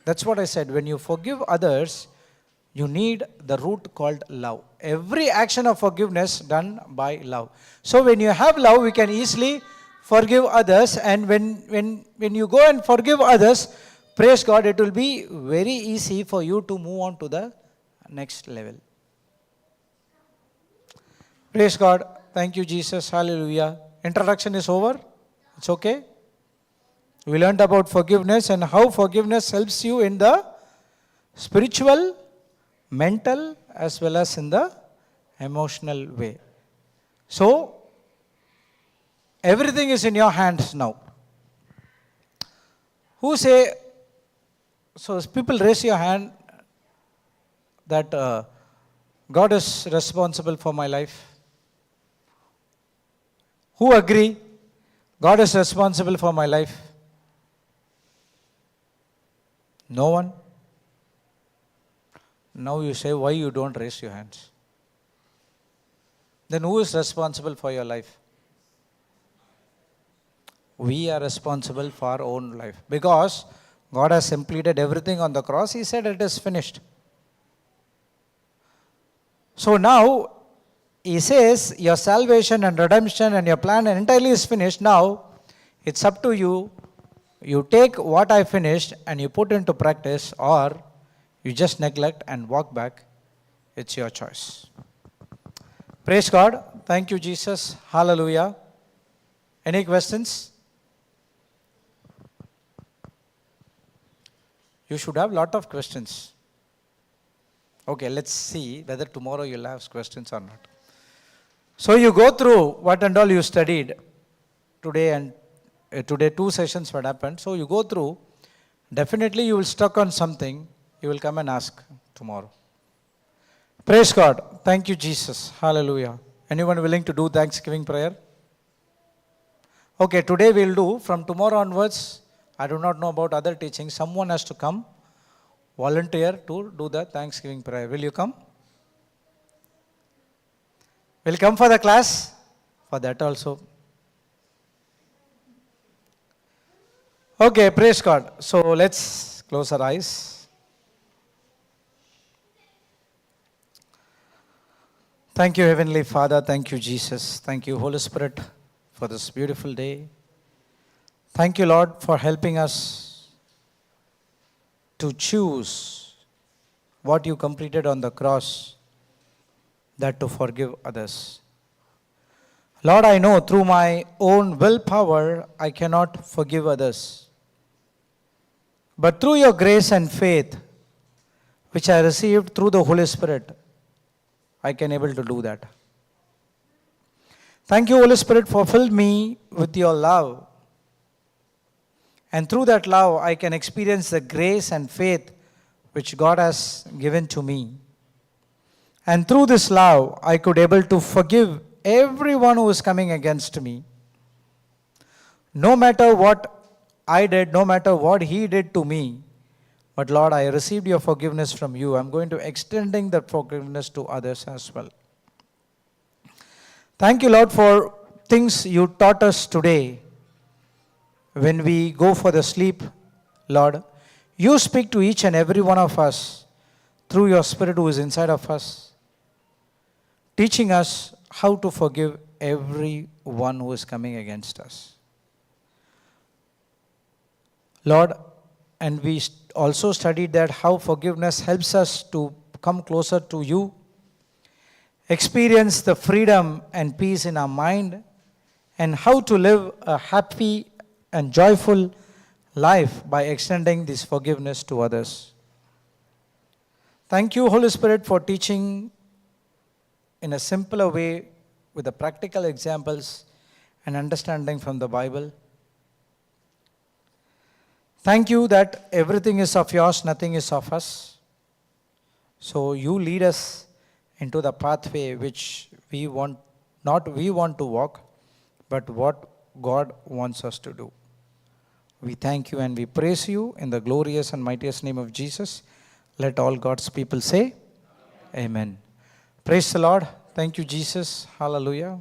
That's what I said. When you forgive others, you need the root called love. Every action of forgiveness done by love. So when you have love, we can easily forgive others. And when you go and forgive others, praise God, it will be very easy for you to move on to the next level. Praise God. Thank you, Jesus. Hallelujah. Introduction is over. It's okay. We learned about forgiveness and how forgiveness helps you in the spiritual, mental, as well as in the emotional way. So, everything is in your hands now. Who say, so people raise your hand that God is responsible for my life. Who agree? God is responsible for my life. No one? Now you say, why you don't raise your hands? Then who is responsible for your life? We are responsible for our own life. Because God has completed everything on the cross. He said it is finished. So now, He says your salvation and redemption and your plan entirely is finished. Now, it's up to you. You take what I finished and you put into practice, or you just neglect and walk back. It's your choice. Praise God. Thank you, Jesus. Hallelujah. Any questions? You should have a lot of questions. Okay, let's see whether tomorrow you'll have questions or not. So you go through what and all you studied today, and today 2 sessions what happened. So you go through, definitely you will stuck on something, you will come and ask tomorrow. Praise God. Thank you, Jesus. Hallelujah. Anyone willing to do Thanksgiving prayer? Okay, today we'll do. From tomorrow onwards, I do not know about other teachings. Someone has to come, volunteer to do the Thanksgiving prayer. Will you come? Will you come for the class? For that also. Okay, praise God. So let's close our eyes. Thank you, Heavenly Father. Thank you, Jesus. Thank you, Holy Spirit, for this beautiful day. Thank you, Lord, for helping us to choose what you completed on the cross, that to forgive others. Lord, I know through my own willpower, I cannot forgive others. But through your grace and faith, which I received through the Holy Spirit, I can able to do that. Thank you, Holy Spirit, for filling me with your love. And through that love, I can experience the grace and faith which God has given to me. And through this love, I could able to forgive everyone who is coming against me. No matter what I did, no matter what he did to me, but Lord, I received your forgiveness from you. I'm going to extending that forgiveness to others as well. Thank you, Lord, for things you taught us today. When we go for the sleep, Lord, you speak to each and every one of us through your Spirit who is inside of us, teaching us how to forgive everyone who is coming against us. Lord, and we also studied that how forgiveness helps us to come closer to you, experience the freedom and peace in our mind, and how to live a happy and joyful life by extending this forgiveness to others. Thank you, Holy Spirit, for teaching in a simpler way with the practical examples and understanding from the Bible. Thank you that everything is of yours, nothing is of us. So you lead us into the pathway which we want, not we want to walk, but what God wants us to do. We thank you and we praise you in the glorious and mightiest name of Jesus. Let all God's people say, Amen. Praise the Lord. Thank you, Jesus. Hallelujah.